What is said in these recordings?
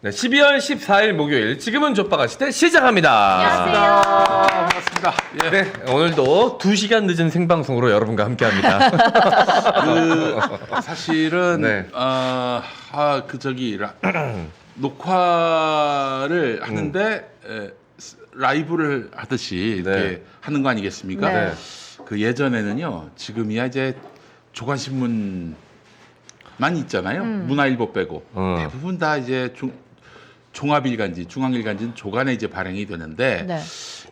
네, 12월 14일 목요일 지금은 족바가 시대 시작합니다. 안녕하세요. 반갑습니다. 예. 네, 오늘도 2시간 늦은 생방송으로 여러분과 함께합니다. 사실은 네. 녹화를 하는데 라이브를 하듯이 이렇게 네. 하는 거 아니겠습니까? 네. 그 예전에는요, 지금이야 이제 조간신문만 있잖아요. 문화일보 빼고 대부분 다 이제 종합일간지, 중앙일간지는 조간에 이제 발행이 되는데 네.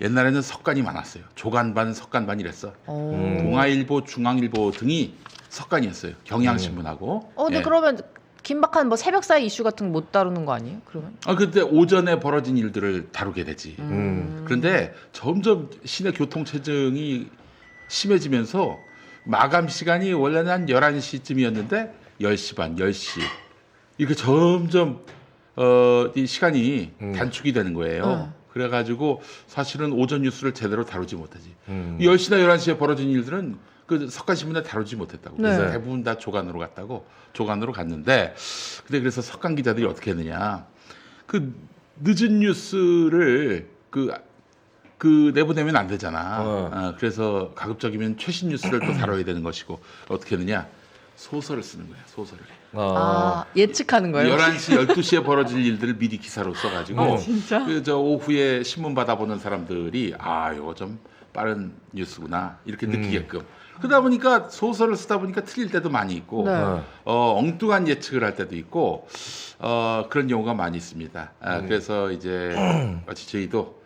옛날에는 석간이 많았어요. 조간반, 석간반 이랬어. 오. 동아일보, 중앙일보 등이 석간이었어요. 경향신문하고. 근데 예. 그러면 긴박한 뭐 새벽 사이 이슈 같은 거 못 다루는 거 아니에요? 그러면? 그때 오전에 벌어진 일들을 다루게 되지. 음. 그런데 점점 시내 교통체증이 심해지면서 마감 시간이 원래는 한 11시쯤이었는데 10시 반, 10시. 이렇게 점점 이 시간이 단축이 되는 거예요. 그래가지고 사실은 오전 뉴스를 제대로 다루지 못하지. 10시나 11시에 벌어진 일들은 그 석간신문에 다루지 못했다고. 그래서 네. 대부분 다 조간으로 갔는데, 근데 그래서 석간 기자들이 어떻게 했느냐. 그 늦은 뉴스를 그 내보내면 안 되잖아. 그래서 가급적이면 최신 뉴스를 또 다뤄야 되는 것이고, 어떻게 했느냐. 소설을 쓰는 거야, 소설을. 예측하는 거예요? 11시, 12시에 벌어질 일들을 미리 기사로 써가지고 진짜? 저 오후에 신문 받아보는 사람들이 이거 좀 빠른 뉴스구나 이렇게 느끼게끔. 그러다 보니까 소설을 쓰다 보니까 틀릴 때도 많이 있고 네. 엉뚱한 예측을 할 때도 있고 그런 경우가 많이 있습니다. 그래서 이제 마치 저희도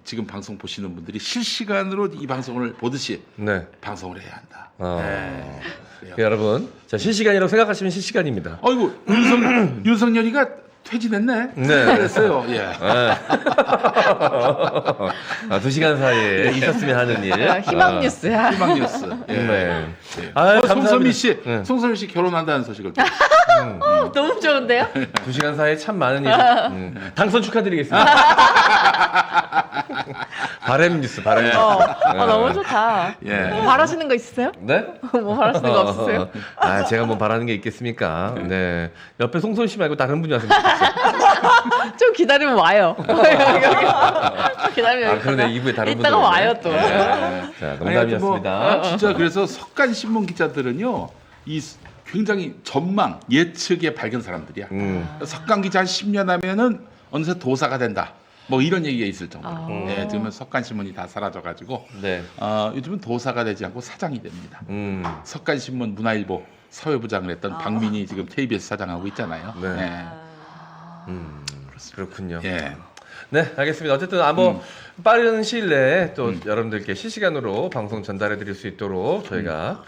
지금 방송 보시는 분들이 실시간으로 이 방송을 보듯이 네. 방송을 해야 한다. 네. 그래요. 여러분, 자, 실시간이라고 생각하시면 실시간입니다. 아이고 윤석열이가 퇴진했네. 네. 그랬어요. 예. 2시간 사이에 있었으면 하는 일. 희망 뉴스야. 희망 뉴스. 예. 네. 예. 감사합니다. 송소미 씨, 네. 송소미 씨 결혼한다는 소식을. 너무 좋은데요? 2시간 사이에 참 많은 일이. 당선 축하드리겠습니다. 바램 뉴스, 바램 뉴스. 너무 좋다. 예. 뭐 바라시는 거 있으세요? 네? 뭐 바라시는 거 없으세요? 제가 뭐 바라는 게 있겠습니까? 네. 옆에 송소희 씨 말고 다른 분이 왔으면 좋겠어요. 좀 기다리면 와요. 좀 기다리면 그러네. 2부에 다른 분들. 이따가 와요 또. 자, 농담이었습니다. 진짜 그래서 석간 신문 기자들은요, 이 굉장히 전망, 예측의 발견 사람들이야. 석간 기자 한 10년 하면은 어느새 도사가 된다. 뭐 이런 얘기가 있을 정도로. 예, 지금은 석간 신문이 다 사라져가지고 네. 요즘은 도사가 되지 않고 사장이 됩니다. 석간 신문, 문화일보 사회부장을 했던 박민희 지금 KBS 사장하고 있잖아요. 네. 그렇군요. 예. 네, 알겠습니다. 어쨌든 빠른 시일 내에 또 여러분들께 실시간으로 방송 전달해 드릴 수 있도록 저희가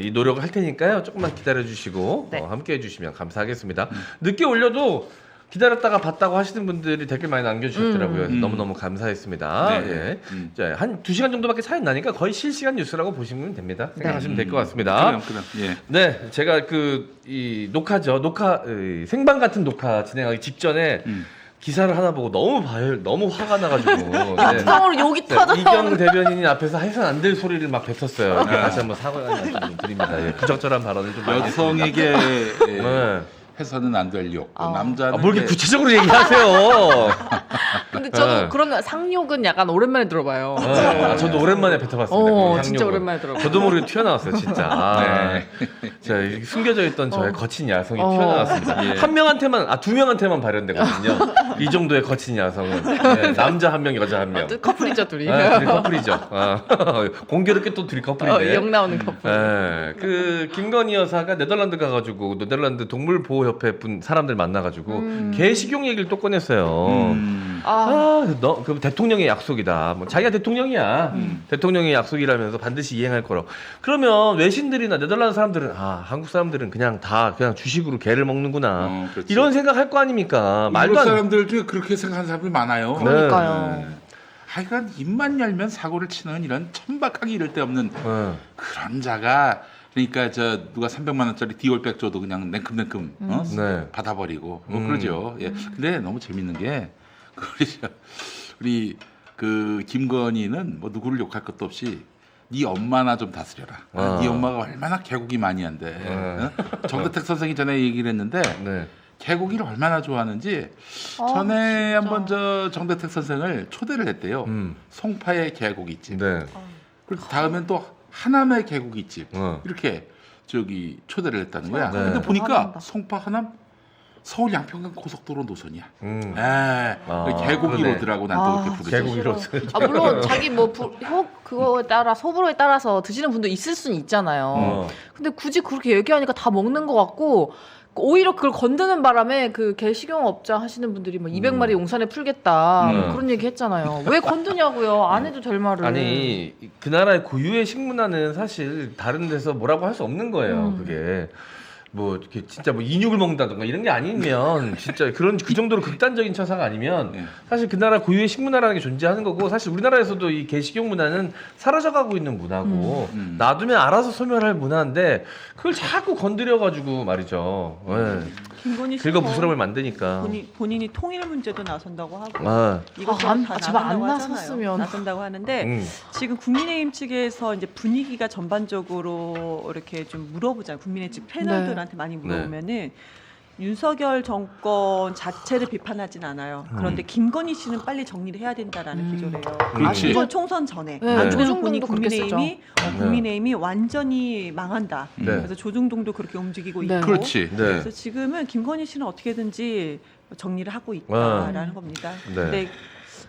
이 노력을 할 테니까요. 조금만 기다려 주시고 네. 함께 해 주시면 감사하겠습니다. 늦게 올려도 기다렸다가 봤다고 하시는 분들이 댓글 많이 남겨주셨더라고요. 너무너무 감사했습니다. 네. 예. 자, 한 2시간 정도밖에 차이 나니까 거의 실시간 뉴스라고 보시면 됩니다. 생각하시면 될 것 같습니다. 그럼. 예. 네, 제가 이 녹화 생방 같은 녹화 진행하기 직전에 기사를 하나 보고 너무 화가 나가지고 네. 성으로 욕이 터져. 이경 대변인이 앞에서 해서는 안 될 소리를 막 뱉었어요. 다시 한번 사과의 말씀 좀 드립니다. 예, 부적절한 발언을 좀 많이 여성에게 네. 해서는 안 될 욕. 남자는 뭐 이렇게 구체적으로 얘기하세요. 근데 저도 네. 그러면 상욕은 약간 오랜만에 들어봐요. 저도 오랜만에 뱉어봤습니다. 진짜 향욕을. 오랜만에 들어봐요. 저도 모르게 튀어나왔어요, 진짜. 자, 이렇게 숨겨져 있던 저의 거친 야성이 튀어나왔습니다. 예. 한 명한테만, 2명한테만 발현되거든요. 이 정도의 거친 야성은. 네, 남자 한 명, 여자 한 명. 커플이죠 둘이. 둘이 커플이죠. 공교롭게 또 둘이 커플인데. 역 나오는 커플. 그 김건희 여사가 네덜란드 가가지고 네덜란드 동물보호협회 사람들 만나가지고 개 식용 얘기를 또 꺼냈어요. 그 대통령의 약속이다. 뭐 자기가 대통령이야. 대통령의 약속이라면서 반드시 이행할 거라고. 그러면 외신들이나 네덜란드 사람들은 한국 사람들은 그냥 주식으로 개를 먹는구나. 그렇지. 이런 생각할 거 아닙니까? 말도 일본 안. 사람들 중에 그렇게 생각하는 사람들 많아요. 그러니까요. 하여간 입만 열면 사고를 치는 이런 천박하기 이를 데 없는 그런 자가 그러니까 누가 300만 원짜리 디올백 줘도 그냥 냉큼냉큼 네. 받아버리고 그러죠. 예. 근데 너무 재밌는 게 우리 그 김건희는 뭐 누구를 욕할 것도 없이 네 엄마나 좀 다스려라. 네 엄마가 얼마나 개국이 많이 한데. 정대택 선생이 전에 얘기를 했는데 네. 개고기를 얼마나 좋아하는지 전에 한번 저 정대택 선생을 초대를 했대요. 송파의 개고기집. 네. 그리고 다음엔 또 하남의 개고기집. 어. 이렇게 저기 초대를 했다는 거야. 네. 근데 보니까 대단하다. 송파 하남 서울 양평간 고속도로 노선이야. 음. 개고기 그러네. 로드라고 난 또 그렇게 부르죠. 개고기로. 물론 자기 뭐 그거에 따라 호불호에 따라서 드시는 분도 있을 수는 있잖아요. 근데 굳이 그렇게 얘기하니까 다 먹는 것 같고 오히려 그걸 건드는 바람에 그 개식용업자 하시는 분들이 뭐 200마리 용산에 풀겠다 뭐 그런 얘기 했잖아요. 왜 건드냐고요? 안 해도 될 말을. 아니 그 나라의 고유의 식문화는 사실 다른 데서 뭐라고 할 수 없는 거예요. 그게 뭐 이렇게 진짜 뭐 인육을 먹는다던가 이런 게 아니면 진짜 그런 그 정도로 극단적인 처사가 아니면 네. 사실 그 나라 고유의 식문화라는 게 존재하는 거고 사실 우리나라에서도 이 개식용 문화는 사라져가고 있는 문화고 놔두면 알아서 소멸할 문화인데 그걸 자꾸 건드려가지고 말이죠. 네. 김건희 긁어 씨는 부스럼을 만드니까. 본인이 통일 문제도 나선다고 하고 아, 이것저것 다 제발 안 나선다고 나섰으면. 하잖아요. 나선다고 하는데 지금 국민의힘 측에서 이제 분위기가 전반적으로 이렇게 좀 물어보잖아요. 국민의 집 패널들한테 많이 물어보면은 윤석열 정권 자체를 비판하진 않아요. 그런데 김건희 씨는 빨리 정리를 해야 된다라는 기조래요. 그렇지. 이번 총선 전에. 네. 왜냐면 조중동도 본인 그렇게 국민의힘이 완전히 망한다. 네. 그래서 조중동도 그렇게 움직이고 네. 있고. 그렇지. 네. 그래서 지금은 김건희 씨는 어떻게든지 정리를 하고 있다라는 겁니다. 네. 근데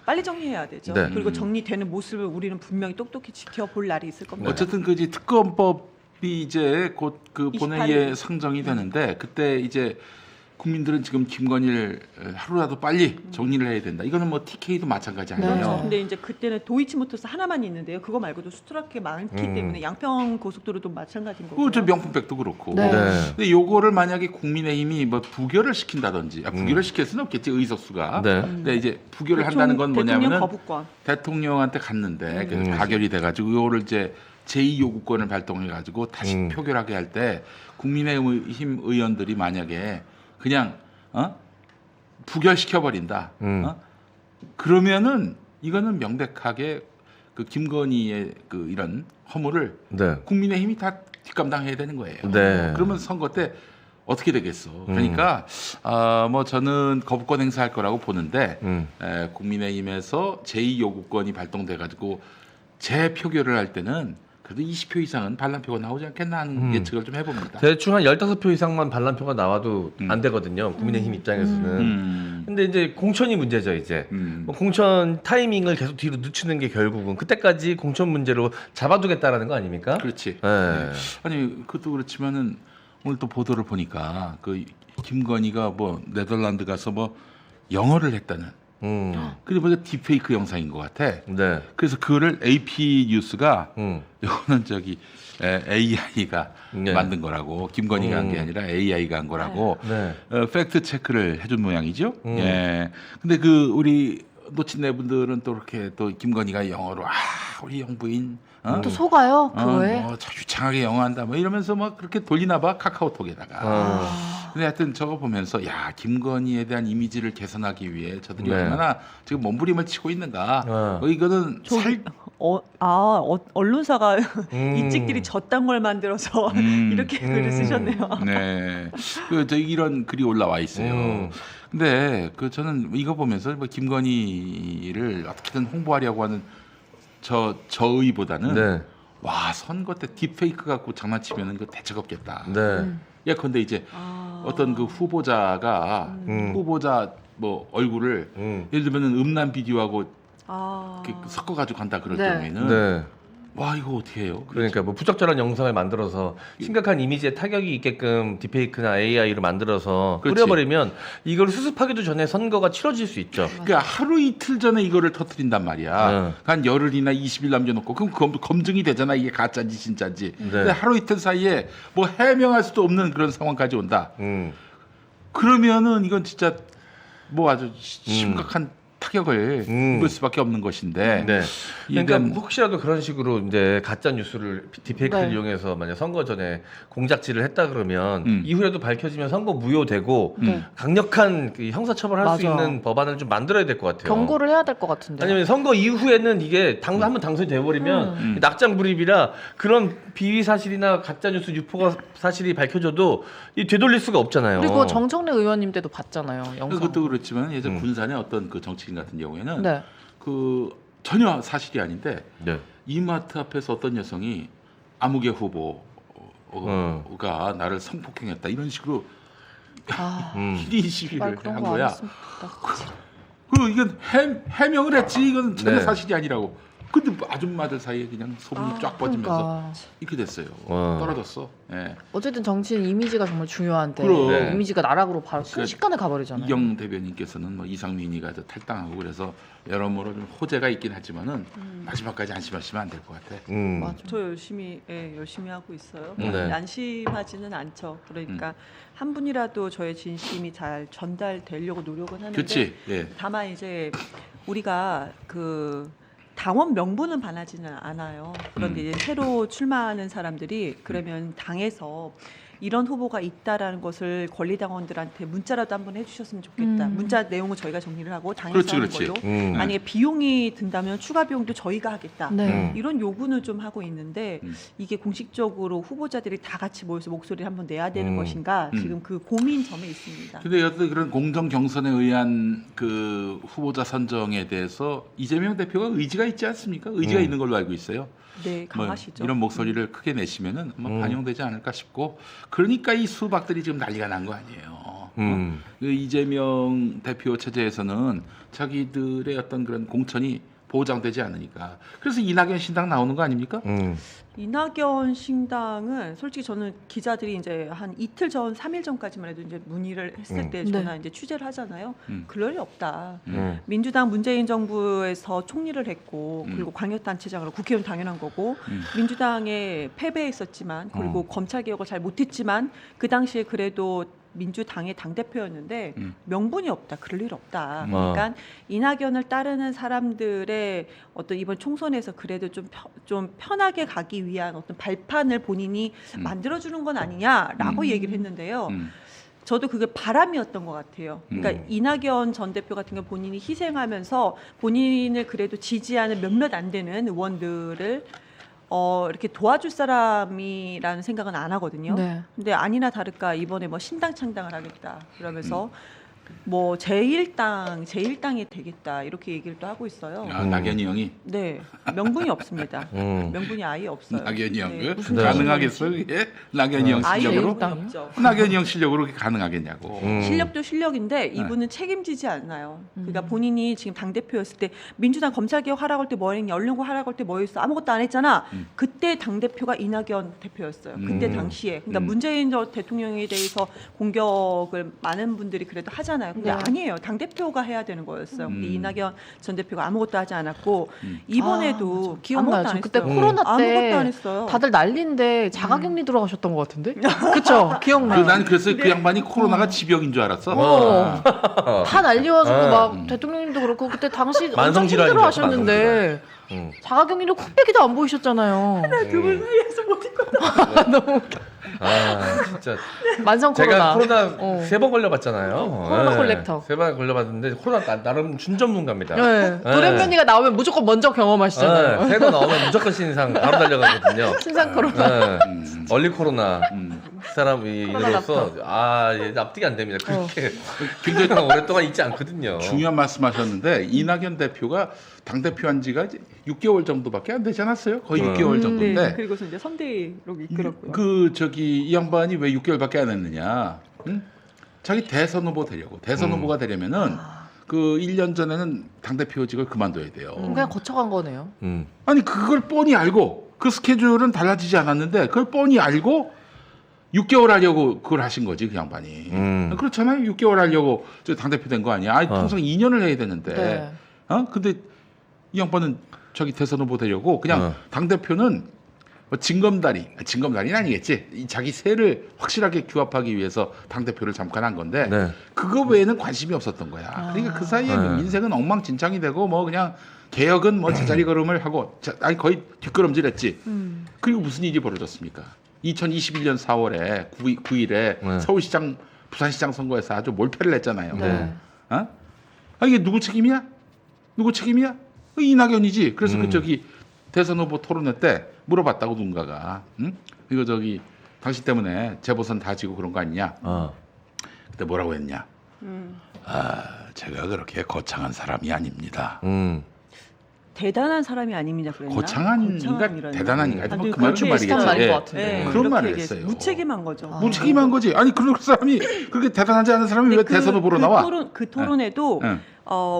빨리 정리해야 되죠. 네. 그리고 정리되는 모습을 우리는 분명히 똑똑히 지켜볼 날이 있을 겁니다. 어쨌든 그 이제 특검법이 이제 곧 그 28일. 본회의에 상정이 되는데 그때 이제 국민들은 지금 김건희를 하루라도 빨리 정리를 해야 된다. 이거는 뭐 TK도 마찬가지 아니에요. 네. 근데 이제 그때는 도이치모터스 하나만 있는데요. 그거 말고도 수트라게 많기 때문에 양평 고속도로도 마찬가지인 거고요. 그저 명품백도 그렇고. 네. 근데 요거를 만약에 국민의힘이 뭐 부결을 시킨다든지 부결을 시킬 수는 없겠지 의석수가. 네. 근데 이제 부결을 한다는 건 대통령 뭐냐면은 거부권. 대통령한테 갔는데 그래서 가결이 돼가지고 요거를 이제 제2요구권을 발동해가지고 다시 표결하게 할 때 국민의힘 의원들이 만약에 그냥 부결시켜 버린다. 그러면은 이거는 명백하게 그 김건희의 그 이런 허물을 네. 국민의힘이 다 뒷감당해야 되는 거예요. 네. 그러면 선거 때 어떻게 되겠어? 그러니까 뭐 저는 거부권 행사할 거라고 보는데 국민의힘에서 제2요구권이 발동돼 가지고 재표결을 할 때는 그래도 20표 이상은 반란표가 나오지 않겠나 하는 예측을 좀 해봅니다. 대충 한 15표 이상만 반란표가 나와도 안 되거든요. 국민의힘 입장에서는. 근데 이제 공천이 문제죠, 이제. 뭐 공천 타이밍을 계속 뒤로 늦추는 게 결국은 그때까지 공천 문제로 잡아두겠다라는 거 아닙니까? 그렇지. 네. 아니 그것도 그렇지만은 오늘 또 보도를 보니까 그 김건희가 뭐 네덜란드 가서 뭐 영어를 했다는. 근데 보니까 딥페이크 영상인 것 같아. 네. 그래서 그거를 AP 뉴스가 이거는 저기 AI가 네. 만든 거라고 김건희가 한 게 아니라 AI가 한 거라고 네. 팩트 체크를 해준 모양이죠. 예. 근데 그 우리 놓친 네 분들은 또 이렇게 또 김건희가 영어로 우리 영부인 또 속아요 그거에. 뭐 유창하게 영어한다 뭐 이러면서 막 그렇게 돌리나 봐 카카오톡에다가. 근데 하여튼 저거 보면서 야 김건희에 대한 이미지를 개선하기 위해 저들이 네. 얼마나 지금 몸부림을 치고 있는가. 이거는 언론사가 이 찍들이 저딴 걸 만들어서 이렇게 글을 쓰셨네요. 네. 저 이런 글이 올라와 있어요. 근데 그 저는 이거 보면서 뭐 김건희를 어떻게든 홍보하려고 하는 저의보다는 네. 와 선거 때 딥페이크 갖고 장난치면은 그 대책 없겠다. 네. 예컨대 이제 어떤 그 후보자가 후보자 뭐 얼굴을 예를 들면은 음란 비디오하고 이렇게 섞어가지고 간다 그럴 네. 경우에는 네. 와 이거 어떻게 해요? 그러니까 뭐 부적절한 영상을 만들어서 심각한 이미지에 타격이 있게끔 딥페이크나 AI로 만들어서 그렇지. 뿌려버리면 이걸 수습하기도 전에 선거가 치러질 수 있죠. 그러니까 하루 이틀 전에 이거를 터뜨린단 말이야. 한 열흘이나 20일 남겨놓고 그럼 검증이 되잖아 이게 가짜인지 진짜인지. 근데 하루 이틀 사이에 뭐 해명할 수도 없는 그런 상황까지 온다. 그러면은 이건 진짜 뭐 아주 심각한 타격을 입을 수밖에 없는 것인데 네. 이건 그러니까 혹시라도 그런 식으로 이제 가짜 뉴스를 디페이크를 네. 이용해서 만약 선거 전에 공작질을 했다 그러면 음. 이후에도 밝혀지면 선거 무효되고 네. 강력한 그 형사처벌할 수 맞아. 있는 법안을 좀 만들어야 될 것 같아요. 경고를 해야 될 것 같은데. 아니면 선거 이후에는 이게 한번 당선이 돼버리면 낙장 불입이라 그런 비위 사실이나 가짜 뉴스 유포가 사실이 밝혀져도 이 되돌릴 수가 없잖아요. 그리고 정청래 의원님 때도 봤잖아요. 영상. 그것도 그렇지만 예전 군산의 어떤 그 정치인 같은 경우에는 네. 그 전혀 사실이 아닌데 네. 이마트 앞에서 어떤 여성이 아무개 후보가 나를 성폭행했다 이런 식으로 아, 1인 시위를 말 그런 한 거 안 거야. 했으면 좋겠다. 그 이건 해명을 했지 이건 전혀 네. 사실이 아니라고. 근데 아줌마들 사이에 그냥 소문이 쫙 퍼지면서 그러니까. 이렇게 됐어요. 와. 떨어졌어. 예. 어쨌든 정치인 이미지가 정말 중요한데 그럼. 네. 이미지가 나락으로 바로 순식간에 가버리잖아요. 이경 대변인께서는 뭐 이상민이가 저 탈당하고 그래서 여러모로 좀 호재가 있긴 하지만은 마지막까지 안심하시면 안 될 것 같아. 맞아. 저 열심히 열심히 하고 있어요. 네. 안심하지는 않죠. 그러니까 한 분이라도 저의 진심이 잘 전달되려고 노력은 하는데 그렇지. 예. 다만 이제 우리가 그 당원 명분은 반하지는 않아요. 그런데 이제 새로 출마하는 사람들이 그러면 당에서 이런 후보가 있다라는 것을 권리당원들한테 문자라도 한번 해주셨으면 좋겠다. 문자 내용은 저희가 정리를 하고 당에서 그렇지, 하는 그렇지. 걸로. 만약에 비용이 든다면 추가 비용도 저희가 하겠다. 네. 이런 요구는 좀 하고 있는데 음. 이게 공식적으로 후보자들이 다 같이 모여서 목소리를 한번 내야 되는 음. 것인가 지금 그 고민점에 있습니다. 근데 어떤 그런 공정 경선에 의한 그 후보자 선정에 대해서 이재명 대표가 의지가 있지 않습니까? 의지가 있는 걸로 알고 있어요. 네, 뭐 강하시죠. 이런 목소리를 크게 내시면은 아마 반영되지 않을까 싶고 그러니까 이 수박들이 지금 난리가 난 거 아니에요. 그 이재명 대표 체제에서는 자기들의 어떤 그런 공천이 보장되지 않으니까 그래서 이낙연 신당 나오는 거 아닙니까? 이낙연 신당은 솔직히 저는 기자들이 이제 한 이틀 전, 3일 전까지만 해도 이제 문의를 했을 때 전화 네. 이제 취재를 하잖아요. 음. 그럴 리 없다. 음. 민주당 문재인 정부에서 총리를 했고 그리고 광역단체장으로 국회의원 당연한 거고 민주당에 패배했었지만 그리고 검찰 개혁을 잘 못했지만 그 당시에 그래도 민주당의 당대표였는데 명분이 없다. 그럴 일 없다. 그러니까 이낙연을 따르는 사람들의 어떤 이번 총선에서 그래도 좀 편하게 가기 위한 어떤 발판을 본인이 만들어주는 건 아니냐라고 얘기를 했는데요. 저도 그게 바람이었던 것 같아요. 그러니까 이낙연 전 대표 같은 경우 본인이 희생하면서 본인을 그래도 지지하는 몇몇 안 되는 의원들을 이렇게 도와줄 사람이라는 생각은 안 하거든요. 네. 근데 아니나 다를까 이번에 뭐 신당 창당을 하겠다 그러면서 뭐 제1당이 되겠다 이렇게 얘기를 또 하고 있어요. 아, 낙연이 형이 네, 명분이 없습니다. 명분이 아예 없어요. 낙연이 형 네, 그 가능하겠어 그게? 낙연이 형 아예 실력으로? 명분이 없죠. 낙연이 형 실력으로 그게 가능하겠냐고. 실력도 실력인데 이분은 책임지지 않나요. 그러니까 본인이 지금 당 대표였을 때 민주당 검찰 개혁 하라고 할 때 뭐 했냐, 연령고 하라고 할 때 뭐 했어, 아무것도 안 했잖아. 그때 당 대표가 이낙연 대표였어요. 그때 당시에. 그러니까 문재인 대통령에 대해서 공격을 많은 분들이 그래도 하잖아요. 근데 네. 아니에요. 당 대표가 해야 되는 거였어요. 근데 이낙연 전 대표가 아무것도 하지 않았고 이번에도 기억나요. 아무것도 안 저 그때 했어요. 코로나 때 아무것도 안 했어요. 다들 난리인데 자가격리 들어가셨던 것 같은데? 그쵸? 기억나요? 난 그래서 그 양반이 코로나가 지병인 줄 알았어. 다 난리와가지고 막 대통령님도 그렇고 그때 당시 엄청 만성질환인 줄 알았어, 힘들어하셨는데 자가격리도 콧배기도 안 보이셨잖아요. 두분 사이에서 못 있거든. 너무 웃겨. 아 진짜 만성 제가 코로나. 코로나 세 번 걸려봤잖아요. 코로나 콜렉터. 세 번 걸려봤는데 코로나 나름 준전문가입니다. 네. 돌연변이가 나오면 무조건 먼저 경험하시잖아요. 새거 나오면 무조건 신상 바로 달려가거든요. 신상 코로나. 얼리 코로나 사람이로서 코로나 이제 납득이 안 됩니다. 그렇게 굉장히 오랫동안 있지 않거든요. 중요한 말씀하셨는데 이낙연 대표가 당 대표한 지가 이제 6개월 정도밖에 안 되지 않았어요? 거의 6개월 네, 정도인데 그리고서 이제 선대위로 이끌었고요. 그 저기 이 양반이 왜 6개월밖에 안 했느냐? 응? 자기 대선 후보 되려고 대선 후보가 되려면은 그 1년 전에는 당 대표직을 그만둬야 돼요. 그냥 거쳐간 거네요. 아니 그걸 뻔히 알고 그 스케줄은 달라지지 않았는데 그걸 뻔히 알고 6개월 하려고 그걸 하신 거지 그 양반이. 그렇잖아요. 6개월 하려고 저 당 대표 된 거 아니야? 아니, 통상 2년을 해야 되는데. 네. 근데 이 양반은 자기 대선 후보 되려고 그냥 당 대표는 뭐 징검다리는 아니겠지. 이 자기 세를 확실하게 규합하기 위해서 당 대표를 잠깐 한 건데 네. 그거 외에는 관심이 없었던 거야. 그러니까 그 사이에 네. 민생은 엉망진창이 되고 뭐 그냥 개혁은 뭐 제자리 걸음을 하고 아니 거의 뒷걸음질했지. 그리고 무슨 일이 벌어졌습니까? 2021년 4월에 9일에 네. 서울시장, 부산시장 선거에서 아주 몰패를 냈잖아요. 네. 어? 아 이게 누구 책임이야? 누구 책임이야? 이낙연이지. 그래서 그 저기 대선 후보 토론회 때 물어봤다고 누군가가, 응? 이거 저기 당신 때문에 재보선 다 지고 그런 거 아니냐? 그때 뭐라고 했냐? 아 제가 그렇게 거창한 사람이 아닙니다. 대단한 사람이 아닙니다. 그랬나? 거창한인가 거창한이라는. 대단한인가? 하여튼 아니, 그 말은 좀 그렇게 말이겠지. 말인 예. 것 같은데. 네, 그런 그렇게 말을 얘기했어요. 했어요. 무책임한 거죠. 무책임한 거지. 아니 그런 사람이 그렇게 대단하지 않은 사람이 왜 대선 후보로 나와? 그 토론에도 네.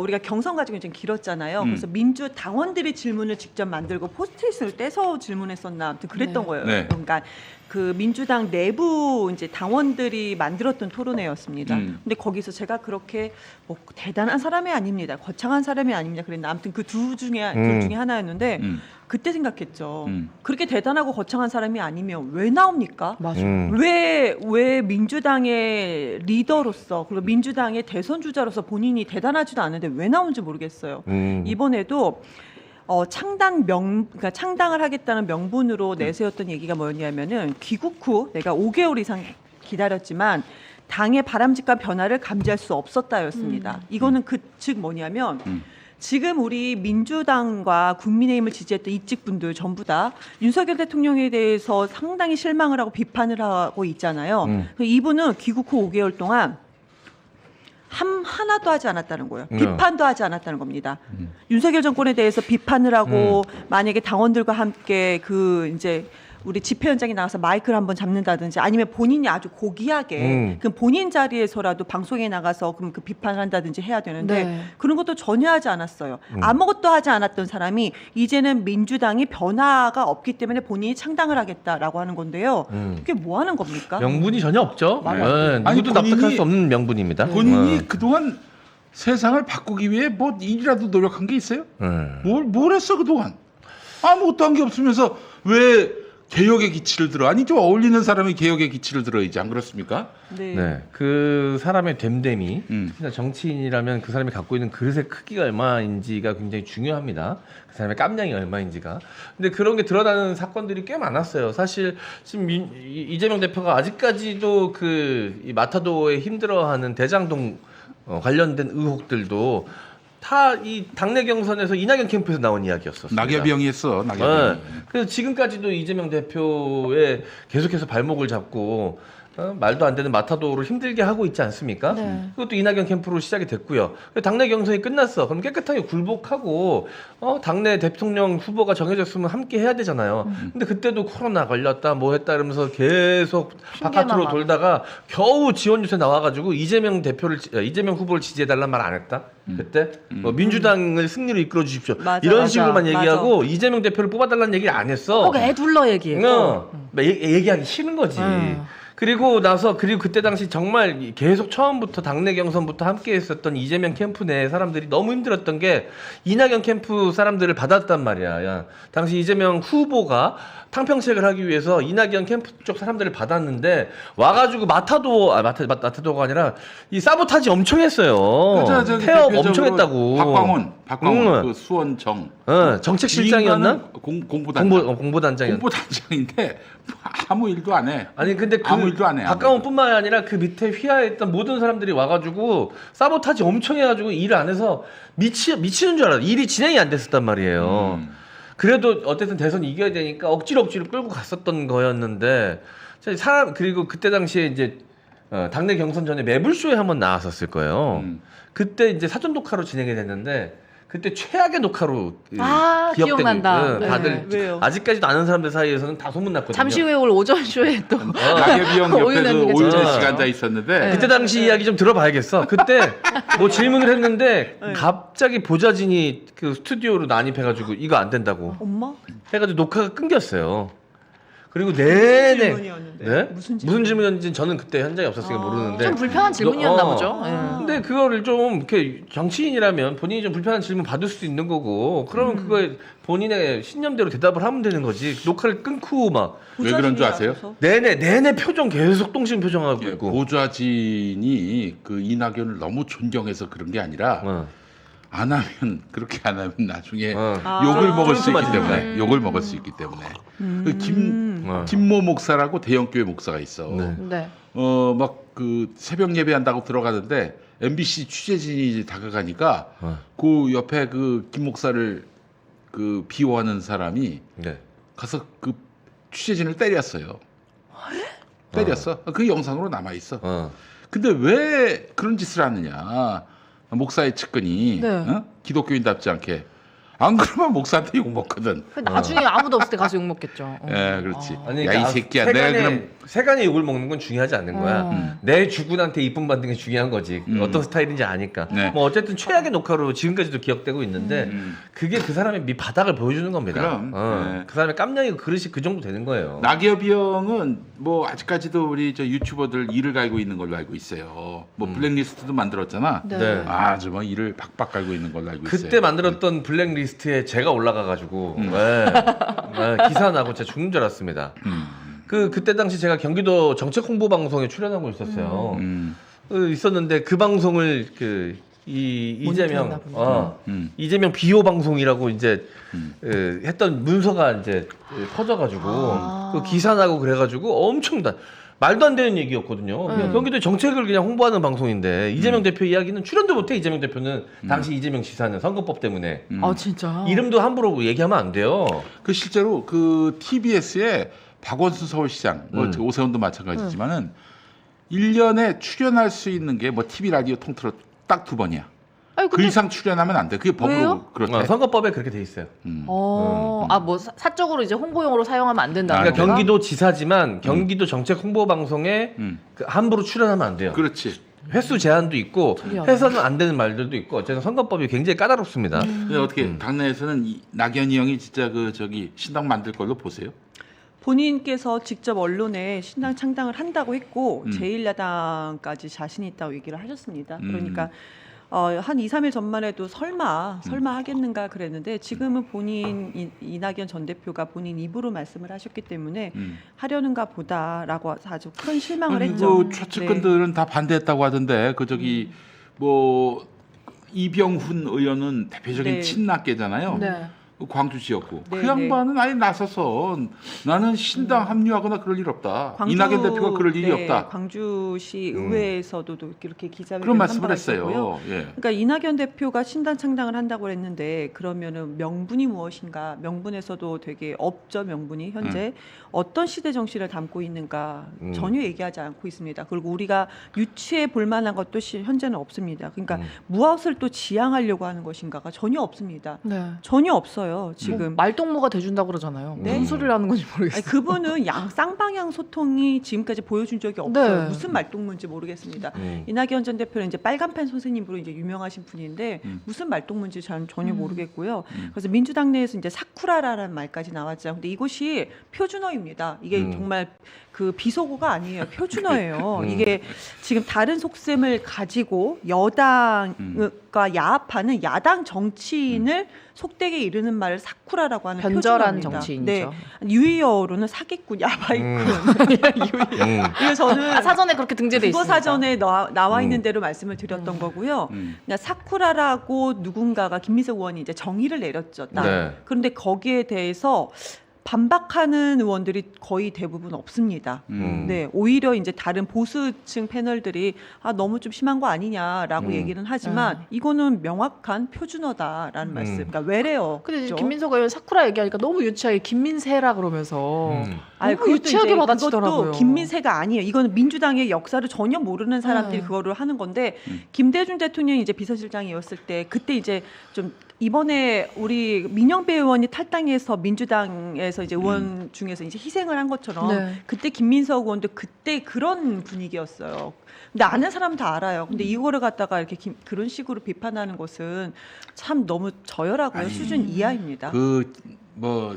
우리가 경선 가지고 좀 길었잖아요. 음. 그래서 민주 당원들이 질문을 직접 만들고 포스트잇을 떼서 질문했었나 아무튼 그랬던 네. 거예요. 네. 그러니까 그 민주당 내부 이제 당원들이 만들었던 토론회였습니다. 근데 거기서 제가 그렇게 뭐 대단한 사람이 아닙니다. 거창한 사람이 아닙니다. 그랬나 아무튼 그 둘 중에 하나였는데 그때 생각했죠. 그렇게 대단하고 거창한 사람이 아니면 왜 나옵니까? 맞아. 왜 민주당의 리더로서 그리고 민주당의 대선 주자로서 본인이 대단하지도 않은데 왜 나오는지 모르겠어요. 이번에도 그러니까 창당을 하겠다는 명분으로 내세웠던 얘기가 뭐였냐면은 귀국 후 내가 5개월 이상 기다렸지만 당의 바람직한 변화를 감지할 수 없었다였습니다. 이거는 즉 뭐냐면 지금 우리 민주당과 국민의힘을 지지했던 이직분들 전부 다 윤석열 대통령에 대해서 상당히 실망을 하고 비판을 하고 있잖아요. 이분은 귀국 후 5개월 동안 하나도 하지 않았다는 거예요. 비판도 하지 않았다는 겁니다. 윤석열 정권에 대해서 비판을 하고 만약에 당원들과 함께 그 이제 우리 집회 현장에 나가서 마이크를 한번 잡는다든지 아니면 본인이 아주 고귀하게 그 본인 자리에서라도 방송에 나가서 그럼 그 비판을 한다든지 해야 되는데 네. 그런 것도 전혀 하지 않았어요. 아무것도 하지 않았던 사람이 이제는 민주당이 변화가 없기 때문에 본인이 창당을 하겠다라고 하는 건데요. 그게 뭐 하는 겁니까? 명분이 전혀 없죠. 네, 아니, 누구도 납득할 본인이- 수 없는 명분입니다. 본인이 그동안 세상을 바꾸기 위해 뭐 일이라도 노력한 게 있어요? 뭘 했어 그동안? 아무것도 한 게 없으면서 왜 개혁의 기치를 들어? 아니 좀 어울리는 사람이 개혁의 기치를 들어야지 안 그렇습니까? 네. 네, 그 사람의 됨됨이, 음. 특히나 정치인이라면 그 사람이 갖고 있는 그릇의 크기가 얼마인지가 굉장히 중요합니다. 그 사람의 깜냥이 얼마인지가. 근데 그런 게 드러나는 사건들이 꽤 많았어요. 사실 지금 이재명 대표가 아직까지도 이 마타도에 힘들어하는 대장동 관련된 의혹들도 다 이 당내 경선에서 이낙연 캠프에서 나온 이야기였었어요. 낙엽이 형이 했어. 낙엽이 네. 형이. 그래서 지금까지도 이재명 대표의 계속해서 발목을 잡고 말도 안 되는 마타도로 힘들게 하고 있지 않습니까? 네. 그것도 이낙연 캠프로 시작이 됐고요. 당내 경선이 끝났어. 그럼 깨끗하게 굴복하고 당내 대통령 후보가 정해졌으면 함께 해야 되잖아요. 근데 그때도 코로나 걸렸다 뭐 했다 이러면서 계속 바깥으로 핑계만 돌다가 겨우 지원 유세 나와가지고 이재명 후보를 지지해달란 말 안 했다. 그때 뭐 민주당을 승리로 이끌어 주십시오. 맞아, 이런 맞아, 식으로만 맞아. 얘기하고 이재명 대표를 뽑아달라는 얘기를 안 했어. 꼭 애둘러 얘기해. 얘기하기 싫은 거지. 그리고 그때 당시 정말 계속 처음부터 당내 경선부터 함께 했었던 이재명 캠프 내 사람들이 너무 힘들었던 게 이낙연 캠프 사람들을 받았단 말이야. 야, 당시 이재명 후보가 탕평책을 하기 위해서 이낙연 캠프 쪽 사람들을 받았는데 와가지고 마타도가 아니라 이 사보타지 엄청 했어요. 태업 엄청 했다고. 박광훈 그 수원정 정책실장이었나? 공보단장. 공보단장이었나? 공보단장인데 아무 일도 안 해. 아니 근데 아무 일도 안 해. 박강원뿐만 아니라 그 밑에 휘하했던 모든 사람들이 와가지고 사보타지 엄청 해가지고 일을 안 해서 미치는 줄 알아. 일이 진행이 안 됐었단 말이에요. 그래도 어쨌든 대선 이겨야 되니까 억지로 끌고 갔었던 거였는데 그리고 그때 당시에 이제 당내 경선 전에 매불쇼에 한번 나왔었을 거예요. 그때 이제 사전 녹화로 진행이 됐는데 그때 최악의 녹화로 기억난다. 다들 네. 왜요? 아직까지도 아는 사람들 사이에서는 다 소문났거든요. 잠시 후에 올 오전 쇼에 또 낙엽이 형 옆에 오윤환 그 기자. 오윤재 씨가 앉아 있었는데 그때 당시 이야기 좀 들어봐야겠어. 그때 뭐 질문을 했는데 갑자기 보좌진이 그 스튜디오로 난입해가지고 이거 안 된다고 엄마? 해가지고 녹화가 끊겼어요. 그리고 무슨 내내 질문이었는데? 네? 무슨 무슨 질문이었는지 저는 그때 현장에 없었으니까 모르는데 좀 불편한 질문이었나 어. 보죠. 예. 근데 그거를 좀 이렇게 정치인이라면 본인이 좀 불편한 질문 받을 수도 있는 거고 그러면 그거에 본인의 신념대로 대답을 하면 되는 거지. 녹화를 끊고 막 왜 그런 줄 아세요? 보좌진이라서. 내내 표정 계속 똥심 표정하고 예, 있고. 보좌진이 그 이낙연을 너무 존경해서 그런 게 아니라 어. 안 하면 그렇게 안 하면 나중에 어. 욕을 먹을 수 있기 좀 때문에 욕을 먹을 수 있기 때문에 그 어. 김모 목사라고 대형교회 목사가 있어. 네. 네. 막 그 새벽 예배한다고 들어가는데 MBC 취재진이 다가가니까 어. 그 옆에 그 김 목사를 그 비호하는 사람이 네. 가서 그 취재진을 때렸어요. 때렸어. 그 영상으로 남아 있어. 어. 근데 왜 그런 짓을 하느냐? 목사의 측근이 네. 어? 기독교인답지 않게 안 그러면 목사한테 욕 먹거든. 그 나중에 아무도 없을 때 가서 욕 먹겠죠. 어. 예, 그렇지. 아니, 야 이 새끼야, 내가 그럼 세간의 욕을 먹는 건 중요하지 않는 거야. 어. 내 주군한테 이쁨 받는 게 중요한 거지. 어떤 스타일인지 아니까. 네. 뭐 어쨌든 최악의 녹화로 지금까지도 기억되고 있는데 그게 그 사람의 밑 바닥을 보여주는 겁니다. 그럼. 네. 그 사람의 깜냥이 그릇이 그 정도 되는 거예요. 낙엽이 형은 뭐 아직까지도 우리 저 유튜버들 일을 갈고 있는 걸로 알고 있어요. 뭐 블랙리스트도 만들었잖아. 네. 네. 아주 뭐 일을 박박 갈고 있는 걸로 알고 있어요. 그때 만들었던 블랙리스트에 제가 올라가가지고 기사 나고 진짜 죽는 줄 알았습니다. 그때 당시 제가 경기도 정책 홍보 방송에 출연하고 있었어요. 있었는데 그 방송을 이재명 모니터링하구나. 이재명 비호 방송이라고 이제 했던 문서가 이제 퍼져가지고 아. 그 기사 나고 그래가지고 엄청 말도 안 되는 얘기였거든요. 그냥 경기도 정책을 그냥 홍보하는 방송인데 이재명 대표 이야기는 출연도 못해. 이재명 대표는 당시 이재명 지사는 선거법 때문에 아 진짜. 이름도 함부로 얘기하면 안 돼요. 그 실제로 그 TBS에 박원순 서울시장, 뭐 오세훈도 마찬가지지만은 1년에 출연할 수 있는 게 뭐 TV 라디오 통틀어 딱 2번이야. 아니, 그 근데 이상 출연하면 안 돼. 그게 법으로 왜요? 그렇대. 선거법에 그렇게 돼 있어요. 뭐 사적으로 이제 홍보용으로 사용하면 안 된다. 그러니까 경기도 지사지만 경기도 정책 홍보 방송에 그 함부로 출연하면 안 돼요. 그렇지. 횟수 제한도 있고 특이하네. 해서는 안 되는 말들도 있고 어쨌든 선거법이 굉장히 까다롭습니다. 근데 어떻게 당내에서는 낙연이 형이 진짜 그 저기 신당 만들 걸로 보세요? 본인께서 직접 언론에 신당 창당을 한다고 했고 제1야당까지 자신 있다고 얘기를 하셨습니다. 그러니까 한 2, 3일 전만 해도 설마 하겠는가 그랬는데 지금은 본인 이낙연 전 대표가 본인 입으로 말씀을 하셨기 때문에 하려는가 보다라고 아주 큰 실망을 아니, 했죠. 그 최측근들은 다 반대했다고 하던데 그 저기 뭐 이병훈 의원은 대표적인 네. 친낙계잖아요. 네. 광주시였고 네, 그 양반은 아예 나서서 나는 신당 합류하거나 그럴 일 없다. 이낙연 대표가 그럴 일이 없다. 광주시 의회에서도 이렇게 기자회견을 그런 한 말씀을 바가 했어요. 있었고요. 예. 그러니까 이낙연 대표가 신당 창당을 한다고 했는데 그러면은 명분이 무엇인가? 명분에서도 되게 없죠. 명분이 현재 어떤 시대 정신을 담고 있는가 전혀 얘기하지 않고 있습니다. 그리고 우리가 유추해 볼 만한 것도 현재는 없습니다. 그러니까 무엇을 또 지향하려고 하는 것인가가 전혀 없습니다. 네. 전혀 없어요. 뭐 지금 말동무가 돼준다 그러잖아요. 네. 무슨 소리를 하는 건지 모르겠어요. 아니, 그분은 쌍방향 소통이 지금까지 보여준 적이 없어요. 네. 무슨 말동무인지 모르겠습니다. 이낙연 전 대표는 이제 빨간펜 선생님으로 이제 유명하신 분인데 무슨 말동무인지 전혀 모르겠고요. 그래서 민주당 내에서 이제 사쿠라라는 말까지 나왔죠. 근데 이것이 표준어입니다. 이게 정말 그 비속어가 아니에요. 표준어예요. 이게 지금 다른 속셈을 가지고 여당과 야합하는 야당 정치인을 속되게 이르는 말을 사쿠라라고 하는 변절한 표준어입니다. 정치인이죠. 네. 유의어로는 사기꾼, 야바이꾼. 이거 저는 사전에 그렇게 등재돼 있습니다. 국어 사전에 나와 있는 대로 말씀을 드렸던 거고요. 그냥 사쿠라라고 누군가가 김민석 의원이 이제 정의를 내렸죠. 딱. 네. 그런데 거기에 대해서 반박하는 의원들이 거의 대부분 없습니다. 네, 오히려 이제 다른 보수층 패널들이 너무 좀 심한 거 아니냐라고 얘기는 하지만 이거는 명확한 표준어다라는 말씀. 그러니까 외래어. 근데 이제 그렇죠? 김민석 의원 사쿠라 얘기하니까 너무 유치하게 김민세라 그러면서 아니, 너무 유치하게 받아치더라고요. 그것도 김민세가 아니에요. 이거는 민주당의 역사를 전혀 모르는 사람들이 그거를 하는 건데 김대중 대통령이 이제 비서실장이었을 때 그때 이제 좀 이번에 우리 민영배 의원이 탈당해서 민주당에서 이제 의원 중에서 이제 희생을 한 것처럼 네. 그때 김민석 의원도 그때 그런 분위기였어요. 근데 아는 사람 다 알아요. 근데 이거를 갖다가 이렇게 그런 식으로 비판하는 것은 참 너무 저열하고요. 아니, 수준 이하입니다. 그 뭐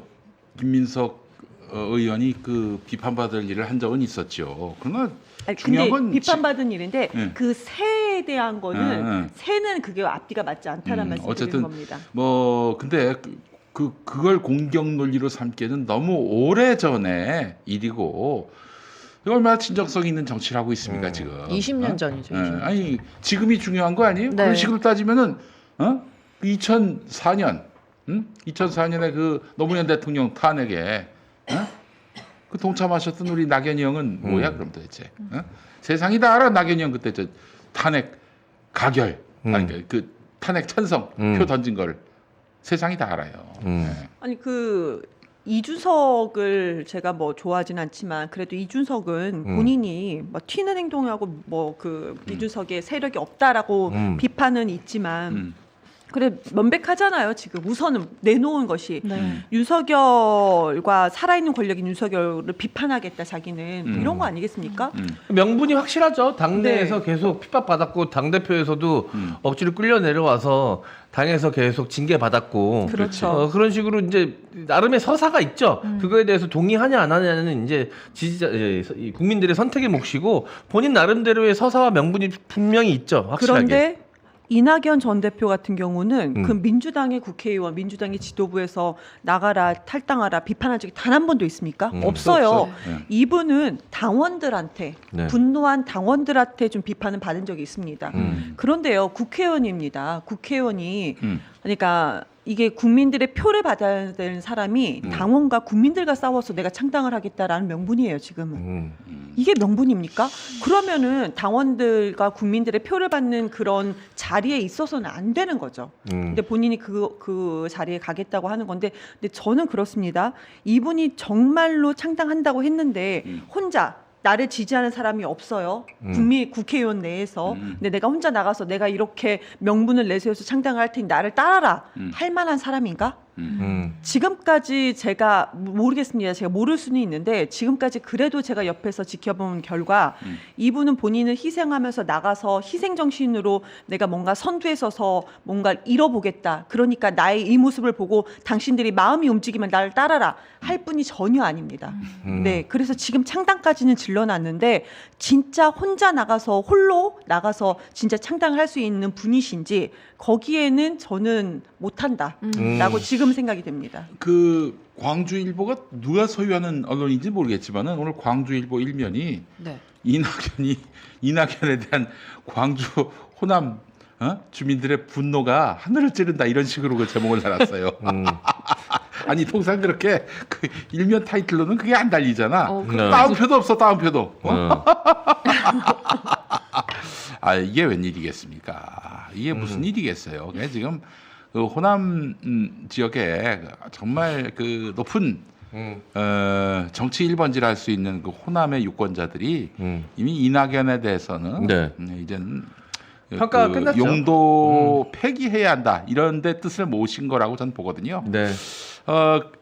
김민석 의원이 그 비판받을 일을 한 적은 있었죠. 그러나 아니, 중요한 근데 건 비판받은 일인데 예. 그 세에 대한 거는 예. 세는 그게 앞뒤가 맞지 않다는 말씀 어쨌든 드리는 겁니다. 뭐 근데 그걸 공격 논리로 삼기에는 너무 오래 전의 일이고 얼마나 진정성 있는 정치를 하고 있습니까 지금? 20년 전이죠. 예. 20년. 아니 지금이 중요한 거 아니에요? 네. 그런 식으로 따지면은 2004년, 2004년에 그 노무현 대통령 탄핵에 그 동참하셨던 우리 낙연이 형은 뭐야 그럼 도대체? 세상이 다 알아 낙연이 형 그때 저 탄핵 가결 아니 그 탄핵 찬성 표 던진 걸 세상이 다 알아요. 예. 아니 그 이준석을 제가 뭐 좋아하진 않지만 그래도 이준석은 본인이 뭐 튀는 행동하고 뭐 그 이준석의 세력이 없다라고 비판은 있지만 그래 명백하잖아요. 지금 우선은 내놓은 것이 네. 윤석열과 살아있는 권력인 윤석열을 비판하겠다 자기는 뭐 이런 거 아니겠습니까? 명분이 확실하죠. 당내에서 네. 계속 핍박받았고 당대표에서도 억지로 끌려 내려와서 당에서 계속 징계받았고 그렇죠. 그런 식으로 이제 나름의 서사가 있죠. 그거에 대해서 동의하냐 안 하냐는 이제 지지자 이 국민들의 선택의 몫이고 본인 나름대로의 서사와 명분이 분명히 있죠. 확실하게. 그런데 이낙연 전 대표 같은 경우는 그 민주당의 국회의원, 민주당의 지도부에서 나가라, 탈당하라 비판한 적이 단 한 번도 있습니까? 없어요. 없어. 네. 이분은 당원들한테 네. 분노한 당원들한테 좀 비판을 받은 적이 있습니다. 그런데요, 국회의원입니다. 국회의원이 그러니까 이게 국민들의 표를 받아야 되는 사람이 당원과 국민들과 싸워서 내가 창당을 하겠다라는 명분이에요, 지금은. 이게 명분입니까? 그러면은 당원들과 국민들의 표를 받는 그런 자리에 있어서는 안 되는 거죠. 근데 본인이 그 자리에 가겠다고 하는 건데, 근데 저는 그렇습니다. 이분이 정말로 창당한다고 했는데 혼자 나를 지지하는 사람이 없어요. 국회의원 내에서. 근데 내가 혼자 나가서 내가 이렇게 명분을 내세워서 창당을 할 테니 나를 따라라. 할 만한 사람인가? 지금까지 제가 모르겠습니다. 제가 모를 수는 있는데 지금까지 그래도 제가 옆에서 지켜본 결과 이분은 본인을 희생하면서 나가서 희생정신으로 내가 뭔가 선두에 서서 뭔가 이뤄보겠다. 그러니까 나의 이 모습을 보고 당신들이 마음이 움직이면 나를 따라라. 할 분이 전혀 아닙니다. 네, 그래서 지금 창당까지는 질러놨는데 진짜 혼자 나가서 홀로 나가서 진짜 창당을 할 수 있는 분이신지 거기에는 저는 못한다라고 지금 생각이 됩니다. 그 광주일보가 누가 소유하는 언론인지 모르겠지만은 오늘 광주일보 일면이 네. 이낙연에 대한 광주 호남 주민들의 분노가 하늘을 찌른다 이런 식으로 그 제목을 달았어요. 아니 통상 그렇게 그 일면 타이틀로는 그게 안 달리잖아. 따옴표도 없어 따옴표도. 아 이게 웬일이겠습니까? 이게 무슨 일이겠어요? 그냥 지금 그 호남 지역에 정말 그 높은 정치 1번지를 할 수 있는 그 호남의 유권자들이 이미 이낙연에 대해서는 네. 이제는 평가가 끝났죠. 용도 폐기해야 한다 이런 데 뜻을 모신 거라고 저는 보거든요. 네.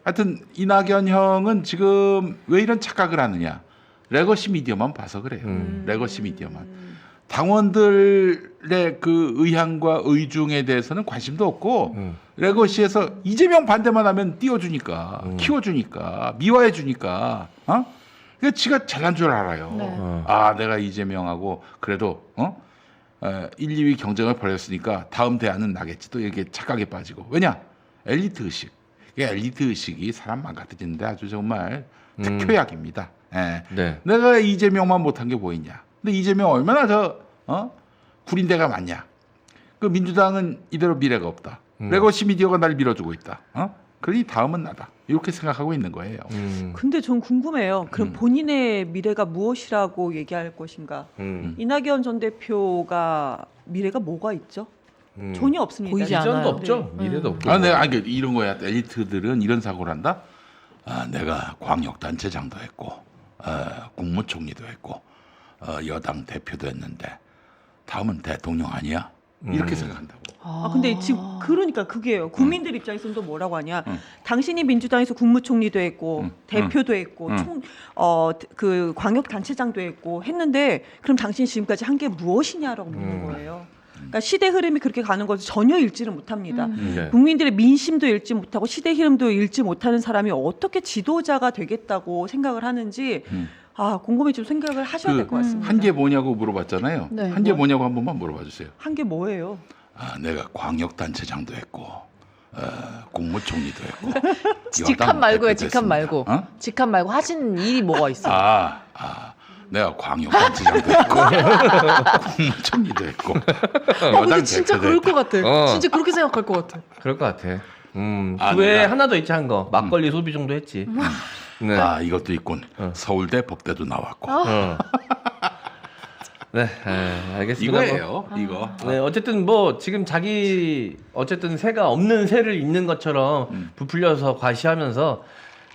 하여튼 이낙연 형은 지금 왜 이런 착각을 하느냐? 레거시 미디어만 봐서 그래요. 레거시 미디어만. 당원들의 그 의향과 의중에 대해서는 관심도 없고 레거시에서 이재명 반대만 하면 띄워주니까 키워주니까 미화해주니까 그러니까 지가 잘난 줄 알아요. 네. 아 내가 이재명하고 그래도 1, 2위 경쟁을 벌였으니까 다음 대안은 나겠지. 또 이렇게 착각에 빠지고 왜냐 엘리트 의식. 엘리트 의식이 사람 망가뜨리는데 아주 정말 특효약입니다. 예. 네. 내가 이재명만 못한 게 보이냐? 근데 이재명 얼마나 구린데가 많냐? 그 민주당은 이대로 미래가 없다. 레거시 미디어가 날 밀어주고 있다. 그러니 다음은 나다. 이렇게 생각하고 있는 거예요. 근데 전 궁금해요. 그럼 본인의 미래가 무엇이라고 얘기할 것인가? 이낙연 전 대표가 미래가 뭐가 있죠? 전혀 없습니다. 보이지 않아요. 비전도 없죠. 미래도 없고. 내가 이런 거야. 엘리트들은 이런 사고를 한다. 내가 광역단체장도 했고, 국무총리도 했고, 여당 대표도 했는데 다음은 대통령 아니야? 이렇게 생각한다고. 근데 지금 그러니까 그게요. 국민들 입장에서는 또 뭐라고 하냐? 당신이 민주당에서 국무총리도 했고 대표도 했고 그 광역 단체장도 했고 했는데 그럼 당신이 지금까지 한 게 무엇이냐라고 묻는 거예요. 그러니까 시대 흐름이 그렇게 가는 것을 전혀 읽지를 못합니다. 네. 국민들의 민심도 읽지 못하고 시대 흐름도 읽지 못하는 사람이 어떻게 지도자가 되겠다고 생각을 하는지 곰곰이 좀 생각을 하셔야 될 것 같습니다. 한 게 뭐냐고 물어봤잖아요. 네. 한 게 뭐냐고 한 번만 물어봐 주세요. 한 게 뭐예요? 내가 광역단체장도 했고 국무총리도 했고 직함 말고요. 여당 직함 말고. 어? 직함 말고 하신 일이 뭐가 있어요? 내가 광역단체장도 했고 국무총리도 했고 근데 진짜 그럴 것 같아. 진짜 그렇게 생각할 것 같아. 그럴 것 같아. 아, 그 외에 내가- 하나 더 있지 한 거. 막걸리 소비 정도 했지. 네. 이것도 있군. 서울대 법대도 나왔고 네, 알겠습니다. 이거예요. 이거. 네, 어쨌든 뭐 지금 자기 어쨌든 새가 없는 새를 잇는 것처럼 부풀려서 과시하면서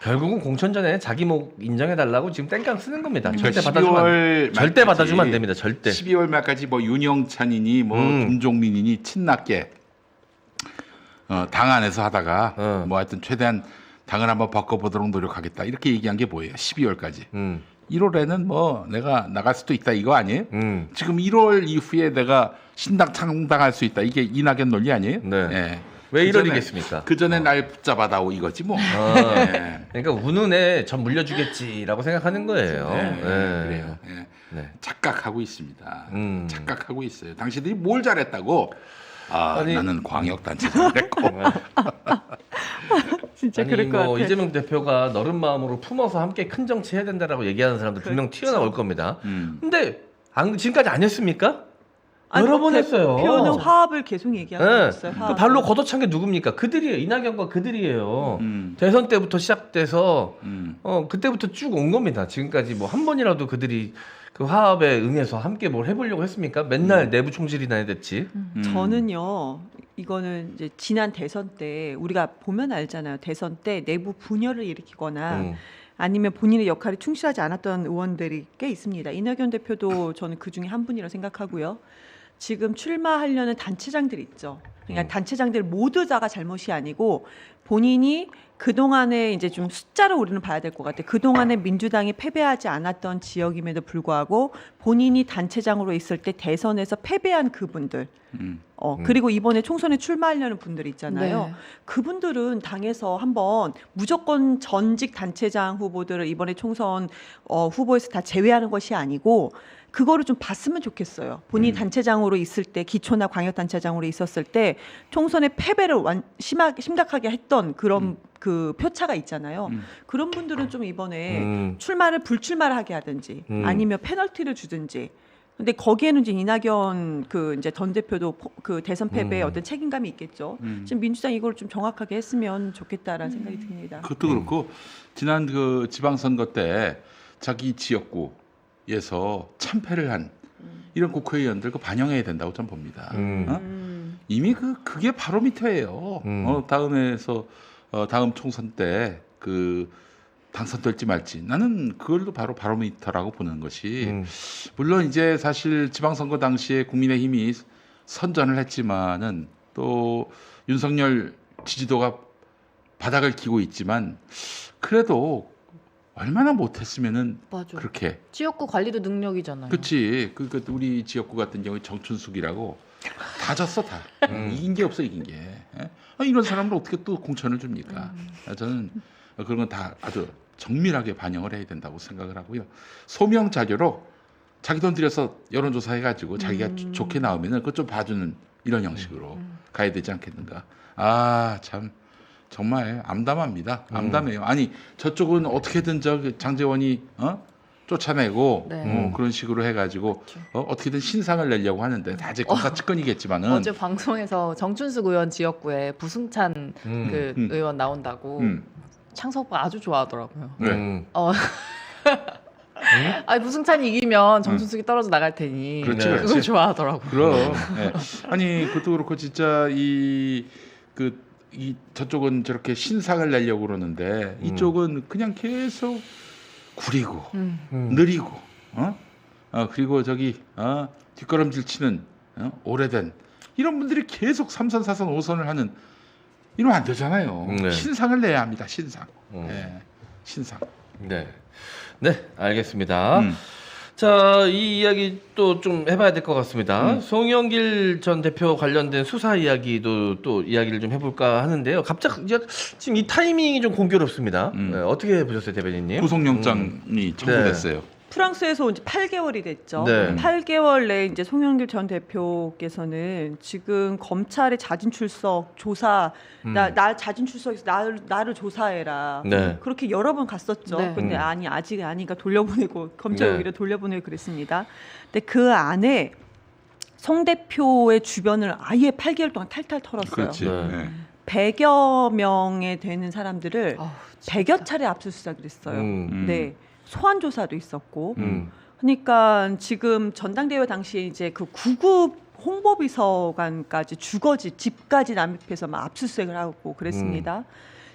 결국은 공천 전에 자기 목 인정해 달라고 지금 땡깡 쓰는 겁니다. 절대 받아주면 안 됩니다. 절대. 12월 말까지 뭐 윤영찬이니 뭐 김종민이니 친낙계 당 안에서 하다가 뭐 하여튼 최대한 당을 한번 바꿔보도록 노력하겠다 이렇게 얘기한 게 뭐예요? 12월까지. 1월에는 뭐 내가 나갈 수도 있다 이거 아니에요? 지금 1월 이후에 내가 신당 창당할 수 있다 이게 이낙연 논리 아니에요? 네. 왜 1월이겠습니까? 그 전에 날 붙잡아다오 이거지 뭐. 네. 그러니까 우는 애 전 물려주겠지라고 생각하는 거예요. 그래요. 네. 네. 착각하고 있습니다. 착각하고 있어요. 당신들이 뭘 잘했다고? 아니, 나는 광역단체장 됐고. 진짜 아니 그럴 것 뭐 같아. 이재명 대표가 너른 마음으로 품어서 함께 큰 정치 해야 된다라고 얘기하는 사람들 분명 튀어나올 겁니다. 근데 지금까지 안 했습니까? 여러 번 했어요. 대표는 화합을 계속 얘기하고 네. 있어요. 그 화합을. 발로 걷어찬 게 누굽니까? 그들이에요. 이낙연과 그들이에요. 대선 때부터 시작돼서 그때부터 쭉 온 겁니다. 지금까지 뭐 한 번이라도 그들이 그 화합에 응해서 함께 뭘 해보려고 했습니까? 맨날 내부 총질이나 해댔지. 저는요, 이거는 이제 지난 대선 때 우리가 보면 알잖아요. 대선 때 내부 분열을 일으키거나 아니면 본인의 역할에 충실하지 않았던 의원들이 꽤 있습니다. 이낙연 대표도 저는 그 중에 한 분이라고 생각하고요. 지금 출마하려는 단체장들이 있죠. 그러니까 단체장들 모두 다가 잘못이 아니고 본인이 그동안에 이제 좀 숫자로 우리는 봐야 될 것 같아요. 그동안에 민주당이 패배하지 않았던 지역임에도 불구하고 본인이 단체장으로 있을 때 대선에서 패배한 그분들 그리고 이번에 총선에 출마하려는 분들이 있잖아요. 네. 그분들은 당에서 한번 무조건 전직 단체장 후보들을 이번에 총선 후보에서 다 제외하는 것이 아니고 그거를 좀 봤으면 좋겠어요. 본인이 단체장으로 있을 때 기초나 광역단체장으로 있었을 때 총선의 패배를 심각하게 했던 그런 그 표차가 있잖아요. 그런 분들은 좀 이번에 불출마를 하게 하든지 아니면 페널티를 주든지. 근데 거기에는 이제 이낙연 그 이제 전 대표도 그 대선 패배에 어떤 책임감이 있겠죠. 지금 민주당 이걸 좀 정확하게 했으면 좋겠다라는 생각이 듭니다. 그것도 그렇고 지난 그 지방선거 때 자기 지역구에서 참패를 한 이런 국회의원들 그 반영해야 된다고 저는 봅니다. 이미 그게 바로미터예요. 다음 총선 때 그 당선될지 말지 나는 그걸로 바로 바로미터라고 보는 것이 물론 이제 사실 지방선거 당시에 국민의힘이 선전을 했지만은 또 윤석열 지지도가 바닥을 기고 있지만 그래도 얼마나 못했으면은 맞아. 그렇게 지역구 관리도 능력이잖아요. 그렇지 그 우리 지역구 같은 경우에 정춘숙이라고 다 졌어 다 이긴 게 없어 이긴 게 이런 사람을 어떻게 또 공천을 줍니까? 저는 그런 건 다 아주 정밀하게 반영을 해야 된다고 생각을 하고요. 소명 자료로 자기 돈 들여서 여론조사 해가지고 자기가 좋게 나오면은 그것 좀 봐주는 이런 형식으로 가야 되지 않겠는가? 참 정말 암담합니다. 암담해요. 아니 저쪽은 어떻게든 장제원이 쫓아내고 네. 그런 식으로 해가지고 어떻게든 신상을 내려고 하는데 다 제 검사 측근이겠지만은 어제 방송에서 정춘숙 의원 지역구에 부승찬 그 의원 나온다고 창석가 아주 좋아하더라고요. 네. 아니 부승찬이 이기면 정춘숙이 떨어져 나갈 테니 그렇지, 그걸 그렇지. 좋아하더라고요. 그럼 네. 아니 그것도 그렇고 진짜 이 저쪽은 저렇게 신상을 내려고 그러는데 이쪽은 그냥 계속 구리고 느리고 그리고 저기 뒷걸음질 치는 오래된 이런 분들이 계속 3선, 4선, 5선을 하는 이러면 안 되잖아요. 네. 신상을 내야 합니다. 신상. 네. 신상. 네, 알겠습니다. 자, 이 이야기 또 좀 해봐야 될 것 같습니다. 송영길 전 대표 관련된 수사 이야기도 또 이야기를 좀 해볼까 하는데요. 갑자기 지금 이 타이밍이 좀 공교롭습니다. 네, 어떻게 보셨어요, 대변인님? 구속영장이 청구됐어요. 프랑스에서 이제 8개월이 됐죠. 네. 8개월 내에 이제 송영길 전 대표께서는 지금 검찰의 자진 출석 조사, 나 자진 출석해서 나를 조사해라. 네. 그렇게 여러 번 갔었죠. 네. 근데 아니 아직 아니니까 돌려보내고 검찰 네. 오히려 돌려보내고 그랬습니다. 근데 그 안에 송 대표의 주변을 아예 8개월 동안 탈탈 털었어요. 그렇지. 네. 네. 100여 명에 되는 사람들을 아우, 100여 차례 압수수색을 했어요. 네. 소환 조사도 있었고. 그러니까 지금 전당대회 당시에 이제 그 구급 홍보비서관까지 주거지 집까지 남입해서 막 압수수색을 하고 그랬습니다.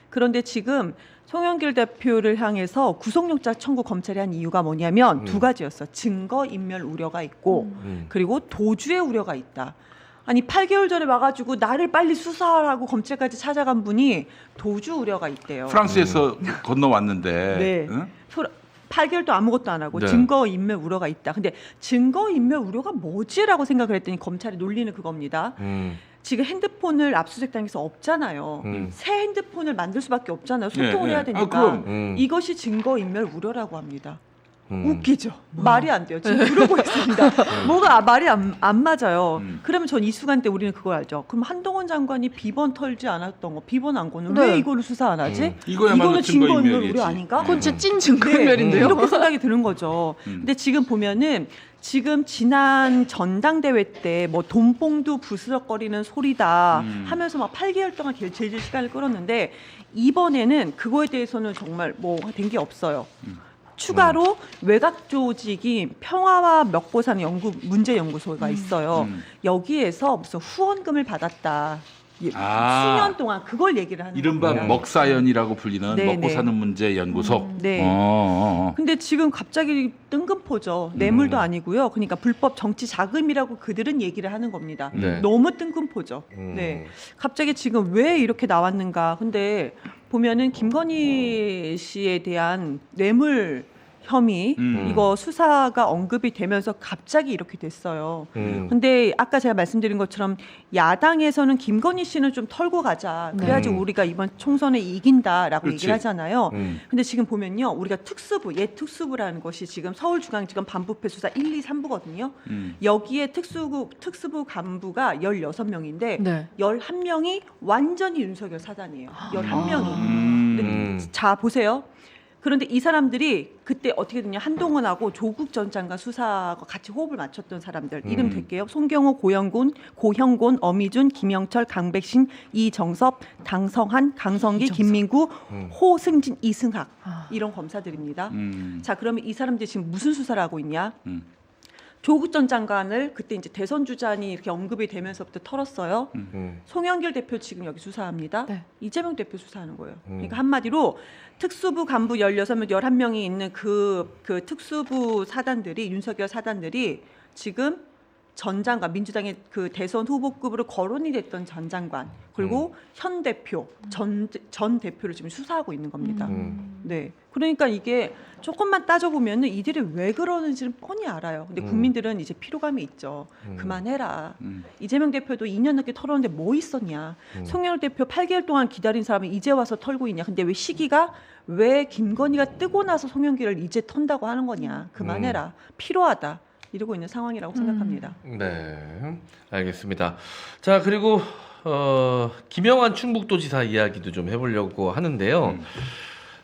그런데 지금 송영길 대표를 향해서 구속영장 청구 검찰이 한 이유가 뭐냐면 두 가지였어. 증거 인멸 우려가 있고 그리고 도주의 우려가 있다. 아니 8개월 전에 와가지고 나를 빨리 수사하라고 검찰까지 찾아간 분이 도주 우려가 있대요. 프랑스에서 건너왔는데. 네. 응? 8개월도 아무것도 안 하고 네. 증거 인멸 우려가 있다. 근데 증거 인멸 우려가 뭐지라고 생각을 했더니 검찰이 논리는 그겁니다. 지금 핸드폰을 압수수색당해서 없잖아요. 새 핸드폰을 만들 수밖에 없잖아요. 소통을 네, 해야 네. 되니까. 그럼. 이것이 증거 인멸 우려라고 합니다. 웃기죠. 말이 안 돼요. 지금 그러고 있습니다. 뭐가 말이 안 맞아요. 그러면 전 이 순간 때 우리는 그걸 알죠. 그럼 한동훈 장관이 비번 털지 않았던 거, 비번 안 거는 네. 왜 이거를 수사 안 하지? 이거야말로 이거는 증거 인멸 증거인멸이지. 우려 아닌가? 그건 진짜 찐 증거인멸인데요. 이렇게 생각이 드는 거죠. 근데 지금 보면은 지금 지난 전당대회 때 뭐 돈봉두 부스럭거리는 소리다 하면서 막 8개월 동안 제질 시간을 끌었는데 이번에는 그거에 대해서는 정말 뭐 된 게 없어요. 추가로 외곽 조직이 평화와 먹고사는 문제연구소가 있어요. 여기에서 무슨 후원금을 받았다. 수년 동안 그걸 얘기를 하는 이른바 겁니다. 먹사연이라고 불리는 네, 먹고 네. 사는 문제 연구소. 네. 근데 지금 갑자기 뜬금포죠. 뇌물도 아니고요. 그러니까 불법 정치 자금이라고 그들은 얘기를 하는 겁니다. 네. 너무 뜬금포죠. 네. 갑자기 지금 왜 이렇게 나왔는가? 근데 보면은 김건희 씨에 대한 뇌물 혐의 이거 수사가 언급이 되면서 갑자기 이렇게 됐어요. 근데 아까 제가 말씀드린 것처럼 야당에서는 김건희 씨는 좀 털고 가자. 그래야지 우리가 이번 총선에 이긴다라고 그렇지. 얘기를 하잖아요. 근데 지금 보면요. 우리가 특수부, 특수부라는 것이 지금 서울중앙지검 반부패 수사 1, 2, 3부거든요. 여기에 특수부 간부가 16명인데 네. 11명이 완전히 윤석열 사단이에요. 11명이. 근데 자 보세요. 그런데 이 사람들이 그때 어떻게 됐냐 한동훈하고 조국 전 장관 수사하고 같이 호흡을 맞췄던 사람들 이름 댈게요. 송경호, 고형곤, 어미준, 김영철, 강백신, 이정섭, 당성한, 강성기, 김민구, 호승진, 이승학 이런 검사들입니다. 자 그러면 이 사람들이 지금 무슨 수사를 하고 있냐? 조국 전 장관을 그때 이제 대선 주자니 이렇게 언급이 되면서부터 털었어요. 송영길 대표 지금 여기 수사합니다. 네. 이재명 대표 수사하는 거예요. 그러니까 한마디로 특수부 간부 16명, 11명이 있는 그 특수부 사단들이 윤석열 사단들이 지금 전 장관 민주당의 그 대선 후보급으로 거론이 됐던 전 장관 그리고 현 대표 전 대표를 지금 수사하고 있는 겁니다. 네. 그러니까 이게 조금만 따져보면은 이들이 왜 그러는지는 뻔히 알아요. 근데 국민들은 이제 피로감이 있죠. 그만해라. 이재명 대표도 2년 넘게 털었는데 뭐 있었냐. 송영길 대표 8개월 동안 기다린 사람이 이제 와서 털고 있냐. 근데 왜 시기가 왜 김건희가 뜨고 나서 송영길을 이제 턴다고 하는 거냐. 그만해라. 필요하다. 이러고 있는 상황이라고 생각합니다. 네, 알겠습니다. 자, 그리고 김영환 충북도지사 이야기도 좀 해보려고 하는데요.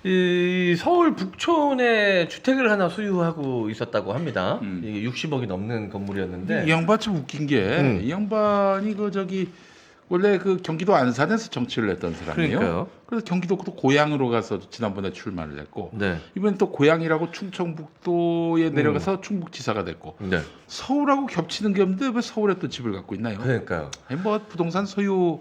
이 서울 북촌에 주택을 하나 소유하고 있었다고 합니다. 이게 60억이 넘는 건물이었는데 이 양반 참 웃긴 게 이 양반이 원래 그 경기도 안산에서 정치를 했던 사람이에요. 그러니까요. 그래서 경기도도 고향으로 가서 지난번에 출마를 했고 네. 이번에 또 고향이라고 충청북도에 내려가서 충북지사가 됐고 네. 서울하고 겹치는 게 없는데 왜 서울에 또 집을 갖고 있나요? 그러니까요. 아니 뭐 부동산 소유해서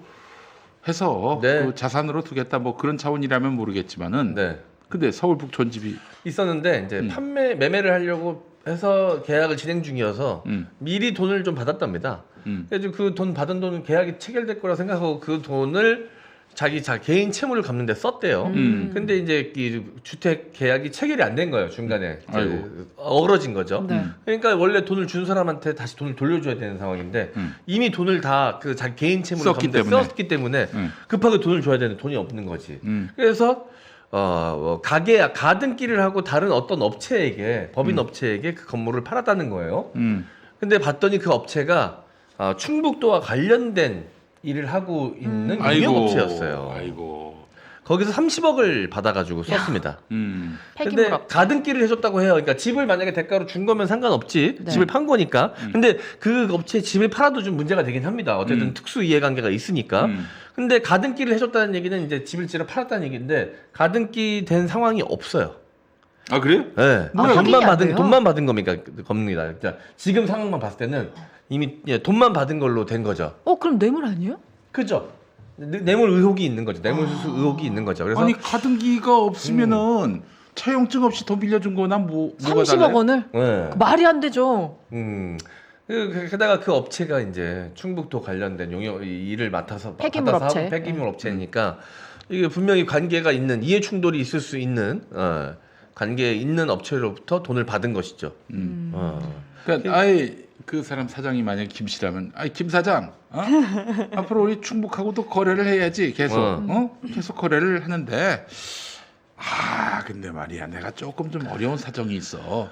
네. 그 자산으로 두겠다 뭐 그런 차원이라면 모르겠지만은 네. 근데 서울 북촌 집이 있었는데 이제 매매를 하려고 해서 계약을 진행 중이어서 미리 돈을 좀 받았답니다. 그래서 그 돈 받은 돈은 계약이 체결될 거라 생각하고 그 돈을 자기 개인 채무를 갚는데 썼대요. 근데 이제 이 주택 계약이 체결이 안 된 거예요. 중간에 이제 어그러진 거죠. 네. 그러니까 원래 돈을 준 사람한테 다시 돈을 돌려줘야 되는 상황인데 이미 돈을 다 그 자기 개인 채무를 썼기 때문에 급하게 돈을 줘야 되는데 돈이 없는 거지. 그래서 가등기를 하고 다른 어떤 업체에게 법인 업체에게 그 건물을 팔았다는 거예요. 근데 봤더니 그 업체가 충북도와 관련된 일을 하고 있는 유명 업체였어요. 아이고. 거기서 30억을 받아가지고 썼습니다. 근데 폐기물 업체. 가등기를 해줬다고 해요. 그러니까 집을 만약에 대가로 준 거면 상관없지. 네. 집을 판 거니까. 근데 그 업체 집을 팔아도 좀 문제가 되긴 합니다. 어쨌든 특수 이해관계가 있으니까. 근데 가등기를 해줬다는 얘기는 이제 집을 지러 팔았다는 얘기인데 가등기 된 상황이 없어요. 아 그래요? 네. 확인이 안 돼요? 돈만 받은 겁니다. 그러니까 지금 상황만 봤을 때는 이미 돈만 받은 걸로 된 거죠. 그럼 뇌물 아니에요? 그죠? 뇌물 의혹이 있는 거죠. 뇌물 수수 의혹이 있는 거죠. 그래서 아니 가등기가 없으면은 차용증 없이 돈 빌려준 거나 뭐가 30억 달라요? 원을? 네. 말이 안 되죠. 게다가 그 업체가 이제 충북도 관련된 일을 맡아서 폐기물 하고 업체. 폐기물 업체니까 이게 분명히 관계가 있는 이해 충돌이 있을 수 있는 관계에 있는 업체로부터 돈을 받은 것이죠. 그러니까 아예 그 사람 사장이 만약 김 씨라면 김 사장 앞으로 우리 충북하고도 거래를 해야지 계속 계속 거래를 하는데 근데 말이야 내가 조금 좀 어려운 사정이 있어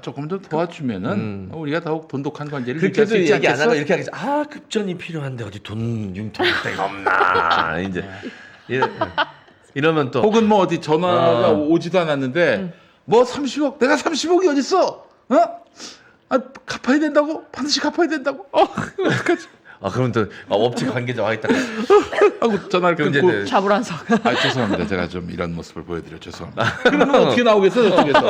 조금 더 도와주면은 우리가 더욱 돈독한 관계를 유지할 수 그렇게도 있지 얘기 안 않겠어? 하고 이렇게 하겠지. 급전이 필요한데 어디 돈 융통할 데가 없나 이제 이러면 또 혹은 뭐 어디 전화가 오지도 않았는데 뭐 30억 내가 30억이 어딨어? 갚아야 된다고? 반드시 갚아야 된다고? 그러면 또 업체 관계자 와 있다가 하고 전화를 그럼 끊고 이제 자불안석. 죄송합니다. 제가 좀 이런 모습을 보여드려 죄송합니다. 그러면 어떻게 나오겠어요 저쪽에서?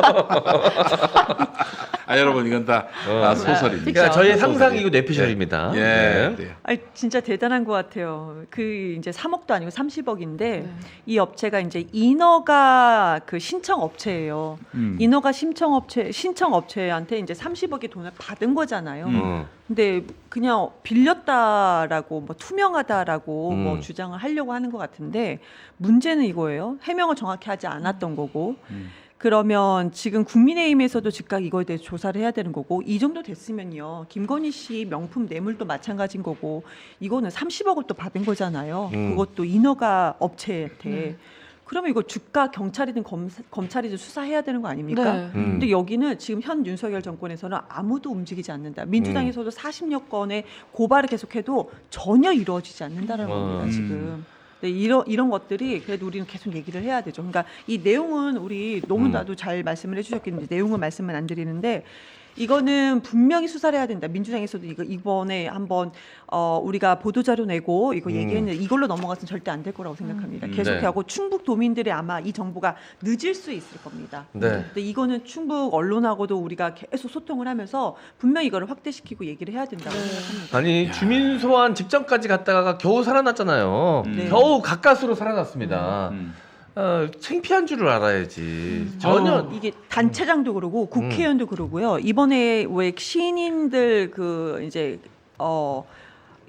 여러분 이건 다 소설입니다. 그러니까 저희의 소설이에요. 상상이고 뇌피셜입니다. 네. 진짜 대단한 것 같아요. 그 이제 3억도 아니고 30억인데 이 업체가 이제 인허가 그 신청 업체예요. 인허가 신청 업체한테 이제 30억의 돈을 받은 거잖아요. 근데 그냥 빌렸다라고 뭐 투명하다라고 뭐 주장을 하려고 하는 것 같은데 문제는 이거예요. 해명을 정확히 하지 않았던 거고. 그러면 지금 국민의힘에서도 즉각 이거에 대해서 조사를 해야 되는 거고 이 정도 됐으면요. 김건희 씨 명품 뇌물도 마찬가지인 거고 이거는 30억을 또 받은 거잖아요. 그것도 인허가 업체한테. 그러면 이거 주가 경찰이든 검찰이든 수사해야 되는 거 아닙니까? 네. 근데 여기는 지금 현 윤석열 정권에서는 아무도 움직이지 않는다. 민주당에서도 40여 건의 고발을 계속해도 전혀 이루어지지 않는다는 겁니다. 지금. 네, 이런 것들이 그래도 우리는 계속 얘기를 해야 되죠. 그러니까 이 내용은 우리 너무나도 잘 말씀을 해주셨겠는데 내용은 말씀은 안 드리는데 이거는 분명히 수사를 해야 된다. 민주당에서도 이번에 한번 우리가 보도자료 내고 이거 얘기했는데 이걸로 넘어가서는 절대 안 될 거라고 생각합니다. 계속하고 충북 도민들이 아마 이 정보가 늦을 수 있을 겁니다. 네. 근데 이거는 충북 언론하고도 우리가 계속 소통을 하면서 분명히 이거를 확대시키고 얘기를 해야 된다고 생각합니다. 아니 주민 소환 직전까지 갔다가 겨우 살아났잖아요. 네. 겨우 가까스로 살아났습니다. 창피한 줄을 알아야지. 전혀 이게 단체장도 그러고 국회의원도 그러고요. 이번에 왜 시민들 그 이제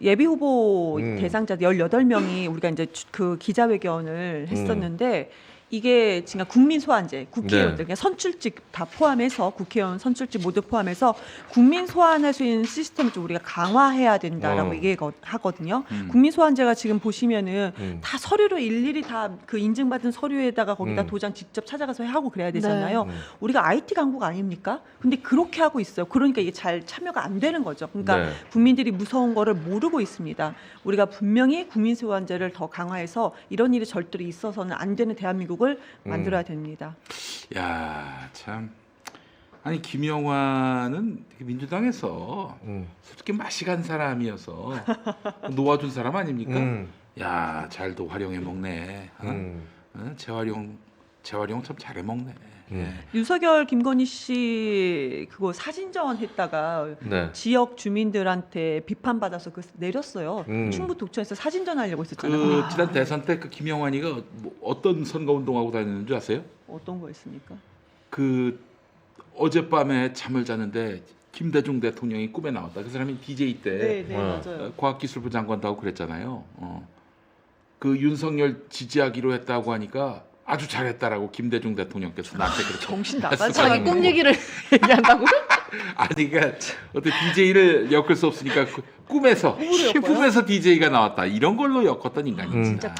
예비 후보 대상자 18명이 우리가 이제 그 기자회견을 했었는데 이게 지금 국민 소환제, 국회의원들 그냥 선출직 다 포함해서 국회의원 선출직 모두 포함해서 국민 소환할 수 있는 시스템을 좀 우리가 강화해야 된다라고 얘기하거든요. 국민 소환제가 지금 보시면은 다 서류로 일일이 다 그 인증받은 서류에다가 거기다 도장 직접 찾아가서 하고 그래야 되잖아요. 우리가 IT 강국 아닙니까? 근데 그렇게 하고 있어요. 그러니까 이게 잘 참여가 안 되는 거죠. 그러니까 국민들이 무서운 거를 모르고 있습니다. 우리가 분명히 국민 소환제를 더 강화해서 이런 일이 절대로 있어서는 안 되는 대한민국을 만들어야 됩니다. 야, 참. 아니 김영환은 민주당에서 솔직히 맛이 간 사람이어서 놓아준 사람 아닙니까? 야, 잘도 활용해 먹네. 재활용 참 잘해 먹네. 윤석열 김건희 씨 그거 사진전 했다가 지역 주민들한테 비판받아서 그 내렸어요. 충북 독천에서 사진전 하려고 했었잖아요. 지난 대선 때 그 김영환이가 뭐 어떤 선거 운동하고 다니는 줄 아세요? 어떤 거였습니까? 그 어젯밤에 잠을 자는데 김대중 대통령이 꿈에 나왔다. 그 사람이 DJ 때 네, 맞아요. 과학기술부 장관도 하고 그랬잖아요. 그 윤석열 지지하기로 했다고 하니까 아주 잘했다라고 김대중 대통령께서 나한테 그렇게 정신 나간 자기 꿈 얘기를 얘기한다고? 아니 그러니까 어떤 DJ를 엮을 수 없으니까 꿈에서 DJ가 나왔다 이런 걸로 엮었던 인간이지. 진짜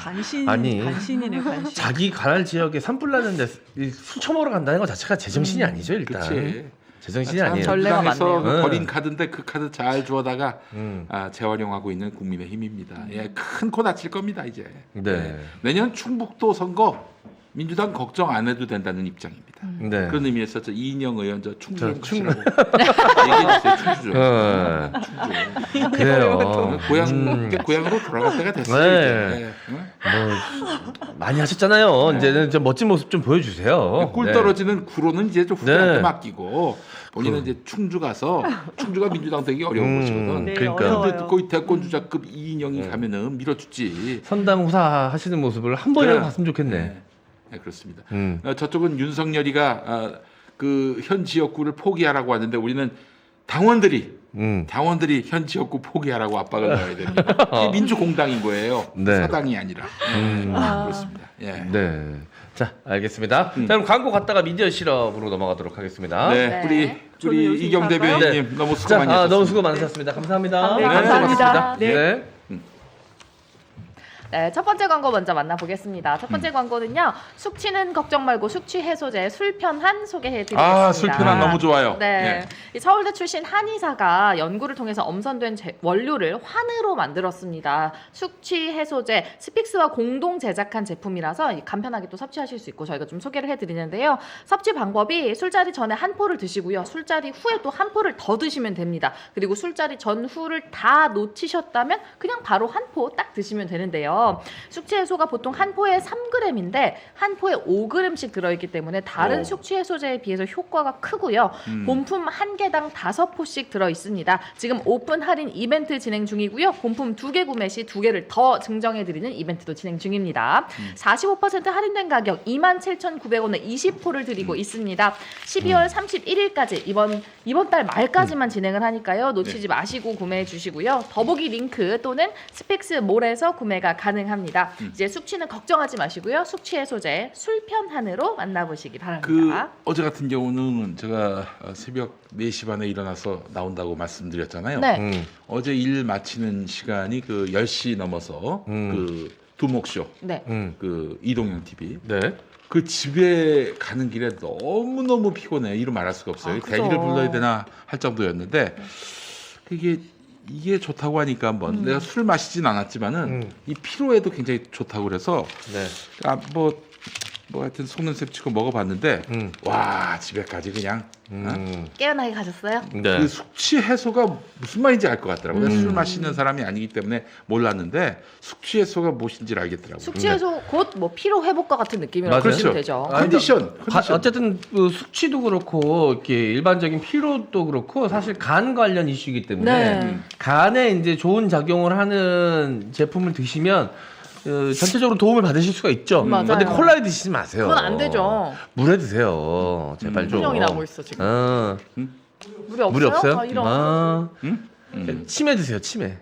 아니. 간신이네 간신. 자기 관할 지역에 산불 났는데 술 처먹으러 간다는 거 자체가 제정신이 아니죠 일단. 그렇지. 제정신이 참 아니에요. 전례가 민주당에서 많네요. 버린 카드인데 그 카드 잘 주워다가 음. 재활용하고 있는 국민의힘입니다. 예, 큰 코 다칠 겁니다 이제. 네. 예. 내년 충북도 선거 민주당 걱정 안 해도 된다는 입장입니다. 네. 그런 의미에서 저 이인영 의원 저 충주 저 좀 충- 가시라고 얘기해 주세요. 충주 좀. 어, 충주. 그래요. 고향으로 돌아갈 때가 됐어요. 네. 이제. 응? 뭐 많이 하셨잖아요. 이제는 좀 멋진 모습 좀 보여주세요. 꿀 네. 떨어지는 구로는 이제 좀 후배한테 네. 맡기고 본인은 이제 충주 가서 충주가 민주당 되기 어려운 곳이거든. 네, 그러니까. 어려워요. 근데 거의 대권 주자급 이인영이 가면은 밀어주지. 선당 후사 하시는 모습을 한 번이라도 그래. 봤으면 좋겠네. 네, 그렇습니다. 저쪽은 윤석열이가 그 현 지역구를 포기하라고 하는데 우리는 당원들이 현 지역구 포기하라고 압박을 넣어야 됩니다. 이게 민주공당인 거예요. 네. 사당이 아니라. 그렇습니다. 예. 네. 자, 알겠습니다. 자, 그럼 광고 갔다가 미디어 실업으로 넘어가도록 하겠습니다. 네, 네. 저는 우리 여기서 이경 인사할까요? 대변인님 너무 수고 자, 많이 하셨습니다. 너무 수고 많으셨습니다. 감사합니다. 네, 감사합니다. 고맙습니다. 네. 네, 첫 번째 광고 먼저 만나보겠습니다. 첫 번째 광고는요. 숙취는 걱정 말고 숙취 해소제 술편한 소개해드리겠습니다. 술편한 너무 좋아요. 네, 이 서울대 출신 한의사가 연구를 통해서 엄선된 원료를 환으로 만들었습니다. 숙취 해소제 스픽스와 공동 제작한 제품이라서 간편하게 또 섭취하실 수 있고 저희가 좀 소개를 해드리는데요. 섭취 방법이 술자리 전에 한 포를 드시고요. 술자리 후에 또 한 포를 더 드시면 됩니다. 그리고 술자리 전후를 다 놓치셨다면 그냥 바로 한 포 딱 드시면 되는데요. 숙취 해소가 보통 한 포에 3g인데 한 포에 5g씩 들어있기 때문에 다른 오. 숙취 해소제에 비해서 효과가 크고요. 본품 한 개당 5포씩 들어있습니다. 지금 오픈 할인 이벤트 진행 중이고요. 본품 2개 구매 시 2개를 더 증정해드리는 이벤트도 진행 중입니다. 45% 할인된 가격 27,900원에 20포를 드리고 있습니다. 12월 31일까지 이번 달 말까지만 진행을 하니까요. 놓치지 마시고 구매해 주시고요. 더보기 링크 또는 스펙스몰에서 구매가 가능합니다. 이제 숙취는 걱정하지 마시고요. 숙취 해소제 술편한으로 만나보시기 그 바랍니다. 어제 같은 경우는 제가 새벽 4시 반에 일어나서 나온다고 말씀드렸잖아요. 네. 어제 일 마치는 시간이 그 10시 넘어서 그 두목쇼 네. 그 이동형 TV 네. 그 집에 가는 길에 너무너무 피곤해. 이루 말할 수가 없어요. 그죠. 대기를 불러야 되나 할 정도였는데 이게 좋다고 하니까 한번 내가 술 마시진 않았지만은 이 피로에도 굉장히 좋다고 그래서 네. 뭐 하여튼 속는 셈 치고 먹어봤는데 와 집에까지 그냥 깨어나게 가셨어요? 네. 그 숙취 해소가 무슨 말인지 알 것 같더라고요. 술 마시는 사람이 아니기 때문에 몰랐는데 숙취 해소가 무엇인지를 알겠더라고요. 숙취 해소 곧 뭐 피로 회복과 같은 느낌이라고 맞아요. 보시면 그렇죠. 되죠. 컨디션. 어쨌든 그 숙취도 그렇고 이렇게 일반적인 피로도 그렇고 사실 간 관련 이슈이기 때문에 네. 간에 이제 좋은 작용을 하는 제품을 드시면 전체적으로 도움을 받으실 수가 있죠. 맞아요. 근데 콜라에 드시지 마세요. 그건 안 되죠. 물에 드세요. 제발 좀. 분명히 나고 있어 지금. 물이 없어요? 물이 없어요? 아, 이런. 치매 드세요. 치매.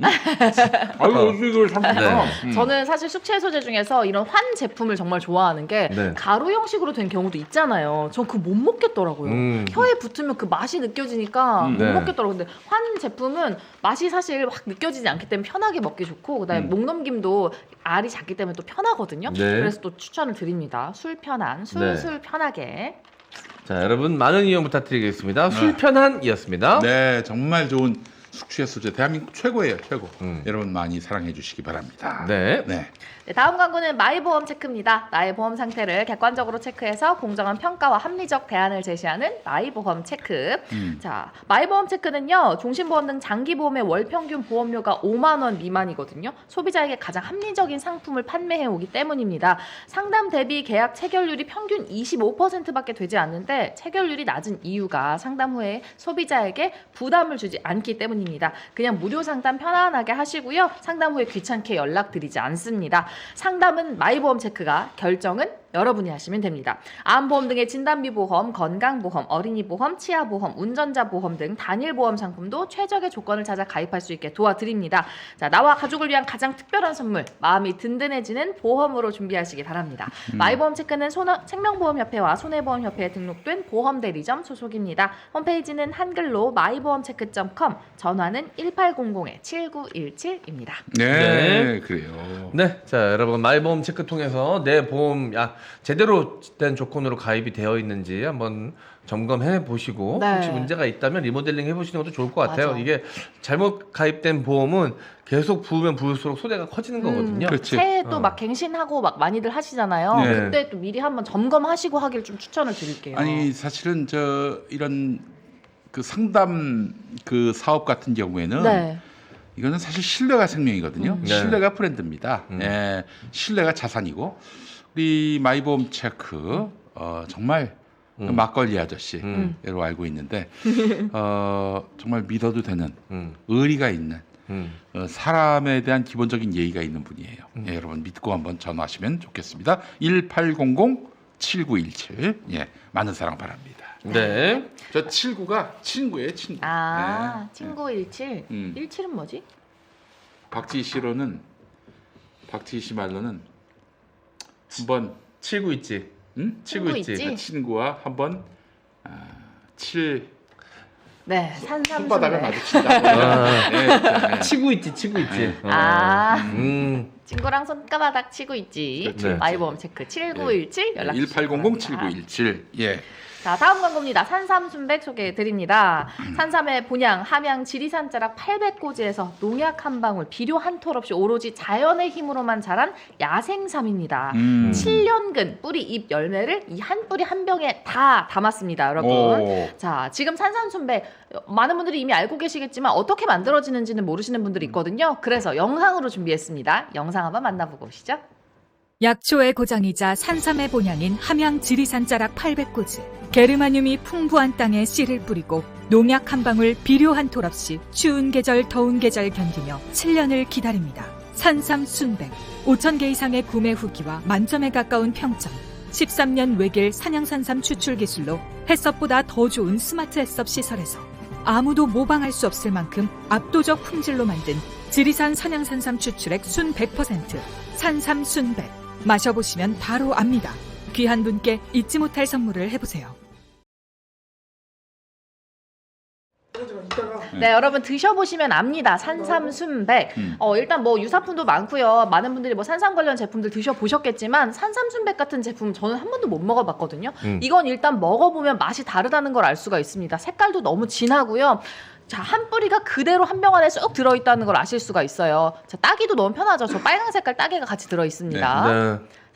아유 이걸 삼구나. 저는 사실 숙취 해소제 중에서 이런 환 제품을 정말 좋아하는 게 네. 가루 형식으로 된 경우도 있잖아요. 전 그거 못 먹겠더라고요. 혀에 붙으면 그 맛이 느껴지니까 못 네. 먹겠더라고요. 근데 환 제품은 맛이 사실 확 느껴지지 않기 때문에 편하게 먹기 좋고 그다음에 목 넘김도 알이 작기 때문에 또 편하거든요. 네. 그래서 또 추천을 드립니다. 술 편한, 술술 편하게. 자, 여러분 많은 이용 부탁드리겠습니다. 술편한이었습니다. 네 정말 좋은 숙취 해소제 대한민국 최고예요 최고. 여러분 많이 사랑해 주시기 바랍니다. 네. 네. 네, 다음 광고는 마이보험 체크입니다. 나의 보험 상태를 객관적으로 체크해서 공정한 평가와 합리적 대안을 제시하는 마이보험 체크. 자, 마이보험 체크는요. 종신보험 등 장기보험의 월 평균 보험료가 5만 원 미만이거든요. 소비자에게 가장 합리적인 상품을 판매해 오기 때문입니다. 상담 대비 계약 체결률이 평균 25%밖에 되지 않는데 체결률이 낮은 이유가 상담 후에 소비자에게 부담을 주지 않기 때문입니다. 그냥 무료 상담 편안하게 하시고요. 상담 후에 귀찮게 연락드리지 않습니다. 상담은 마이보험 체크가, 결정은 여러분이 하시면 됩니다. 암보험 등의 진단비 보험, 건강보험, 어린이보험, 치아보험, 운전자보험 등 단일보험 상품도 최적의 조건을 찾아 가입할 수 있게 도와드립니다. 자, 나와 가족을 위한 가장 특별한 선물, 마음이 든든해지는 보험으로 준비하시기 바랍니다. 마이보험 체크는 생명보험협회와 손해보험협회에 등록된 보험대리점 소속입니다. 홈페이지는 한글로 마이보험체크.com, 전화는 1800-7917입니다. 네, 그래요. 네, 자 여러분 마이보험 체크 통해서 내 보험 제대로 된 조건으로 가입이 되어 있는지 한번 점검해 보시고 네. 혹시 문제가 있다면 리모델링 해보시는 것도 좋을 것 같아요. 맞아. 이게 잘못 가입된 보험은 계속 부으면 부을수록 소재가 커지는 거거든요. 그렇지. 새해 또 막 갱신하고 막 많이들 하시잖아요. 네. 그때 또 미리 한번 점검하시고 하길 좀 추천을 드릴게요. 아니 사실은 이런 그 상담 그 사업 같은 경우에는 네. 이거는 사실 신뢰가 생명이거든요. 네. 신뢰가 브랜드입니다. 예, 신뢰가 자산이고 우리 마이보험 체크 정말 막걸리 아저씨로 알고 있는데 정말 믿어도 되는 의리가 있는 사람에 대한 기본적인 예의가 있는 분이에요. 예, 여러분 믿고 한번 전화하시면 좋겠습니다. 1800-7917 예, 많은 사랑 바랍니다. 네. 저 79가 친구예요, 친구. 아, 네. 친구 17. 17은 뭐지? 박지희 씨 말로는 한번 치고 있지. 응? 치고 친구 있지. 있지? 친구와 한번 네, 손바닥을 산삼순대. 마주친다. 아. 네. 치고 있지, 치고 있지. 아, 음. 친구랑 손가락 치고 있지. 그렇죠. 네. 마이보험 체크 7917 연락 주시기 바랍니다. 1800-7917 예. 자, 다음 광고입니다. 산삼순백 소개해 드립니다. 산삼의 본향, 함양, 지리산 자락 800고지에서 농약 한 방울, 비료 한 톨 없이 오로지 자연의 힘으로만 자란 야생삼입니다. 7년근 뿌리, 잎, 열매를 이 한 뿌리 한 병에 다 담았습니다, 여러분. 오. 자, 지금 산삼순백 많은 분들이 이미 알고 계시겠지만 어떻게 만들어지는지는 모르시는 분들이 있거든요. 그래서 영상으로 준비했습니다. 영상 한번 만나보고 오시죠. 약초의 고장이자 산삼의 본향인 함양 지리산 자락 800고지. 게르마늄이 풍부한 땅에 씨를 뿌리고 농약 한 방울, 비료 한 톨 없이 추운 계절, 더운 계절 견디며 7년을 기다립니다. 산삼 순백. 5,000개 이상의 구매 후기와 만점에 가까운 평점. 13년 외길 산양산삼 추출 기술로 햇섭보다 더 좋은 스마트 햇섭 시설에서 아무도 모방할 수 없을 만큼 압도적 품질로 만든 지리산 산양산삼 추출액 순 100%. 산삼 순백. 마셔보시면 바로 압니다. 귀한 분께 잊지 못할 선물을 해보세요. 네, 여러분 드셔보시면 압니다. 산삼순백. 일단 뭐 유사품도 많고요. 많은 분들이 뭐 산삼 관련 제품들 드셔보셨겠지만 산삼순백 같은 제품 저는 한 번도 못 먹어봤거든요. 이건 일단 먹어보면 맛이 다르다는 걸 알 수가 있습니다. 색깔도 너무 진하고요. 자, 한 뿌리가 그대로 한 병 안에 쏙 들어있다는 걸 아실 수가 있어요. 자, 따기도 너무 편하죠. 저 빨간 색깔 따개가 같이 들어있습니다. 네.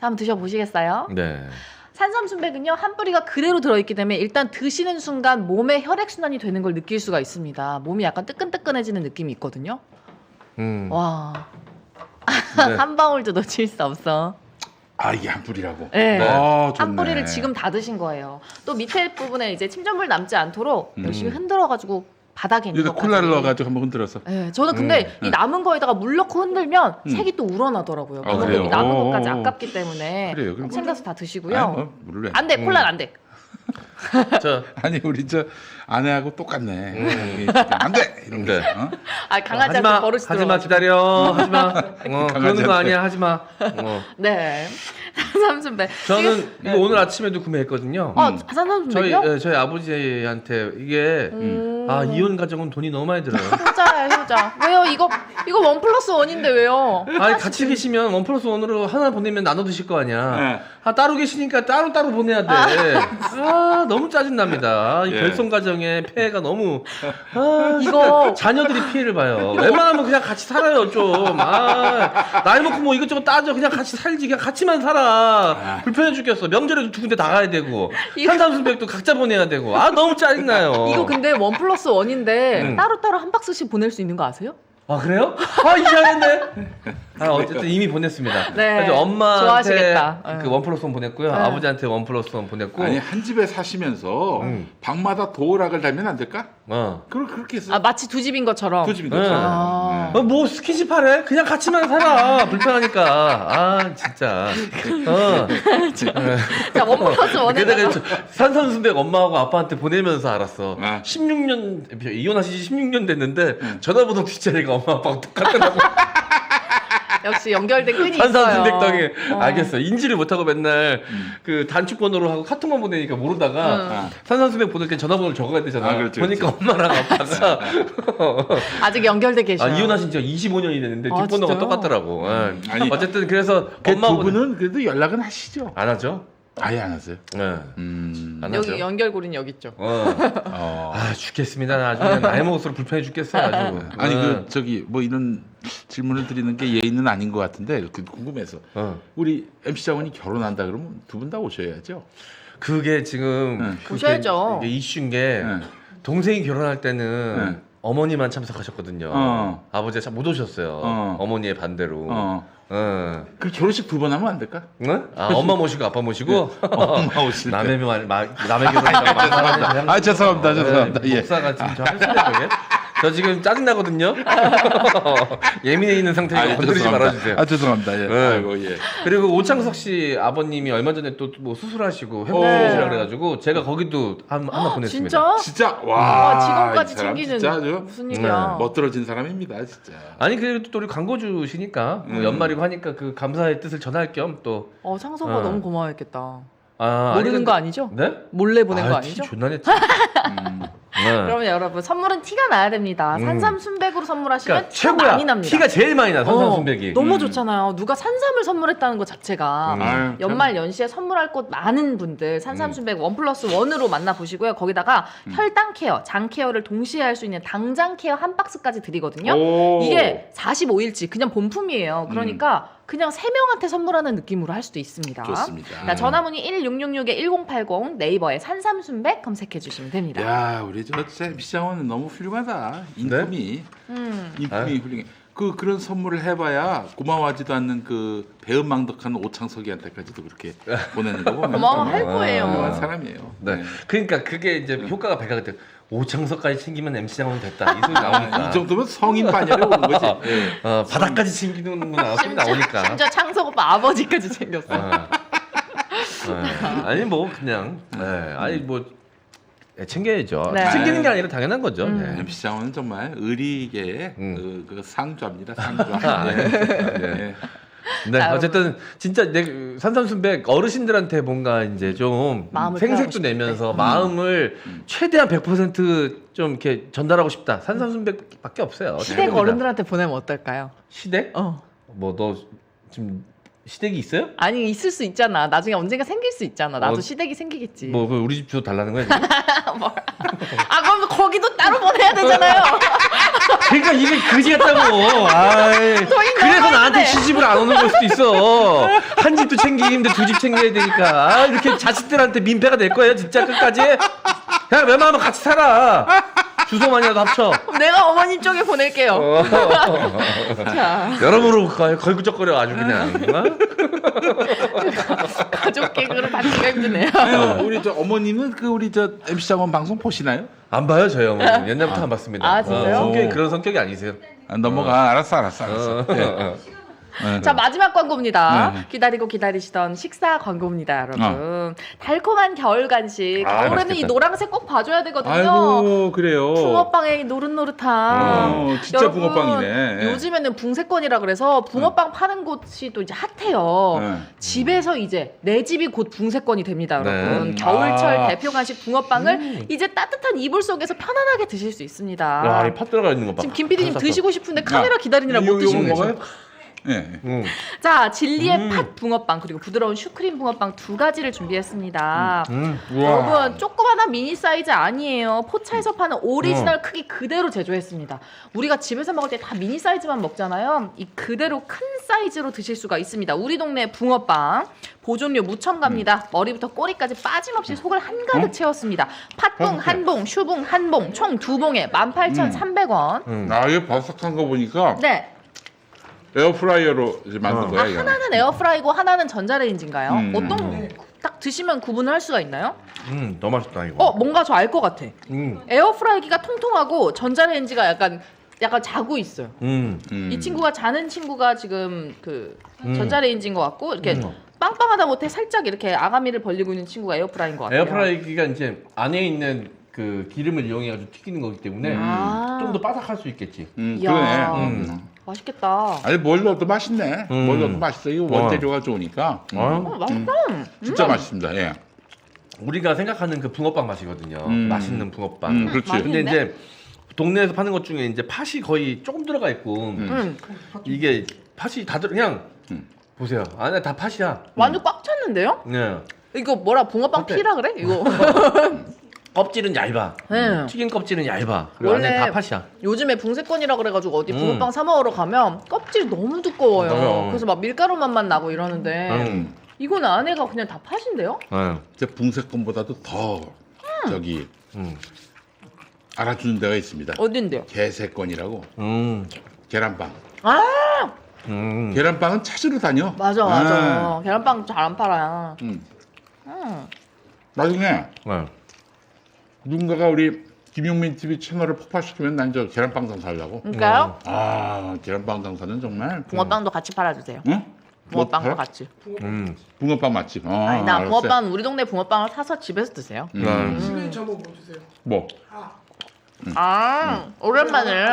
자, 한번 드셔보시겠어요? 네. 산삼순백은요, 한 뿌리가 그대로 들어있기 때문에 일단 드시는 순간 몸에 혈액순환이 되는 걸 느낄 수가 있습니다. 몸이 약간 뜨끈뜨끈해지는 느낌이 있거든요. 와. 네. 한 방울도 놓칠 수 없어. 아, 이게 한 뿌리라고. 네. 아, 좋네. 한 뿌리를 지금 다 드신 거예요. 또 밑에 부분에 이제 침전물 남지 않도록 열심히 흔들어가지고 바닥에 있는 여기다 것까지. 콜라를 넣어가지고 한번 흔들어서. 네, 저는 근데 이 남은 거에다가 물 넣고 흔들면 색이 또 우러나더라고요. 아, 그것도 그래요? 이 남은 것까지 오. 아깝기 때문에 그래요. 그럼 꼭 챙겨서 다 드시고요. 아니, 뭐, 물을 안 돼, 콜라는 안 돼. 아니 우리 저 아내하고 똑같네. 안 돼. 이런 네. 거. 어? 아, 강아지한테 하지마, 버릇이 하지마 들어가지고. 기다려, 하지마. 그러는 거 강아지한테. 아니야, 하지마. 네. 산삼순백. 저는 이거 오늘 아침에도 구매했거든요. 산삼순백이요? 저희 아버지한테 이게 이혼 가정은 돈이 너무 많이 들어요. 효자야, 효자. 왜요? 이거 원 플러스 원인데 왜요? 아니 같이 계시면 원 플러스 원으로 하나 보내면 나눠 드실 거 아니야. 네. 따로 계시니까 따로 보내야 돼. 너무 짜증 납니다. 이 예. 결손 가정의 폐해가 너무 이거 자녀들이 피해를 봐요. 웬만하면 그냥 같이 살아요 좀. 나이 먹고 뭐 이것저것 따져 그냥 같이 살지 그냥 같이만 살아. 불편해 죽겠어. 명절에도 두 군데 나가야 되고 산삼순백도 각자 보내야 되고. 너무 짜증 나요. 이거 근데 원 플러스 원인데 따로따로 한 박스씩 보낼 수 있는 거 아세요? 그래요? 이상했네. 어쨌든 이미 보냈습니다. 네. 그래서 엄마한테 좋아하시겠다. 그 원 플러스 원 보냈고요. 네. 아버지한테 원 플러스 원 보냈고. 아니 한 집에 사시면서 방마다 도어락을 달면 안 될까? 그렇게 해서 아 마치 두 집인 것처럼. 두 집인 네. 거죠. 아. 뭐 스킨십 하래? 그냥 같이만 살아. 불편하니까. 아 진짜. 자, 원 플러스 원에 게다가 산산수백 엄마하고 아빠한테 보내면서 알았어. 아. 16년 이혼하신 지 16년 됐는데 전화번호 뒷자리가 엄마 아빠랑 똑같더라고. 역시 연결된 끈이 있어요. 산산수백당에 알겠어. 인지를 못하고 맨날 그 단축번호로 하고 카톡만 보내니까 모르다가 산산수백 보낼 때 전화번호를 적어야 되잖아. 아, 그렇지, 보니까 엄마랑 아빠가 아직 연결돼 계셔요. 이혼하신 지가 25년이 됐는데 아, 뒷번호가 진짜요? 똑같더라고. 아니, 어쨌든 그래서 그 두 엄마하고 분은 그래도 연락은 하시죠? 안 하죠? 아예 안 하세요. 네. 안 하죠. 여기 연결고리는 여기 있죠. 아 죽겠습니다. 나 아주 그냥 나이 먹을수록 불편해 죽겠어요. 아주. 아니 그 저기 뭐 이런 질문을 드리는 게 예의는 아닌 것 같은데 그 궁금해서 우리 MC 장원이 결혼한다 그러면 두 분 다 오셔야죠. 그게 지금 그게 오셔야죠. 이게 이슈인 게 동생이 결혼할 때는 어머니만 참석하셨거든요. 아버지가 참 못 오셨어요. 어머니의 반대로. 그 결혼식 두 번 하면 안 될까? 응? 아, 엄마 모시고 아빠 모시고 엄마 오실 때. 남의 남의 결혼한다고 아 죄송합니다. 죄송합니다. 예. 목사가 지금 저 하시네 저게. 저 지금 짜증 나거든요. 예민해 있는 상태니까 건드리지 말아주세요. 아 죄송합니다. 예. 네. 아이고 예. 그리고 오창석 씨 아버님이 얼마 전에 또 뭐 수술하시고 회복하시라 그래가지고 제가 거기도 하나 보냈습니다. 진짜? 진짜 와, 와 직원까지 이 사람 챙기는 진짜 아주 무슨 일이야? 멋들어진 사람입니다 진짜. 아니 그래도 또 우리 광고주시니까 뭐 연말이고 하니까 그 감사의 뜻을 전할 겸 또 창석아 너무 고마워했겠다. 모르는 모르는 거 아니죠? 네? 몰래 보낸 거 티 아니죠? 존나 냈지. 네. 그러면 여러분 선물은 티가 나야 됩니다. 산삼 순백으로 선물하시면 그러니까 티가 최고야. 많이 납니다. 티가 제일 많이 나 산삼순백이. 너무 좋잖아요. 누가 산삼을 선물했다는 것 자체가 아유, 연말 연시에 선물할 곳 많은 분들 산삼순백 원 플러스 원으로 만나보시고요. 거기다가 혈당 케어, 장 케어를 동시에 할 수 있는 당장 케어 한 박스까지 드리거든요. 오. 이게 45일치 그냥 본품이에요. 그러니까 그냥 3명한테 선물하는 느낌으로 할 수도 있습니다. 좋습니다. 자, 전화문의 1666-1080 네이버에 산삼순백 검색해 주시면 됩니다. 야 우리 저 MC 장원은 너무 훌륭하다. 인품이 인품이 훌륭해. 그런 선물을 해봐야 고마워하지도 않는 그 배은망덕한 오창석이한테까지도 그렇게 보내는 거 보면 고마워할 정말 거예요. 훌륭한 사람이에요. 네. 그러니까 그게 이제 효과가 배가 돼. 오창석까지 챙기면 MC 장원 됐다. 이 소리 나오니까. 이 정도면 성인 반열에 오는 거지. 예. 바닥까지 챙기는구나. 소리 나오니까. 심지어 창석 오빠 아버지까지 챙겼어. 아니 뭐 그냥 아니 뭐 챙겨야죠. 네. 챙기는 게 아니라 당연한 거죠. 네. MC 장원은 정말 의리계의 그 상좌입니다. 상좌. 네. 네, 자, 어쨌든 진짜 산삼순백 어르신들한테 뭔가 이제 좀 마음을 생색도 표현하고 내면서 마음을 최대한 100%좀 이렇게 전달하고 싶다. 산삼순백밖에 없어요. 시댁 최고입니다. 어른들한테 보내면 어떨까요? 시댁? 뭐 너 지금 시댁이 있어요? 아니 있을 수 있잖아. 나중에 언젠가 생길 수 있잖아. 나도 어, 시댁이 생기겠지. 뭐 그 우리 집 주소 달라는 거야? 지금? 아 그럼 거기도 따로 보내야 되잖아요. 그러니까 이게 그지 같다고. 아이, 그래서 나한테 시집을 안 오는 걸 수도 있어. 한 집도 챙기기 힘든데 두 집 챙겨야 되니까. 아, 이렇게 자식들한테 민폐가 될 거예요, 진짜 끝까지. 그냥 웬만하면 같이 살아. 주소만이라도 합쳐. 그럼 내가 어머님 쪽에 보낼게요. 자, 여러모로 걸구적거려 아주 그냥. 가족 개그를 받기가 힘드네요. 아유, 우리 저 어머님은 그 우리 저 MC 장원 방송 보시나요? 안 봐요, 저희 어머니. 옛날부터 안 봤습니다. 아, 진짜요? 성격이 그런 성격이 아니세요. 넘어가. 알았어. 예. 자 마지막 광고입니다. 네. 기다리고 기다리시던 식사 광고입니다, 여러분. 달콤한 겨울 간식. 겨울에는 이 맛있겠다. 노란색 꼭 봐줘야 되거든요. 아이고 그래요. 붕어빵의 노릇노릇함. 진짜 여러분, 붕어빵이네. 요즘에는 붕세권이라 그래서 붕어빵 파는 곳이 또 이제 핫해요. 집에서 이제 내 집이 곧 붕세권이 됩니다, 여러분. 네. 겨울철 대표 간식 붕어빵을 이제 따뜻한 이불 속에서 편안하게 드실 수 있습니다. 와, 이 팥 들어가 있는 거 봐. 지금 김 PD님 샀어. 드시고 싶은데 카메라 기다리느라 못 드시는 거죠? 먹어요? 예. 자, 진리의 팥 붕어빵 그리고 부드러운 슈크림 붕어빵 두 가지를 준비했습니다. 여러분, 조그마한 미니 사이즈 아니에요. 포차에서 파는 오리지널 크기 그대로 제조했습니다. 우리가 집에서 먹을 때 다 미니 사이즈만 먹잖아요. 이 그대로 큰 사이즈로 드실 수가 있습니다. 우리 동네 붕어빵. 보존료 무첨 갑니다. 머리부터 꼬리까지 빠짐없이 속을 한가득 채웠습니다. 팥붕 한 봉, 슈붕 한 봉, 총 2봉에 18,300원. 아 이거 바삭한 거 보니까 네. 에어프라이어로 이제 만든 거야. 이거. 하나는 에어프라이고 하나는 전자레인지인가요? 음. 어떤 딱 드시면 구분을 할 수가 있나요? 너무 맛있다 이거. 뭔가 저 알 것 같아. 음. 에어프라이기가 통통하고 전자레인지가 약간 자고 있어요. 음. 이 친구가 자는 친구가 지금 그 전자레인지인 것 같고 이렇게 음. 빵빵하다 못해 살짝 이렇게 아가미를 벌리고 있는 친구가 에어프라이인 것 같아요. 에어프라이기가 이제 안에 있는 그 기름을 이용해가지고 튀기는 거기 때문에 아. 좀 더 바삭할 수 있겠지. 이야. 그러네. 맛있겠다. 아니 뭘 넣어도 맛있네. 뭘 넣어도 맛있어. 이거 원재료가 좋으니까. 맛있다. 진짜 맛있습니다. 예. 우리가 생각하는 그 붕어빵 맛이거든요. 맛있는 붕어빵. 그렇지. 맛있네. 근데 이제 동네에서 파는 것 중에 이제 팥이 거의 조금 들어가 있고 이게 팥이 다 그냥 보세요. 안에 다 팥이야. 완전 꽉 찼는데요? 네. 이거 뭐라 붕어빵 어때? 피라 그래? 이거 껍질은 얇아. 네. 튀긴 껍질은 얇아. 그리고 원래 안에 다 팥이야. 요즘에 붕세권이라 그래가지고 어디 붕어빵 사 먹으러 가면 껍질이 너무 두꺼워요. 맞아요. 그래서 막 밀가루 맛만 나고 이러는데 이건 안에가 그냥 다 팥인데요? 네. 이제 붕세권보다도 더 저기 알아주는 데가 있습니다. 어딘데요? 개세권이라고 음. 계란빵. 아 계란빵은 찾으러 다녀. 맞아 맞아. 계란빵 잘 안 팔아요. 나중에 네. 누군가가 우리 김용민 TV 채널을 폭파시키면 난 저 계란빵 장사하려고. 그러니까요? 아 계란빵 장사는 정말. 붕어빵도 같이 팔아주세요. 응? 붕어빵도 뭐, 같이. 붕어빵 맛집. 아니 나 알았어요. 붕어빵 우리 동네 붕어빵을 사서 집에서 드세요. 시그니처 한번 보여주세요. 뭐? 아 오랜만에.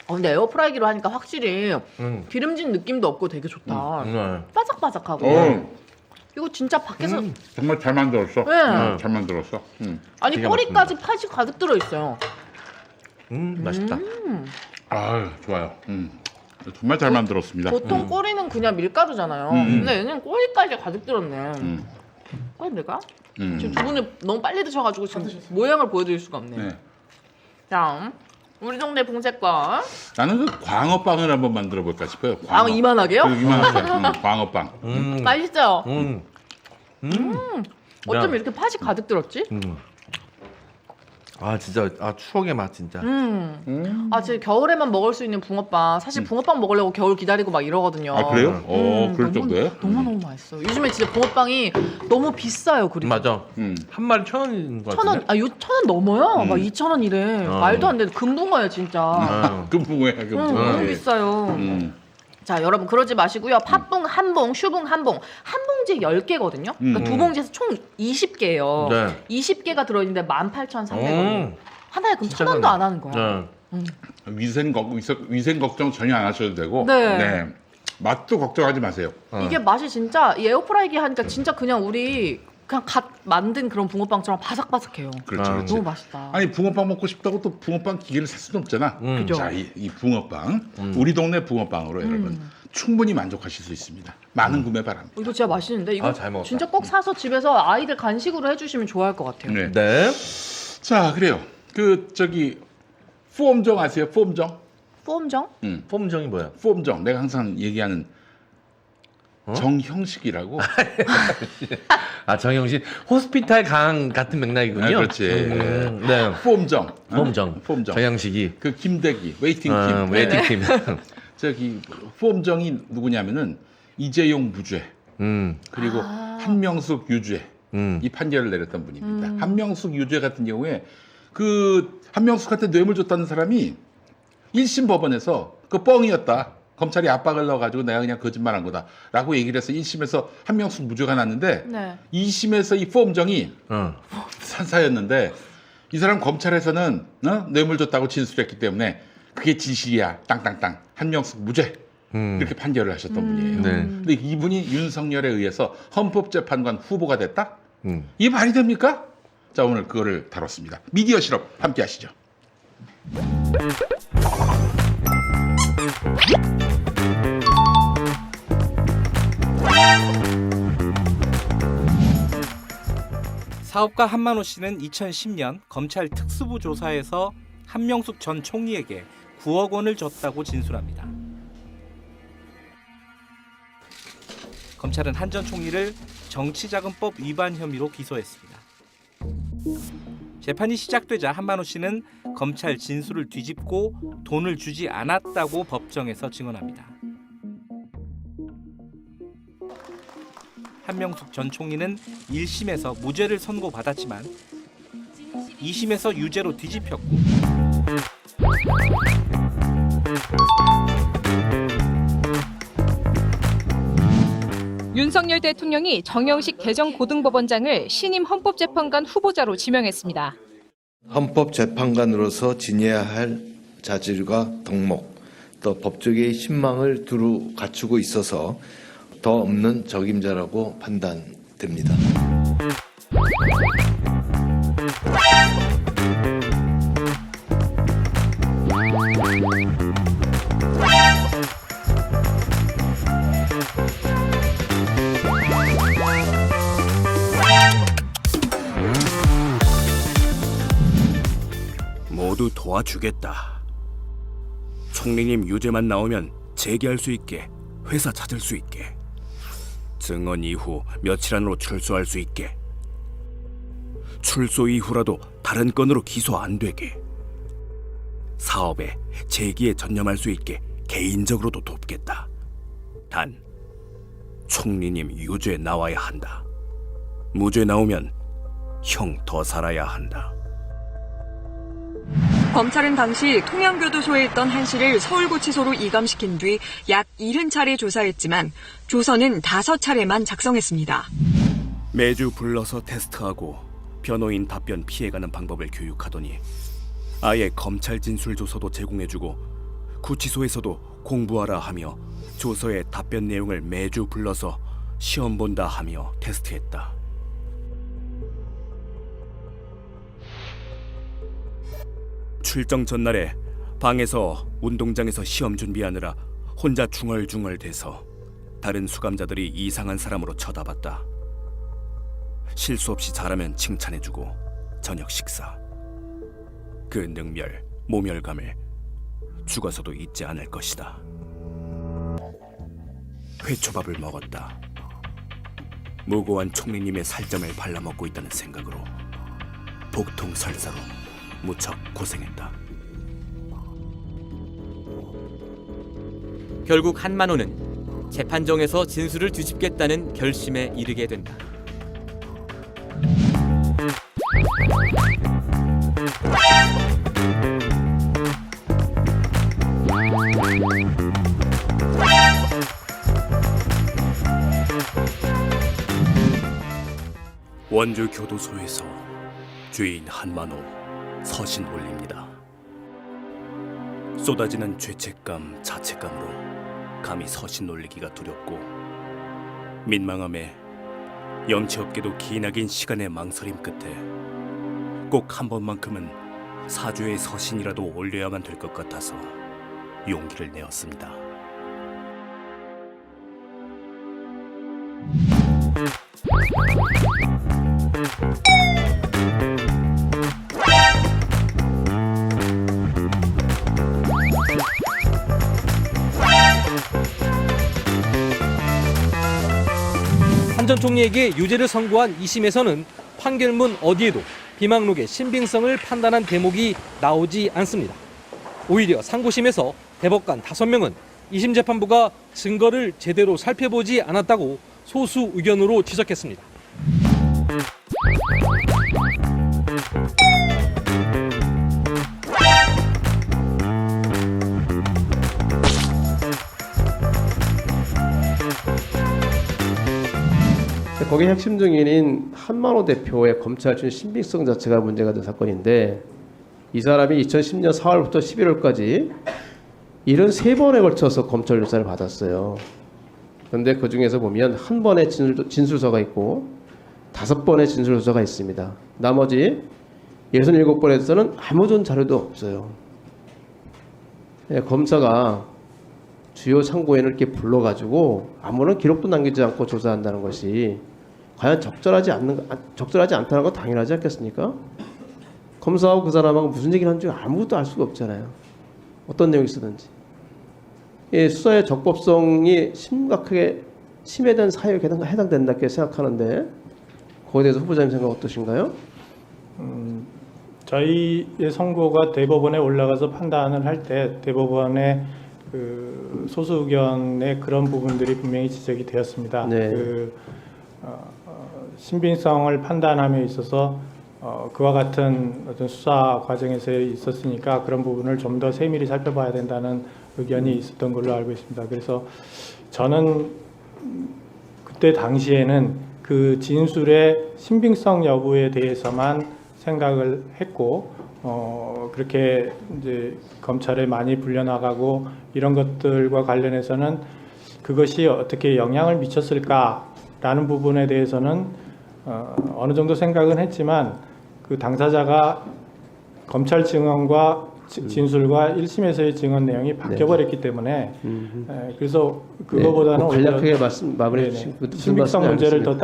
근데 에어프라이기로 하니까 확실히 기름진 느낌도 없고 되게 좋다. 네. 바삭바삭하고. 이거 진짜 밖에서 정말 잘 만들었어. 네. 잘 만들었어. 아니 기가 꼬리까지 팥이 가득 들어 있어요. 맛있다. 아 좋아요. 정말 잘 만들었습니다. 보통 꼬리는 그냥 밀가루잖아요. 근데 얘는 꼬리까지 가득 들었네. 내가 지금 두 분이 너무 빨리 드셔가지고 지금 모양을 보여드릴 수가 없네. 네. 자, 우리 동네 봉쇄권. 나는 그 광어빵을 한번 만들어 볼까 싶어요. 아, 이만하게요? 그 이만하게. 광어빵. 맛있어요. 어쩜 야. 이렇게 팥이 가득 들었지? 아 진짜 추억의 맛 진짜. 아, 진짜 겨울에만 먹을 수 있는 붕어빵. 사실 붕어빵 먹으려고 겨울 기다리고 막 이러거든요. 아 그래요? 그럴 정도예요? 너무 맛있어요. 요즘에 진짜 붕어빵이 너무 비싸요. 그리고 맞아. 한 마리 1,000원인 것 같은데. 1,000원, 1,000원 넘어요. 막 2,000원이래. 말도 안 돼. 금붕어예요, 진짜. 금붕어야 너무 비싸요. 자, 여러분 그러지 마시고요. 팥붕 한 봉, 슈붕 한 봉. 한 봉지에 10개거든요. 그러니까 두 봉지에서 총 20개예요. 네. 20개가 들어있는데 18,300원. 음. 하나에 그럼 진짜 1,000원도 싸네. 안 하는 거야. 네. 위생 걱정 전혀 안 하셔도 되고. 네. 맛도 걱정하지 마세요. 이게 맛이 진짜 이 에어프라이기 하니까 진짜 그냥 우리 그냥 갓 만든 그런 붕어빵처럼 바삭바삭해요. 그렇지, 그렇지. 너무 맛있다. 아니 붕어빵 먹고 싶다고 또 붕어빵 기계를 살 수는 없잖아. 그죠. 자, 이 붕어빵 우리 동네 붕어빵으로 여러분 충분히 만족하실 수 있습니다. 많은 구매 바랍니다. 이거 진짜 맛있는데 이거 잘 먹었다. 진짜 꼭 사서 집에서 아이들 간식으로 해주시면 좋아할 것 같아요. 네. 네. 자, 그래요. 그 저기 폼정 아세요? 폼정? 폼정? 폼정이 뭐야? 폼정. 내가 항상 얘기하는 정형식이라고. 정영신 호스피탈 강 같은 맥락이군요. 아, 그렇지. 네. 폼정. 폼정. 폼정. 정영식이. 그 김대기 웨이팅 팀. 웨이팅 팀. 저기 폼정이 누구냐면은 이재용 무죄 그리고 한명숙 유죄 이 판결을 내렸던 분입니다. 한명숙 유죄 같은 경우에 그 한명숙한테 뇌물 줬다는 사람이 1심 법원에서 그 뻥이었다. 검찰이 압박을 넣어가지고 내가 그냥 거짓말한 거다라고 얘기를 해서 1심에서 한명숙 무죄가 났는데 네. 2심에서 이 폼정이 산사였는데 이 사람 검찰에서는 뇌물 줬다고 진술했기 때문에 그게 진실이야. 땅땅땅. 한명숙 무죄. 이렇게 판결을 하셨던 분이에요. 네. 근데 이분이 윤석열에 의해서 헌법재판관 후보가 됐다? 이게 말이 됩니까? 자, 오늘 그거를 다뤘습니다. 미디어 실업 함께 하시죠. 사업가 한만호 씨는 2010년 검찰 특수부 조사에서 한명숙 전 총리에게 9억 원을 줬다고 진술합니다. 검찰은 한 전 총리를 정치자금법 위반 혐의로 기소했습니다. 재판이 시작되자 한만호 씨는 검찰 진술을 뒤집고 돈을 주지 않았다고 법정에서 증언합니다. 한명숙 전 총리는 1심에서 무죄를 선고받았지만 2심에서 유죄로 뒤집혔고 윤석열 대통령이 정영식 대전고등법원장을 신임 헌법재판관 후보자로 지명했습니다. 헌법재판관으로서 지녀야 할 자질과 덕목, 또 법조계의 신망을 두루 갖추고 있어서 더 없는 적임자라고 판단됩니다. 모두 도와주겠다. 총리님 유죄만 나오면 재기할 수 있게, 회사 찾을 수 있게, 증언 이후 며칠 안으로 출소할 수 있게, 출소 이후라도 다른 건으로 기소 안 되게, 사업에 재기에 전념할 수 있게 개인적으로도 돕겠다. 단 총리님 유죄 나와야 한다. 무죄 나오면 형 더 살아야 한다. 검찰은 당시 통영교도소에 있던 한 씨를 서울구치소로 이감시킨 뒤 약 70차례 조사했지만 조서는 5차례만 작성했습니다. 매주 불러서 테스트하고 변호인 답변 피해가는 방법을 교육하더니 아예 검찰 진술 조서도 제공해주고 구치소에서도 공부하라 하며 조서의 답변 내용을 매주 불러서 시험 본다 하며 테스트했다. 출정 전날에 방에서 운동장에서 시험 준비하느라 혼자 중얼중얼대서 다른 수감자들이 이상한 사람으로 쳐다봤다. 실수 없이 잘하면 칭찬해주고 저녁 식사. 그 능멸, 모멸감을 죽어서도 잊지 않을 것이다. 회초밥을 먹었다. 무고한 총리님의 살점을 발라먹고 있다는 생각으로 복통 설사로 무척 고생했다. 결국 한만호는 재판정에서 진술을 뒤집겠다는 결심에 이르게 된다. 원주 교도소에서 죄인 한만호 서신 올립니다. 쏟아지는 죄책감, 자책감으로 감히 서신 올리기가 두렵고 민망함에 염치 없게도 기나긴 시간의 망설임 끝에 꼭 한 번만큼은 사죄의 서신이라도 올려야만 될 것 같아서 용기를 내었습니다. 한 전 총리에게 유죄를 선고한 2심에서는 판결문 어디에도 비망록의 신빙성을 판단한 대목이 나오지 않습니다. 오히려 상고심에서 대법관 5명은 2심 재판부가 증거를 제대로 살펴보지 않았다고 소수 의견으로 지적했습니다. 거기 핵심 증인인 한만호 대표의 검찰 출신 신빙성 자체가 문제가 된 사건인데 이 사람이 2010년 4월부터 11월까지 73번에 걸쳐서 검찰 조사를 받았어요. 그런데 그 중에서 보면 한 번의 진술서가 있고 5번의 진술서가 있습니다. 나머지 67번에서는 아무런 자료도 없어요. 검사가 주요 참고인을 이렇게 불러가지고 아무런 기록도 남기지 않고 조사한다는 것이 과연 적절하지 않다는 건 당연하지 않겠습니까? 검사하고 그 사람하고 무슨 얘기를 하는지 아무것도 알 수가 없잖아요. 어떤 내용이 있었는지. 수사의 적법성이 심각하게 침해된 사유에 해당된다 이렇게 생각하는데 거기에 대해서 후보자님 생각 어떠신가요? 저희의 선고가 대법원에 올라가서 판단을 할 때 대법원의 그 소수 의견의 그런 부분들이 분명히 지적이 되었습니다. 네. 신빙성을 판단함에 있어서 그와 같은 어떤 수사 과정에서 있었으니까 그런 부분을 좀 더 세밀히 살펴봐야 된다는 의견이 있었던 걸로 알고 있습니다. 그래서 저는 그때 당시에는 그 진술의 신빙성 여부에 대해서만 생각을 했고 그렇게 이제 검찰에 많이 불려나가고 이런 것들과 관련해서는 그것이 어떻게 영향을 미쳤을까라는 부분에 대해서는 어느 정도 생각은 했지만 그 당사자가 검찰 증언과 진술과 1심에서의 증언 내용이 바뀌어버렸기 때문에 그래서 그거보다는 간략하게 마무리해 주신 신빙성 문제를 더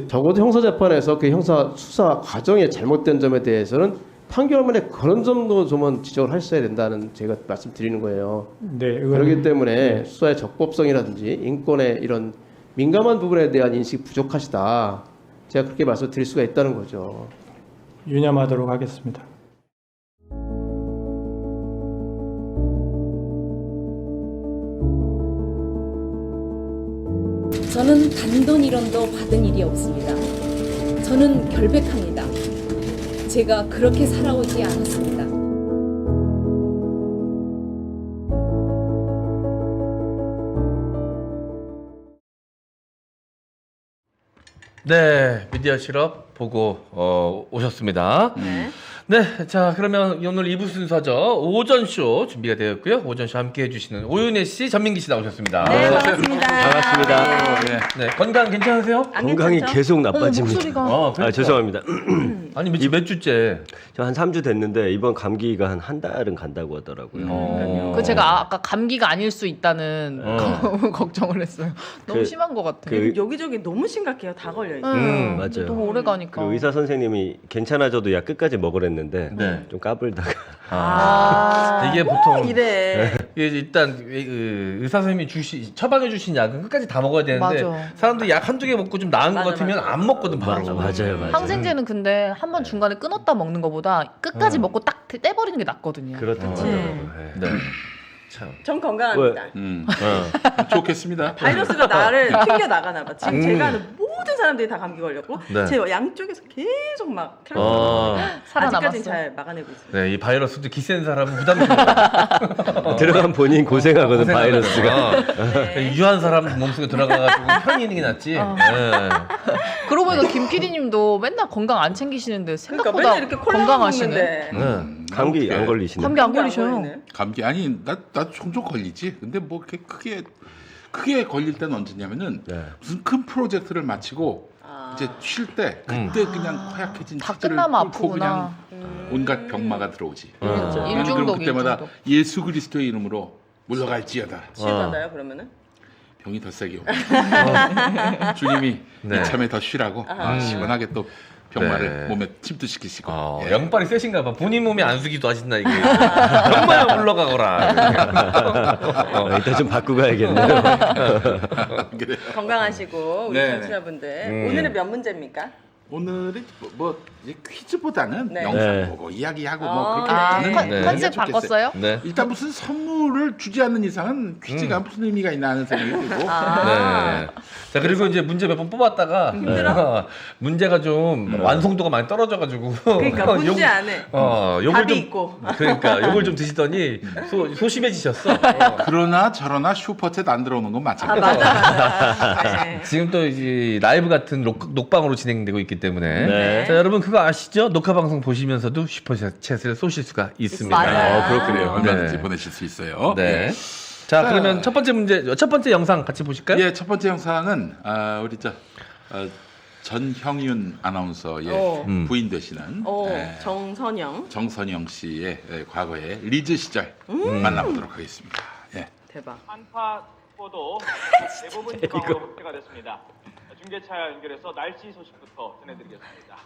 적어도 형사재판에서 그 형사 수사 과정에 잘못된 점에 대해서는 판결문에 그런 점도 좀 지적을 하셔야 된다는 제가 말씀드리는 거예요. 네, 그렇기 때문에 수사의 적법성이라든지 인권의 이런 민감한 부분에 대한 인식이 부족하시다. 제가 그렇게 말씀드릴 수가 있다는 거죠. 유념하도록 하겠습니다. 저는 단돈 1원도 받은 일이 없습니다. 저는 결백합니다. 제가 그렇게 살아오지 않았습니다. 네, 미디어 실업 보고 오셨습니다. 네, 자 그러면 오늘 2부 순서죠. 오전쇼 준비가 되었고요. 오전쇼 함께 해주시는 오윤혜 씨, 전민기 씨 나오셨습니다. 네, 반갑습니다. 반갑습니다. 네, 건강 괜찮으세요? 건강이 계속 나빠집니다. 그러니까. 죄송합니다. 아니 몇 주째? 저 한 3주 됐는데 이번 감기가 한 달은 간다고 하더라고요. 그 제가 아까 감기가 아닐 수 있다는 걱정을 했어요. 너무 심한 것 같아요. 여기저기 너무 심각해요. 다 걸려 있어요. 맞아요. 너무 오래 가니까. 그 의사 선생님이 괜찮아져도 약 끝까지 먹으랬는데 좀 까불다가 이게 보통 이래. 이게 일단 의사 선생님이 처방해 주신 약은 끝까지 다 먹어야 되는데 맞아. 사람들이 약 한두 개 먹고 좀 나은 것 같으면 안 먹거든 바로. 맞아요. 항생제는 근데 한 번 중간에 끊었다 먹는 것보다 끝까지 먹고 딱 떼버리는 게 낫거든요. 그렇다고 하더라고요. 네. 참. 전 건강합니다. 좋겠습니다. 바이러스가 나를 튕겨 나가나 봐. 지금 제가 아는 모든 사람들이 다 감기 걸렸고 네. 제 양쪽에서 계속 막 살아남았어. 아직까지는 잘 막아내고 있어요. 네, 이 바이러스도 기센 사람은 부담스러워. 들어간 본인 고생하거든 바이러스가. 유한 사람 몸속에 들어가가지고 편히 있는 게 낫지. 네. 그러고 보니까 김 PD님도 맨날 건강 안 챙기시는데 생각보다 맨날 이렇게 콜라 건강하시네. 감기 안 걸리시네. 감기 안 걸리셔요. 감기 아니 나도 종종 걸리지. 근데 뭐 이렇게 크게 걸릴 때는 언제냐면은 무슨 큰 프로젝트를 마치고 이제 쉴 때 그때 그냥 허약해진 다 치질을 끝나면 뚫고 그냥 아프구나. 온갖 병마가 들어오지. 그렇죠. 나는 일중독, 그럼 그때마다 일중독. 예수 그리스도의 이름으로 물러갈지어다. 치유받아요 그러면은? 병이 더 세게 오고 주님이 네. 이참에 더 쉬라고 시원하게 또 병마를 네. 몸에 침투시키시고 영빨이 세신가 봐. 본인 몸이 안수기도 하신다 이게. 병마야 물러가거라. 일단 좀 바꾸고 가야겠네요. 건강하시고 우리 네. 청취자분들 오늘은 몇 문제입니까? 오늘은 뭐 이제 퀴즈보다는 네. 영상 네. 보고 이야기하고 뭐 그렇게 아, 가는 게 컨셉 좋겠어요. 바꿨어요? 네. 일단 무슨 선물을 주지 않는 이상은 퀴즈가 무슨 의미가 있나 하는 생각이 들고 네. 자 그리고 이제 문제 몇 번 뽑았다가 문제가 좀 완성도가 많이 떨어져가지고 그러니까 문제 안에 요걸 답이 좀 있고. 그러니까 요걸 좀 드시더니 소심해지셨어. 그러나 저러나 슈퍼챗 안 들어오는 건 마찬가지. 맞아. 네. 지금 또 이제 라이브 같은 녹방으로 진행되고 있기 때문에 네. 자 여러분 그거 아시죠? 녹화 방송 보시면서도 슈퍼챗을 쏘실 수가 있습니다. 맞아요. 그렇군요. 얼마든지 네. 보내실 수 있어요. 네. 자 그러면 첫 번째 영상 같이 보실까요? 예, 첫 번째 영상은 우리 전형윤 아나운서의 부인 되시는 정선영 씨의 과거의 리즈 시절 만나보도록 하겠습니다. 예. 대박. 한파 보도 대부분 지방으로 확대가 됐습니다. 중계차 연결해서 날씨 소식부터 전해드리겠습니다.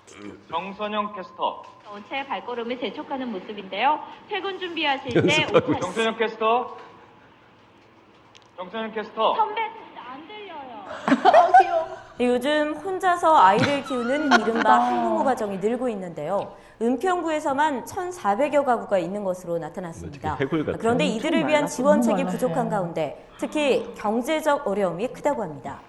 정선영 캐스터. 온차의 발걸음을 재촉하는 모습인데요. 퇴근 준비하실 때 정선영 캐스터. 선배 안 들려요. 귀여워. 요즘 혼자서 아이를 키우는 이른바 한부모 가정이 늘고 있는데요. 은평구에서만 1,400여 가구가 있는 것으로 나타났습니다. 그런데 이들을 위한 지원책이 부족한 가운데 특히 경제적 어려움이 크다고 합니다.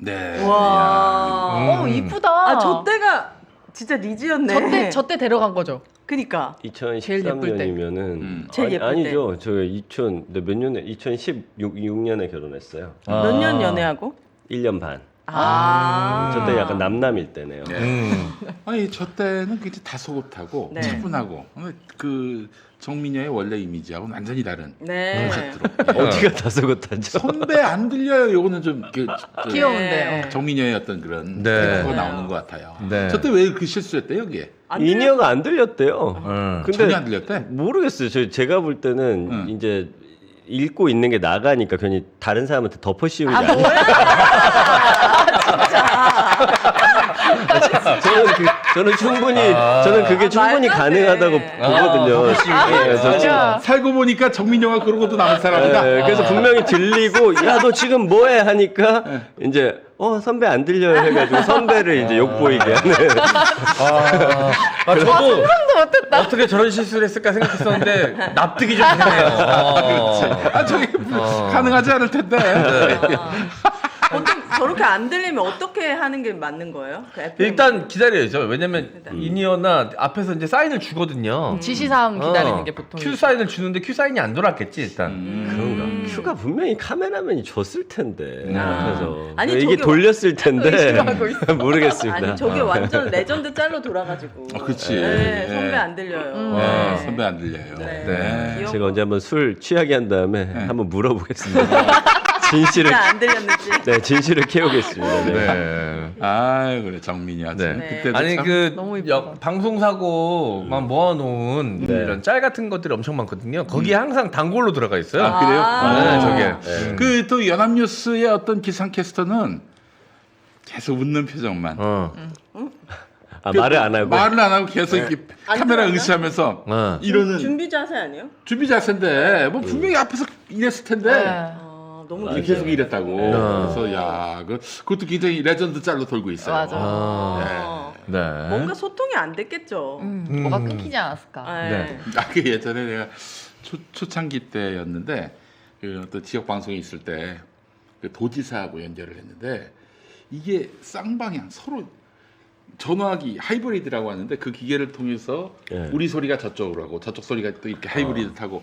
네. 와. 이쁘다. 아, 저 때가 진짜 리즈였네. 저때 데려간 거죠. 그니까. 2013년이면은 제일 예쁠 아니죠. 저 몇 년에 2016년에 결혼했어요. 몇 년 연애하고? 1년 반. 아. 저때 약간 남남일 때네요. 아니 저 때는 굉장히 다소곳하고 네. 차분하고 그 정민여의 원래 이미지하고 완전히 다른 네. 콘셉트로. 어디가 다소곳하죠? 선배 안 들려요. 요거는 좀 귀여운데. 정민여의 어떤 그런 네. 캐릭터가 나오는 것 같아요. 네. 저 때 왜 그 실수했대요, 여기에? 인이어가 안 들렸대요. 근데 전혀 안 들렸대? 모르겠어요. 제가 볼 때는 이제 읽고 있는 게 나가니까 괜히 다른 사람한테 덮어 씌우지 않아요. 저는 충분히 저는 그게 충분히 가능하다고 보거든요. 살고 보니까 정민여가 그러고도 남은 사람이다. 그래서 분명히 들리고 야 너 지금 뭐해 하니까 이제 선배 안 들려요 해가지고 선배를 이제 욕보이게 하는. 저도 상상도 못했다. 어떻게 저런 실수를 했을까 생각했었는데 납득이 좀 되네요. 저게 가능하지 않을 텐데. 보통 저렇게 안 들리면 어떻게 하는 게 맞는 거예요? 그 FM? 일단 기다려야죠. 왜냐면 인이어나 앞에서 이제 사인을 주거든요. 지시사항 기다리는 게 보통. 큐 사인을 주는데 큐 사인이 안 돌았겠지 일단. 그런가? 큐가 분명히 카메라맨이 줬을 텐데 앞에서 아니, 이게 저게 돌렸을 텐데 의심하고 있어. 모르겠습니다. 아니 저게 완전 레전드 짤로 돌아가지고. 그렇지. 네, 선배 안 들려요. 네, 선배 안 들려요. 네. 제가 언제 한번 술 취하게 한 다음에 한번 물어보겠습니다. 진실을 안 들렸는지. 네, 진실을 캐오겠습니다. 네. 네. 아 그래 정민이야. 네. 그때도 아니 참... 그 방송 사고만 모아놓은 이런 짤 같은 것들이 엄청 많거든요. 거기에 항상 단골로 들어가 있어요. 아 그래요? 네, 저게. 그 또 연합뉴스의 어떤 기상캐스터는 계속 웃는 표정만. 말을 안 하고. 말을 안 하고 계속 이렇게 카메라 응시하면서 이러는 준비 자세 아니에요? 준비 자세인데 뭐 분명히 앞에서 이랬을 텐데. 너무 계속 이랬다고. 그래서 야, 그것도 굉장히 레전드 짤로 돌고 있어요. 맞아. 네. 뭔가 소통이 안 됐겠죠. 뭐가 끊기지 않았을까. 네. 그 예전에 내가 초창기 때였는데 그 어떤 지역 방송에 있을 때 그 도지사하고 연결을 했는데 이게 쌍방향 서로 전화기 하이브리드라고 하는데 그 기계를 통해서 우리 소리가 저쪽으로 하고 저쪽 소리가 또 이렇게 하이브리드 타고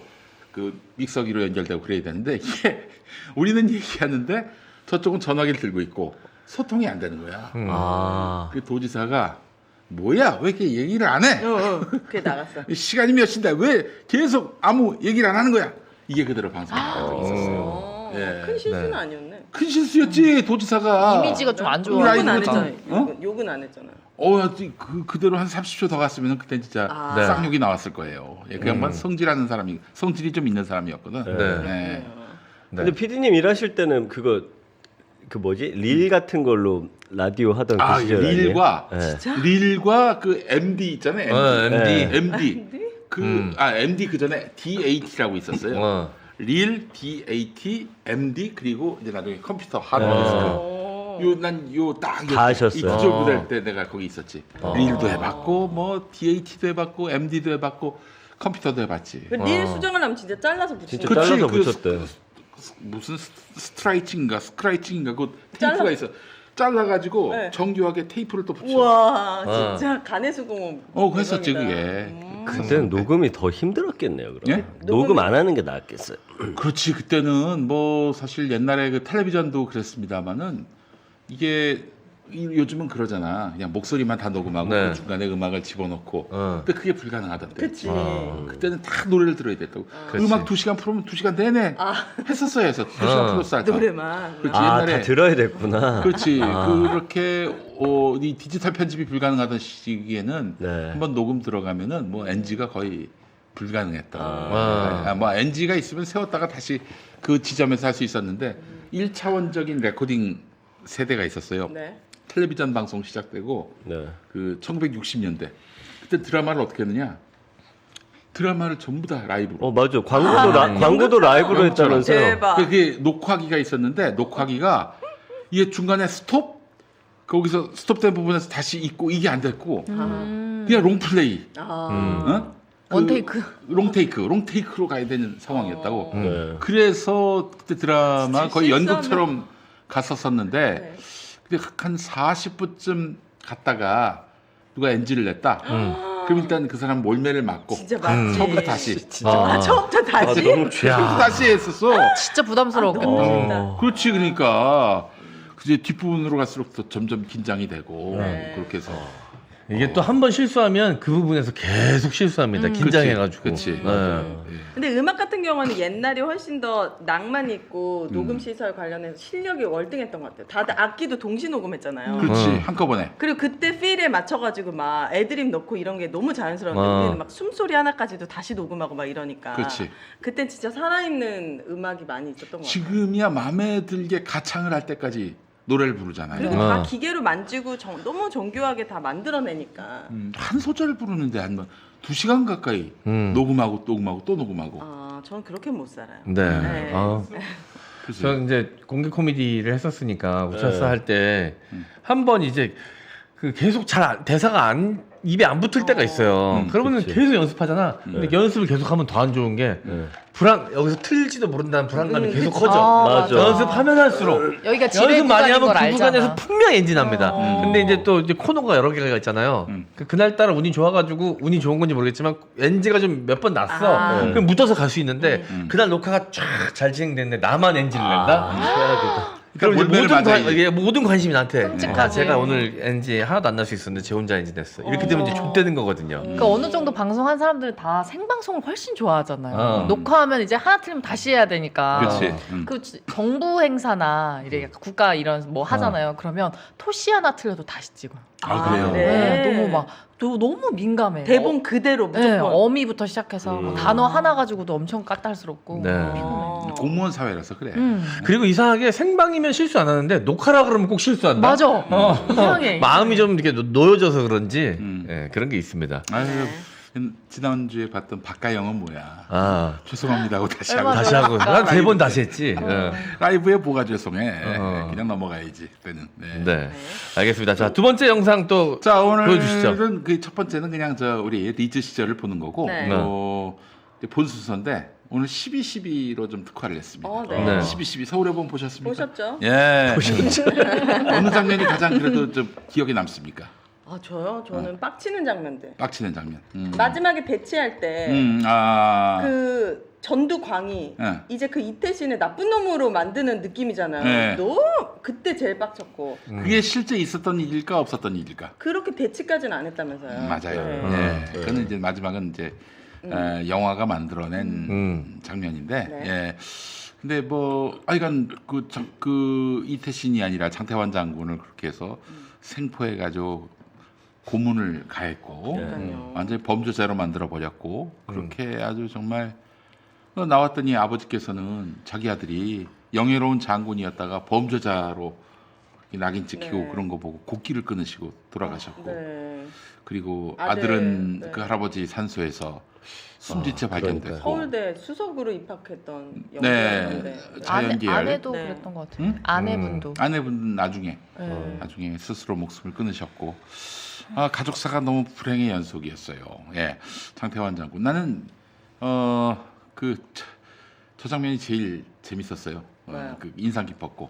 그 믹서기로 연결되고 그래야 되는데 이게 우리는 얘기하는데 저쪽은 전화기를 들고 있고 소통이 안 되는 거야. 그 도지사가 뭐야 왜 이렇게 얘기를 안 해? 그게 나갔어. 시간이 몇 시인데 왜 계속 아무 얘기를 안 하는 거야? 이게 그대로 방송에 나가고 있었어요. 큰 실수는 아니었네. 큰 실수였지 도지사가. 이미지가 좀 안 좋아. 욕은 안 했잖아요. 욕은 안 했잖아요. 그대로 한 30초 더 갔으면 그때 진짜 쌍욕이 나왔을 거예요. 그 양반 성질하는 사람이 성질이 좀 있는 사람이었거든. 네. 근데 PD님 일하실 때는 그 뭐지 릴 같은 걸로 라디오 하던 그 시절 릴과 아니에요? 릴과 그 MD 있잖아요. MD. MD 그 전에 DAT라고 있었어요. 릴, DAT, MD 그리고 이제 나중에 컴퓨터 하드디스크. 난요딱 다 하셨어요. 이 구조 부대할 때 내가 거기 있었지. 릴도 해봤고 뭐 DAT도 해봤고 MD도 해봤고 컴퓨터도 해봤지. 릴 수정을 하면 진짜 잘라서 붙이는 진짜 잘라서 붙였대. 무슨 스크라이칭인가 그 테이프가 있어. 잘라가지고 정교하게 테이프를 또 붙여. 우와 진짜 간의 수공업. 했었지 그게. 그때는 녹음이 더 힘들었겠네요. 그럼 녹음 안 하는 게 나았겠어요. 그렇지 그때는 뭐 사실 옛날에 그 텔레비전도 그랬습니다만은 이게 요즘은 그러잖아. 그냥 목소리만 다 녹음하고 그 중간에 음악을 집어넣고. 근데 그게 불가능하던데. 그치. 그때는 다 노래를 들어야 됐다고. 음악 2시간 풀으면 2시간 내내 했었어요. 해서 2시간 플러스 알파. 노래만. 그렇지, 옛날에 다 들어야 됐구나. 그렇지. 그렇게 이 디지털 편집이 불가능하던 시기에는 한번 녹음 들어가면은 뭐 NG가 거의 불가능했다. 뭐 NG가 있으면 세웠다가 다시 그 지점에서 할 수 있었는데 1차원적인 레코딩 세대가 있었어요. 텔레비전 방송 시작되고 그 1960년대 그때 드라마를 어떻게 했느냐? 드라마를 전부 다 라이브로. 맞아. 광고도 라이브로 했다면서요. 그게 녹화기가 있었는데 녹화기가 이게 중간에 스톱 거기서 스톱된 부분에서 다시 있고 이게 안 됐고 그냥 롱플레이. 어? 원테이크. 롱테이크로 가야 되는 상황이었다고. 그래서 그때 드라마 거의 연극처럼 갔었었는데 근데 한 40분쯤 갔다가 누가 NG를 냈다. 그럼 일단 그 사람 몰매를 맞고 처음부터 다시. 처음부터 다시. 너무 처음부터 다시 했었어. 진짜 부담스러웠겠다. 그렇지 그러니까 이제 뒷부분으로 갈수록 더 점점 긴장이 되고 그렇게 해서. 이게 또 한 번 실수하면 그 부분에서 계속 실수합니다. 긴장해가지고. 그렇지. 근데 음악 같은 경우는 옛날이 훨씬 더 낭만 있고 녹음 시설 관련해서 실력이 월등했던 것 같아요. 다들 악기도 동시 녹음했잖아요. 그렇지 한꺼번에. 그리고 그때 필에 맞춰가지고 막 애드립 넣고 이런 게 너무 자연스러운데 우리는 막 숨소리 하나까지도 다시 녹음하고 막 이러니까. 그렇지. 그때 진짜 살아있는 음악이 많이 있었던 것 같아요. 지금이야 마음에 들게 가창을 할 때까지 노래를 부르잖아요. 그리고 다 기계로 만지고 너무 정교하게 다 만들어내니까. 한 소절을 부르는데 한 2시간 가까이 녹음하고 또 녹음하고. 아, 저는 그렇게 못 살아요. 네. 저는 이제 공개 코미디를 했었으니까 우차사 할 때 한 번 이제 그 계속 대사가 입에 안 붙을 때가 있어요. 그러면은 계속 연습하잖아. 근데 연습을 계속하면 더 안 좋은 게 여기서 틀릴지도 모른다는 불안감이 계속 커져. 맞아. 연습하면 할수록 여기가 지뢰 연습 많이 구간인 하면 걸 그 알잖아. 구간에서 분명 엔진 납니다. 근데 이제 또 이제 코너가 여러 개가 있잖아요. 그날 따라 운이 좋아가지고 운이 좋은 건지 모르겠지만 NG가 좀 몇 번 났어. 그럼 묻어서 갈 수 있는데 그날 녹화가 쫙 잘 진행됐는데 나만 NG를 낸다. 그럼 이제 모든 관심이 나한테. 제가 오늘 NG 하나도 안 날 수 있었는데 제 혼자 NG 냈어. 이렇게 되면 이제 좆되는 거거든요. 그러니까 어느 정도 방송한 사람들은 다 생방송을 훨씬 좋아하잖아요. 녹화하면 이제 하나 틀리면 다시 해야 되니까. 그렇지. 그 정부 행사나 이래 국가 이런 뭐 하잖아요. 그러면 토시 하나 틀려도 다시 찍어요. 그래요? 네. 너무 민감해. 대본 그대로 무조건. 네, 어미부터 시작해서 뭐 단어 하나 가지고도 엄청 까탈스럽고. 공무원 사회라서 그래. 그리고 이상하게 생방이면 실수 안 하는데 녹화라 그러면 꼭 실수한다. 맞아. 이상해. 마음이 좀 이렇게 놓여져서 그런지 그런 게 있습니다. 지난주에 봤던 박가영은 뭐야? 죄송합니다 하고 다시 하고. 난 대본 다시 했지. 라이브에 뭐가 죄송해. 그냥 넘어가야지. 그때는. 네. 알겠습니다. 자, 두 번째 영상 또 보여주시죠. 오늘은 그 첫 번째는 그냥 우리 리즈 시절을 보는 거고 본 순서인데 오늘 12.12로 좀 특화를 했습니다. 12.12 서울의 봄 보셨습니까? 보셨죠? 예. 보셨죠? 어느 장면이 가장 그래도 좀 기억에 남습니까? 저요? 저는 빡치는 장면들. 빡치는 장면. 마지막에 배치할 때 그 전두광이 이제 그 이태신을 나쁜 놈으로 만드는 느낌이잖아요. 너무 그때 제일 빡쳤고. 그게 실제 있었던 일일까 없었던 일일까? 그렇게 배치까지는 안 했다면서요. 맞아요. 그거는 이제 마지막은 이제 영화가 만들어낸 장면인데. 근데 하여간 그 이태신이 아니라 장태환 장군을 그렇게 해서 생포해가지고 고문을 가했고 완전히 범죄자로 만들어 버렸고 그렇게 아주 정말 나왔더니 아버지께서는 자기 아들이 영예로운 장군이었다가 범죄자로 낙인 찍히고 그런 거 보고 곡기를 끊으시고 돌아가셨고 그리고 아들은 그 할아버지 산소에서 숨진 채 발견됐고 서울대 수석으로 입학했던 영예였는데 자연계열 아내도 그랬던 것 같아요. 아내분도 아내분 나중에 스스로 목숨을 끊으셨고 가족사가 너무 불행의 연속이었어요. 장태환 장군. 나는 저 장면이 제일 재밌었어요. 그 인상 깊었고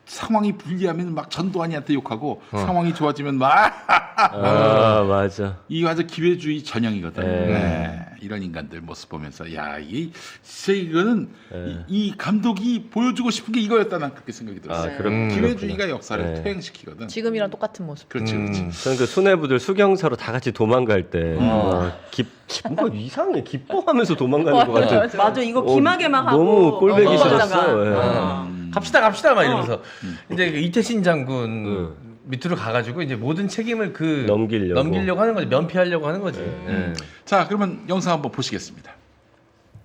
상황이 불리하면 막 전두환이한테 욕하고 상황이 좋아지면 막 맞아. 이게 아주 기회주의 전형이거든. 이런 인간들 모습 보면서 이게 진짜 이거는 이 감독이 보여주고 싶은 게 이거였다 난 그렇게 생각이 들었어요. 기회주의가 역사를 퇴행시키거든. 지금이랑 똑같은 모습. 그렇지. 저는 그 수뇌부들 수경사로 다 같이 도망갈 때 뭔가 이상해 기뻐하면서 도망가는 것 같아. 맞아 이거 기막에 막 하고 너무 꼴보기 싫었어. 갑시다 막 이러면서 이제 그 이태신 장군 밑으로 가가지고 이제 모든 책임을 넘기려고 하는 거지. 면피하려고 하는 거지. 자 그러면 영상 한번 보시겠습니다.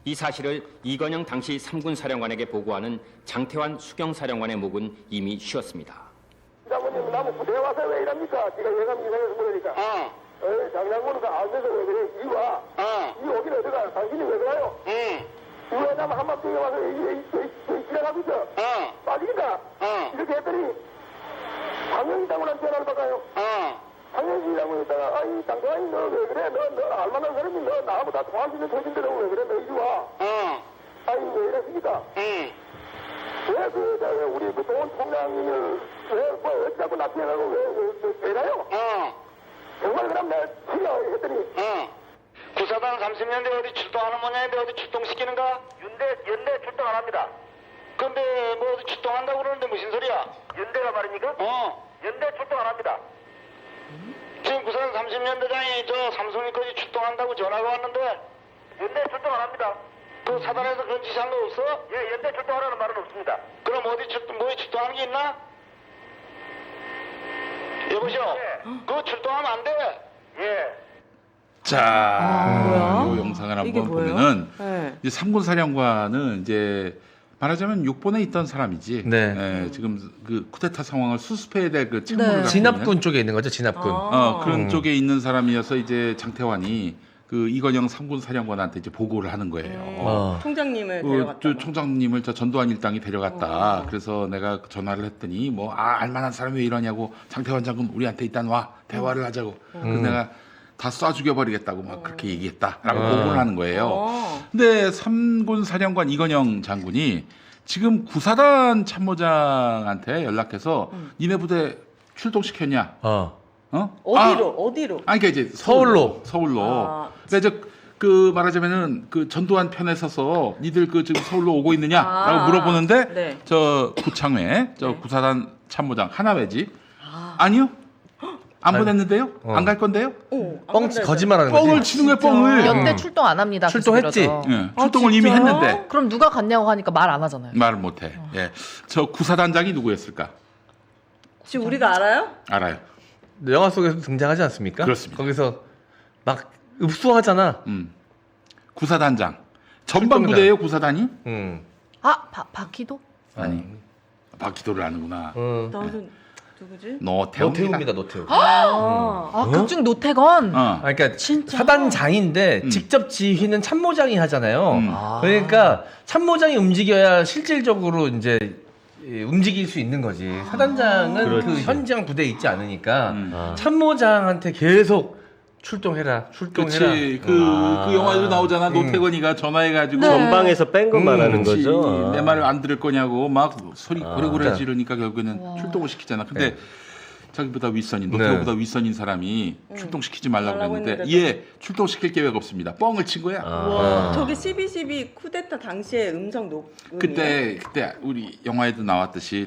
이 사실을 이건영 당시 3군 사령관에게 보고하는 장태환 수경사령관의 목은 이미 쉬었습니다. 장군님 나무 부대에 와서 왜 이럽니까? 네가 예감기관에서 그러니까 장장군은 안 돼서 왜 그래? 이리 와. 이 오긴 어디가? 당신이 왜 그래요? 왜 나무 한밤중에 와서 지나가고 있어? 빠지겠다. 이렇게 했더니 장영희 장군한테 전화를 받아요. 장영희 장군에다가 아이 장관이 너 왜 그래? 너 알만한 사람이 너 나하고 다 통할 수 있는 처진데 너 왜 그래? 너 이리 와. 아이 왜 이랬습니까? 왜 우리 그동원 총장님을 왜 어찌하고 납치해가고 왜 가요? 정말 그럼 내가 치려 했더니 구사단 30년대 어디 출동하는 모양인데 어디 출동시키는가? 연대 출동 안 합니다. 근데 뭐 어디 출동한다고 그러는데 무슨 소리야? 연대가 말입니까? 연대 출동 안 합니다. 지금 구사단 30년대장이 저 삼성이까지 출동한다고 전화가 왔는데 연대 출동 안 합니다. 그 사단에서 그런 지시한 거 없어? 예, 연대 출동하라는 말은 없습니다. 그럼 어디 출동하는 게 있나? 여보시오. 그거 출동하면 안 돼. 예. 자, 이 영상을 이게 한번 뭐예요? 보면은 네. 이제 삼군 사령관은 이제 말하자면 육본에 있던 사람이지. 네. 지금 그 쿠데타 상황을 수습해야 될 그 책무를 갖고 진압군 있는 쪽에 있는 거죠, 진압군. 그런 쪽에 있는 사람이어서 이제 장태환이 그 이건영 삼군 사령관한테 이제 보고를 하는 거예요. 총장님을 그 데려갔다. 총장님을 저 전두환 일당이 데려갔다. 그래서 내가 전화를 했더니 뭐 알만한 사람이 왜 이러냐고 장태환 장군 우리한테 일단 와 대화를 하자고. 그래서 내가 다 쏴 죽여버리겠다고 막 그렇게 얘기했다라고 보고를 하는 거예요. 근데 삼군 사령관 이건영 장군이 지금 구사단 참모장한테 연락해서 니네 부대 출동시켰냐? 어디로? 그러니까 이제 서울로. 그러니까 그 말하자면은 그 전두환 편에 서서 니들 그 지금 서울로 오고 있느냐라고 물어보는데 네. 저 구창회 저 구사단 참모장 하나회지 아니요. 안 보냈는데요? 안 갈 건데요? 뻥 거짓말하는 거지. 뻥을 치는 거야, 뻥을. 연대 출동 안 합니다. 출동했지. 예, 출동을 이미 했는데 그럼 누가 갔냐고 하니까 말 안 하잖아요. 말을 못 해. 예. 저 구사단장이 누구였을까? 지금 우리가 알아요? 알아요. 영화 속에서 등장하지 않습니까? 그렇습니다. 거기서 막 읍수하잖아. 구사단장. 전방 부대예요, 구사단이? 박희도? 아니. 박희도를 아는구나. 나는 누구지? 노태우입니다. 노태우. 극중 노태건. 그러니까 사단장인데 직접 지휘는 참모장이 하잖아요. 그러니까 참모장이 움직여야 실질적으로 이제 움직일 수 있는 거지. 사단장은 그 현장 부대에 있지 않으니까 참모장한테 계속 출동해라. 그렇지. 그 영화에도 나오잖아. 노태건이가 전화해가지고 전방에서 뺀 거 말하는 거죠. 내 말을 안 들을 거냐고 막 소리 고래고래 지르니까 결국에는 출동을 시키잖아. 근데 자기보다 윗선인 노태우보다 윗선인 사람이 출동시키지 말라고 했는데 얘 출동시킬 계획 없습니다. 뻥을 친 거야. 저게 12.12 쿠데타 당시의 음성 녹음이에요? 그때 우리 영화에도 나왔듯이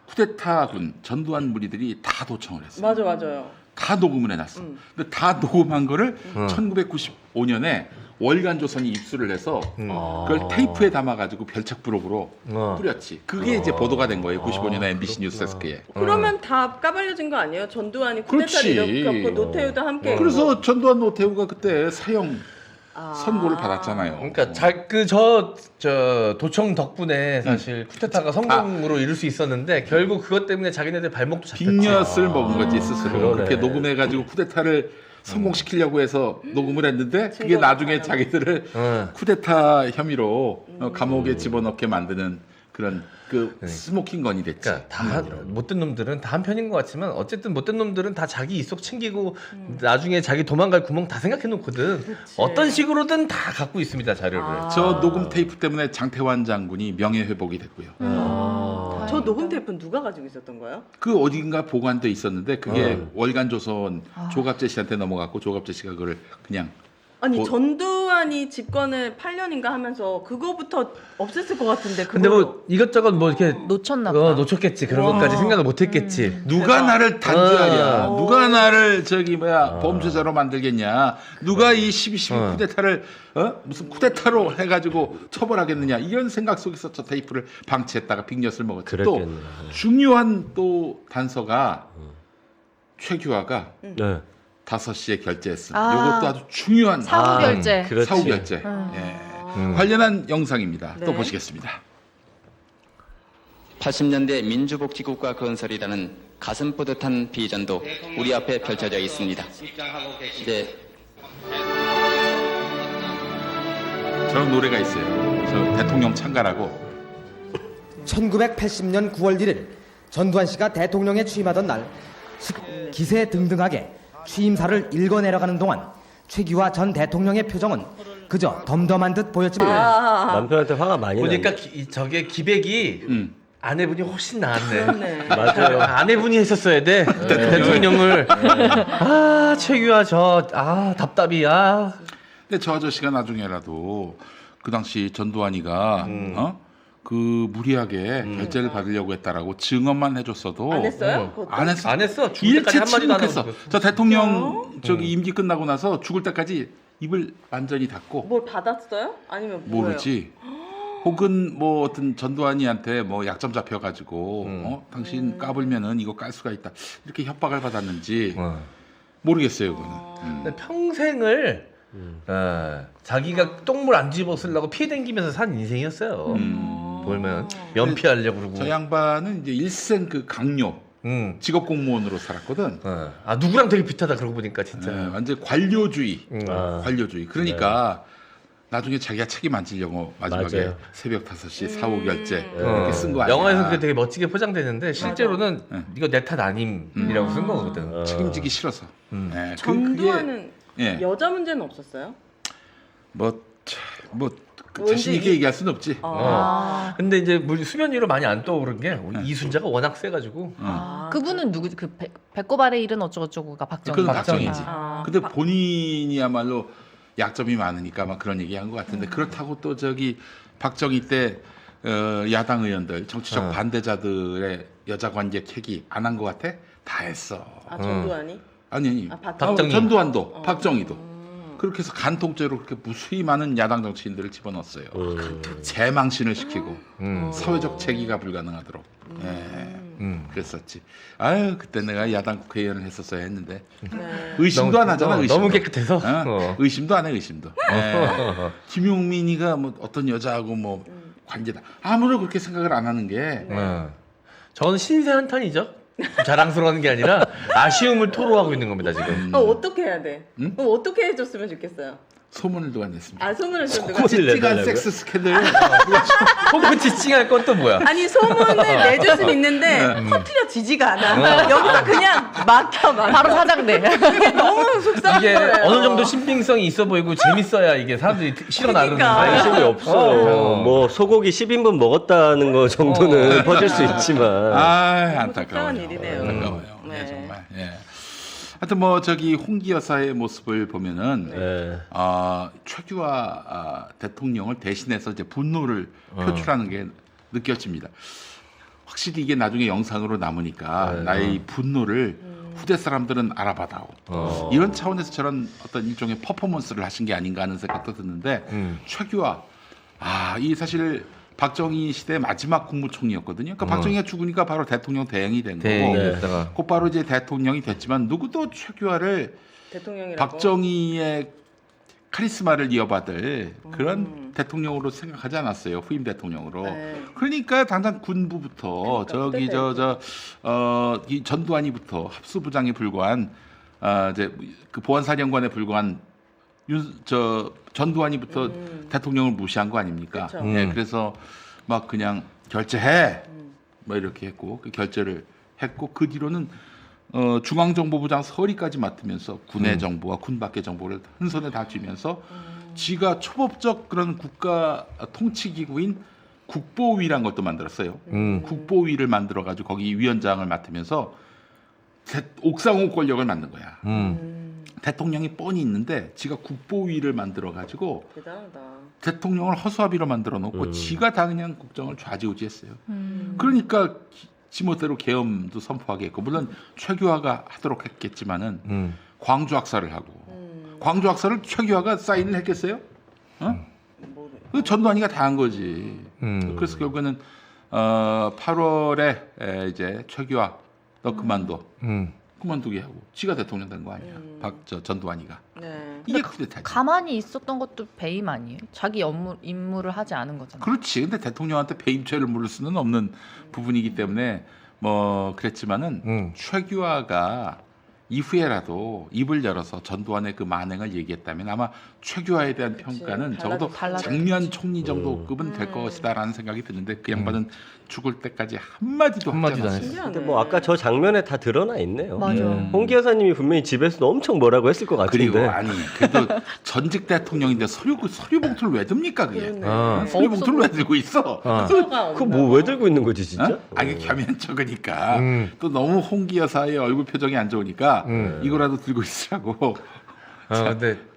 쿠데타군 전두환 무리들이 다 도청을 했어요. 맞아요. 다 녹음을 해놨어. 근데 다 녹음한 거를 1995년에 월간조선이 입수를 해서 그걸 테이프에 담아가지고 별책 부록으로 뿌렸지. 그게 이제 보도가 된 거예요. 95년에 MBC 뉴스데스크에. 그러면 다 까발려진 거 아니에요? 전두환이 쿠데타를 일으켰고 노태우도 함께. 그래서 전두환 노태우가 그때 사형 선고를 받았잖아요. 그러니까 저 도청 덕분에 사실 쿠데타가 성공으로 이룰 수 있었는데 결국 그것 때문에 자기네들 발목도 잡혔지. 빅엿을 먹은 거지 스스로. 그렇게 녹음해가지고 쿠데타를 성공시키려고 해서 녹음을 했는데 그게 나중에 자기들을 쿠데타 혐의로 감옥에 집어넣게 만드는 그런 그 스모킹 건이 됐지. 그러니까 다 못된 놈들은 다 한편인 것 같지만 어쨌든 못된 놈들은 다 자기 이속 챙기고 나중에 자기 도망갈 구멍 다 생각해 놓거든. 어떤 식으로든 다 갖고 있습니다, 자료를. 저 녹음 테이프 때문에 장태환 장군이 명예회복이 됐고요. 저 녹음 테이프는 누가 가지고 있었던 거예요? 그 어딘가 보관돼 있었는데 그게 월간조선 조갑재 씨한테 넘어갔고 조갑재 씨가 그걸 그냥 아니 전두환이 집권을 8년인가 하면서 그거부터 없앴을 것 같은데. 근데 뭐 이것저것 뭐 이렇게 놓쳤나 봐. 놓쳤겠지. 그런 것까지 생각을 못 했겠지. 누가 나를 단죄하랴. 누가 나를 범죄자로 만들겠냐. 누가 이 12.12 쿠데타를 무슨 쿠데타로 해가지고 처벌하겠느냐. 이런 생각 속에서 저 테이프를 방치했다가 빅엿을 먹었지. 또 중요한 또 단서가 최규하가 5시에 결제했습니다. 이것도 아주 중요한 사후 결제. 사후 결제. 관련한 영상입니다. 또 보시겠습니다. 80년대 민주복지국가 건설이라는 가슴 뿌듯한 비전도 우리 앞에 펼쳐져 있습니다. 이제 저런 노래가 있어요. 저 대통령 참가라고. 1980년 9월 1일 전두환 씨가 대통령에 취임하던 날 기세등등하게 취임사를 읽어내려가는 동안 최규하 전 대통령의 표정은 그저 덤덤한 듯 보였지만 남편한테 화가 많이 보니까 저게 기백이 아내분이 훨씬 나았네. 맞아요. 아내분이 했었어야 돼. 대통령을. 최규하 답답이. 근데 저 아저씨가 나중에라도 그 당시 전두환이가 그 무리하게 결재를 받으려고 했다라고 증언만 해줬어도 안 했어요? 그것도? 안 했어. 안 했어. 죽을 때까지 일체 한마디도 안 침묵했어. 하고. 저 대통령 저기 임기 끝나고 나서 죽을 때까지 입을 완전히 닫고 뭘 받았어요? 아니면 뭐예요? 모르지. 혹은 뭐 어떤 전두환이한테 뭐 약점 잡혀가지고 당신 까불면은 이거 깔 수가 있다 이렇게 협박을 받았는지 모르겠어요. 그거는. 근데 평생을 자기가 똥물 안 집어쓰려고 피해 댕기면서 산 인생이었어요. 보면 면피하려고 그러고. 저 양반은 이제 일생 그 강요 직업 공무원으로 살았거든. 누구랑 되게 비슷하다 그러고 보니까 진짜. 완전 관료주의. 관료주의. 그러니까 나중에 자기가 책임 안 지려고 마지막에 맞아요. 새벽 5시 사후 결제 이렇게 쓴 거 아니야. 영화에서 그게 되게 멋지게 포장되는데 실제로는 이거 내 탓 아님이라고 쓴 거거든. 책임지기 싫어서. 네, 전두환은 예. 여자 문제는 없었어요? 자신 있게 얘기할 수는 없지. 근데 이제 수면 위로 많이 안 떠오른 게 이순자가 워낙 세가지고. 그분은 누구지? 그 배꼽 아래 일은 어쩌고저쩌고가 박정희. 그건 박정희지. 근데 본인이야말로 약점이 많으니까 막 그런 얘기한 것 같은데 그렇다고 또 저기 박정희 때 야당 의원들 정치적 반대자들의 여자 관계 캐기 안 한 것 같아? 다 했어. 전두환이? 아니 박정희. 전두환도 박정희도 그렇게 해서 간통죄로 그렇게 무수히 많은 야당 정치인들을 집어넣었어요. 재망신을 시키고 사회적 재기가 불가능하도록. 그랬었지. 아유 그때 내가 야당 국회의원을 했었어야 했는데 의심도 안 하잖아. 의심도. 너무 깨끗해서. 의심도 안 해. 의심도. 김용민이가 뭐 어떤 여자하고 뭐 관계다. 아무도 그렇게 생각을 안 하는 게. 저는 신세 한탄이죠. 자랑스러운 게 아니라 아쉬움을 토로하고 있는 겁니다 지금. 어떻게 해야 돼? 그럼 어떻게 해줬으면 좋겠어요? 소문을 누가 냈습니다. 소문을 좀 누가 찌찌한 섹스 스캔들. 혹은 찌찌할 건 또 뭐야? 아니 소문을 내줄 수는 있는데 터트려지지가 않아. 여기서 그냥 막혀. 바로 사장돼. 이게 너무 속상한 이게 거예요. 어느 정도 신빙성이 있어 보이고 재밌어야 이게 사람들이 실어 나르는데 관심이 없어요. 뭐 소고기 10인분 먹었다는 거 정도는 퍼질 수 있지만. 안타까워요. 일이네요. 안타까워요. 네, 정말. 예. 하여튼 뭐 저기 홍기 여사의 모습을 보면은 최규하 대통령을 대신해서 이제 분노를 표출하는 게 느껴집니다. 확실히 이게 나중에 영상으로 남으니까 나의 분노를 후대 사람들은 알아봐다오. 이런 차원에서 저런 어떤 일종의 퍼포먼스를 하신 게 아닌가 하는 생각도 드는데 최규하 이 사실 박정희 시대 마지막 국무총리였거든요. 그러니까 박정희가 죽으니까 바로 대통령 대행이 된 거고, 곧바로 이제 대통령이 됐지만 누구도 최규하를 박정희의 카리스마를 이어받을 그런 대통령으로 생각하지 않았어요. 후임 대통령으로. 그러니까 당장 군부부터 이 전두환이부터 합수부장에 불과한 이제 그 보안사령관에 불과한 전두환이부터 대통령을 무시한 거 아닙니까? 그래서 막 그냥 결재해 뭐 이렇게 했고 그 결재를 했고 그 뒤로는 중앙정보부장 서리까지 맡으면서 군의 정보와 군 밖의 정보를 한 손에 다 쥐면서 지가 초법적 그런 국가 통치기구인 국보위란 것도 만들었어요. 국보위를 만들어 가지고 거기 위원장을 맡으면서 옥상호 권력을 만든 거야. 대통령이 뻔히 있는데 지가 국보위를 만들어 가지고 대단하다. 대통령을 허수아비로 만들어 놓고 지가 다 그냥 국정을 좌지우지했어요. 그러니까 지멋대로 계엄도 선포하게 했고 물론 최규하가 하도록 했겠지만은 광주 학살을 하고 광주 학살을 최규하가 사인을 했겠어요? 그 전두환이가 다 한 거지. 그래서 결국에는 8월에 이제 최규하 너 그만둬. 그만두게 하고 지가 대통령 된 거 아니야. 전두환이가. 이게 쿠데타지. 가만히 있었던 것도 배임 아니에요? 자기 임무를 하지 않은 거잖아요. 그렇지. 근데 대통령한테 배임죄를 물을 수는 없는 부분이기 때문에 뭐 그랬지만은 최규하가 이후에라도 입을 열어서 전두환의 그 만행을 얘기했다면 아마 최규하에 대한 평가는 적어도 장면 총리 정도급은 될 것이다라는 생각이 드는데 그 양반은 죽을 때까지 한마디도 안 했어요. 근데 뭐 아까 저 장면에 다 드러나 있네요. 맞아. 홍기 여사님이 분명히 집에서 엄청 뭐라고 했을 것 같은데. 그리고 아니 그래도 전직 대통령인데 서류 봉투를 왜 듭니까 그게? 서류 봉투를 왜 들고 있어? 그거 뭐 왜 들고 있는 거지 진짜? 아니 겸연쩍으니까 또 너무 홍기 여사의 얼굴 표정이 안 좋으니까 이거라도 들고 있으라고. 근데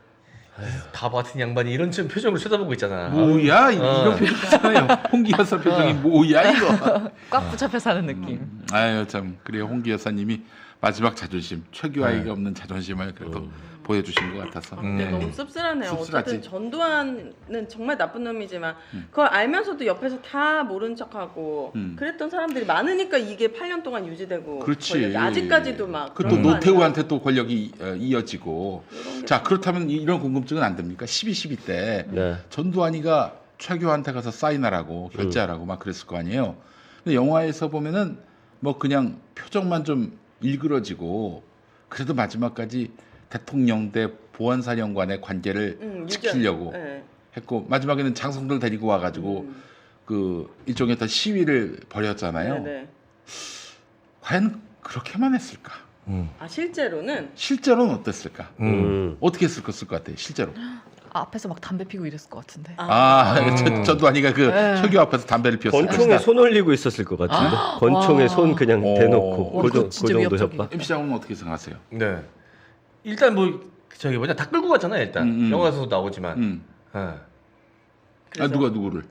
바보 같은 양반이 이런 표정으로 쳐다보고 있잖아. 뭐야 이런 표정이잖아요. 홍기 여사 표정이 뭐야 이거. 꽉 붙잡혀 사는 느낌. 아유 참 그래요. 홍기 여사님이 마지막 자존심, 최규하에게 없는 자존심을 그래도 보여주신 것 같아서. 근데 너무 씁쓸하네요. 씁쓸하지. 어쨌든 전두환은 정말 나쁜 놈이지만 그걸 알면서도 옆에서 다 모른 척하고 그랬던 사람들이 많으니까 이게 8년 동안 유지되고 그렇지. 권력이 아직까지도 막 그 또 그런 거 노태우한테 또 권력이 이어지고. 자 그렇다면 이런 궁금증은 안 됩니까? 12.12 때 전두환이가 최규하한테 가서 사인하라고 결제하라고 막 그랬을 거 아니에요. 근데 영화에서 보면은 뭐 그냥 표정만 좀 일그러지고 그래도 마지막까지 대통령 대 보안사령관의 관계를 지키려고 했고 마지막에는 장성들 데리고 와가지고 그 일종의 어떤 시위를 벌였잖아요. 과연 그렇게만 했을까? 아 실제로는 실제로는 어땠을까? 어떻게 했을 것 같아요? 실제로. 앞에서 막 담배 피고 이랬을 것 같은데. 전두환이가 그 최규 앞에서 담배를 피웠어요. 권총에 손 올리고 있었을 것 같은데. 권총에 손 그냥 대놓고 그 정도 협박. MC 장군은 어떻게 생각하세요? 네. 일단 뭐 저기 뭐냐 다 끌고 갔잖아요. 일단 영화에서도 나오지만. 누구를?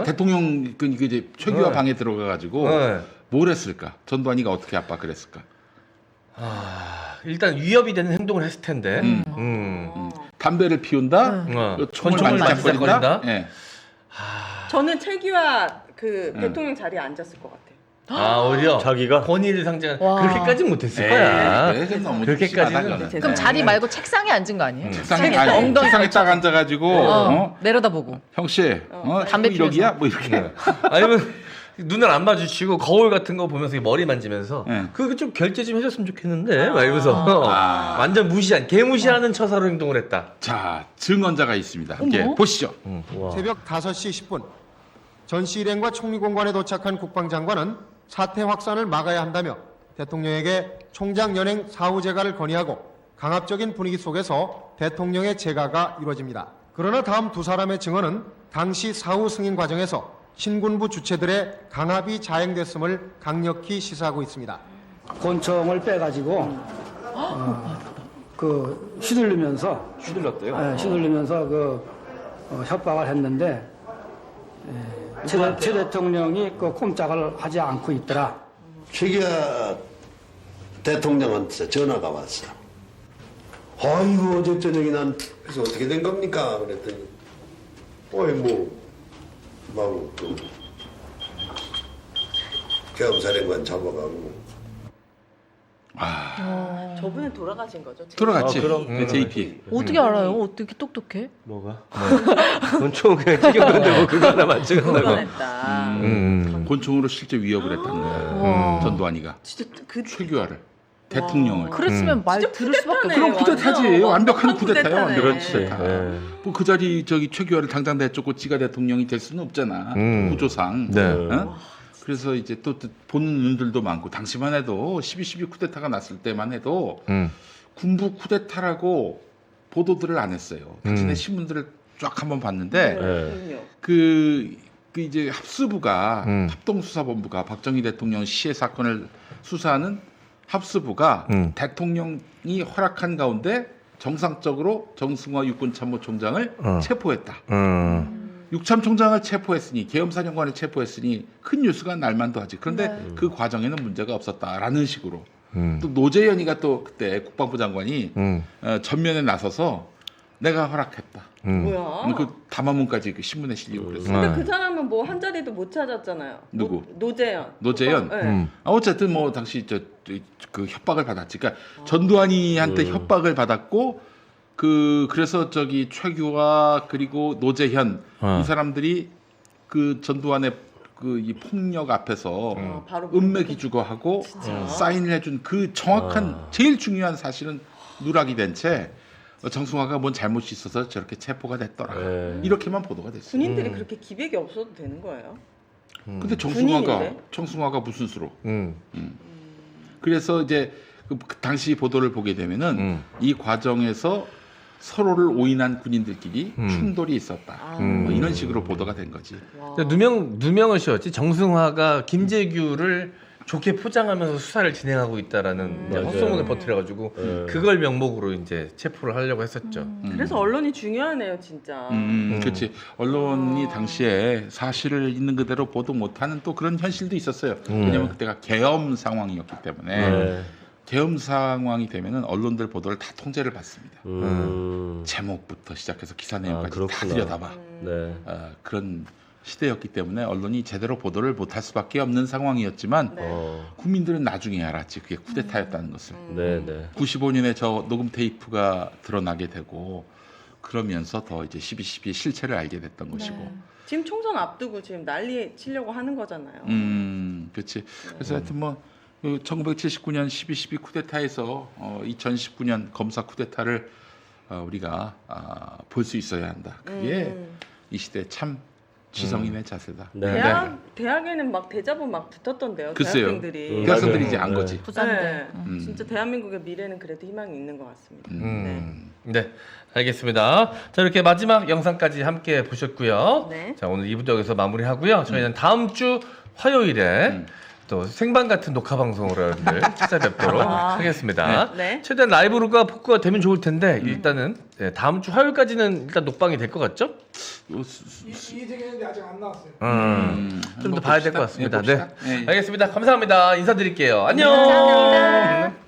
대통령 그 이제 최규하 방에 들어가가지고 뭘 했을까? 전두환이가 어떻게 압박을 했을까? 일단 위협이 되는 행동을 했을 텐데. 담배를 피운다, 총을 만지작거린다. 저는 최규하 그 대통령 자리에 앉았을 것 같아요. 오히려 자기가 권위를 상징한 그렇게까지는 못했을 거야. 그렇게까지는. 그럼 자리 말고 책상에 앉은 거 아니에요? 책상에 딱 앉아가지고 내려다보고. 형씨, 담배 이러기야? 뭐 이렇게. 아니면 눈을 안 마주치고 거울 같은 거 보면서 머리 만지면서 그거 좀 결제 좀 해줬으면 좋겠는데 막 이러면서 완전 개무시하는 처사로 행동을 했다. 자, 증언자가 있습니다. 함께 보시죠. 새벽 5시 10분 전시 일행과 총리공관에 도착한 국방장관은 사태 확산을 막아야 한다며 대통령에게 총장 연행 사후 재가를 건의하고 강압적인 분위기 속에서 대통령의 재가가 이루어집니다. 그러나 다음 두 사람의 증언은 당시 사후 승인 과정에서 신군부 주체들의 강압이 자행됐음을 강력히 시사하고 있습니다. 권총을 빼가지고 그 휘둘리면서 휘둘리면서 협박을 했는데 최 대통령이 그 꼼짝을 하지 않고 있더라. 최규하 대통령한테 전화가 왔어. 아이고 어제 저녁에 난 그래서 어떻게 된 겁니까? 그랬더니 그 계엄사령관 잡아가고. 저분은 돌아가신 거죠? 돌아갔지. JP. 어떻게 알아요? 어떻게 똑똑해? 뭐가? 권총 그냥 튀겼는데 뭐 그거 하나 맞추겠다고. 권총으로 실제 위협을 했다는 거야. 전두환이가. 진짜 최규하를. 대통령을. 그랬으면 말 들을 수밖에 없어. 그럼 쿠데타지. 완벽한 쿠데타야. 완벽한 그렇지. 쿠데타. 그 자리 최규하를 당장 내쫓고 지가 대통령이 될 수는 없잖아. 구조상. 그래서 이제 또 보는 눈들도 많고 당시만 해도 12.12 쿠데타가 났을 때만 해도 군부 쿠데타라고 보도들을 안 했어요. 당신의 신문들을 쫙 한번 봤는데 그 이제 합수부가 합동수사본부가 박정희 대통령 시해 사건을 수사하는 합수부가 대통령이 허락한 가운데 정상적으로 정승화 육군참모총장을 체포했다. 육참총장을 체포했으니 계엄사령관을 체포했으니 큰 뉴스가 날만도 하지. 그런데 그 과정에는 문제가 없었다라는 식으로. 또 노재현이가 또 그때 국방부 장관이 전면에 나서서 내가 허락했다. 뭐야? 그 담화문까지 그 신문에 실리고 그랬어요. 근데 그 사람은 뭐 한 자리도 못 찾았잖아요. 누구? 노재현. 노재현. 어쨌든 뭐 당시 그 협박을 받았지. 그러니까 전두환이한테 협박을 받았고 그래서 최규하 그리고 노재현 이 사람들이 그 전두환의 그 이 폭력 앞에서 바로 은맥이 주고하고 사인을 해준 그 정확한 제일 중요한 사실은 누락이 된 채 정승화가 뭔 잘못이 있어서 저렇게 체포가 됐더라. 이렇게만 보도가 됐어요. 군인들이 그렇게 기백이 없어도 되는 거예요? 근데 군인인데? 정승화가 무슨 수로? 그래서 이제 그 당시 보도를 보게 되면은 이 과정에서 서로를 오인한 군인들끼리 충돌이 있었다. 뭐 이런 식으로 보도가 된 거지. 누명을 씌웠지. 정승화가 김재규를 좋게 포장하면서 수사를 진행하고 있다라는 이제 헛소문을 퍼뜨려가지고 그걸 명목으로 이제 체포를 하려고 했었죠. 그래서 언론이 중요하네요, 진짜. 그렇지. 언론이 당시에 사실을 있는 그대로 보도 못하는 또 그런 현실도 있었어요. 왜냐하면 그때가 계엄 상황이었기 때문에 계엄 상황이 되면은 언론들 보도를 다 통제를 받습니다. 제목부터 시작해서 기사 내용까지 다 들여다봐. 그런 시대였기 때문에 언론이 제대로 보도를 못할 수밖에 없는 상황이었지만 국민들은 나중에 알았지 그게 쿠데타였다는 것을. 95년에 저 녹음 테이프가 드러나게 되고 그러면서 더 이제 12.12의 실체를 알게 됐던 것이고. 지금 총선 앞두고 지금 난리 치려고 하는 거잖아요. 그렇지. 그래서 하여튼 뭐 1979년 12.12 쿠데타에서 2019년 검사 쿠데타를 우리가 볼 수 있어야 한다. 그게 이 시대 참 지성인의 자세다. 대학에는 막 대자보 막 붙었던데요. 글쎄요. 대학생들이. 대학생들이 이제 안 거지. 부산대. 진짜 대한민국의 미래는 그래도 희망이 있는 것 같습니다. 네, 알겠습니다. 자, 이렇게 마지막 영상까지 함께 보셨고요. 자, 오늘 2부 여기서 마무리하고요. 저희는 다음 주 화요일에 또 생방 같은 녹화 방송으로 여러분들 찾아뵙도록 하겠습니다. 최대한 라이브가 포크가 되면 좋을 텐데 일단은 다음 주 화요일까지는 일단 녹방이 될 것 같죠? 이재경인데 아직 안 나왔어요. 좀 더 봐야 될 것 같습니다. 봅시다. 알겠습니다. 감사합니다. 인사드릴게요. 안녕. 감사합니다.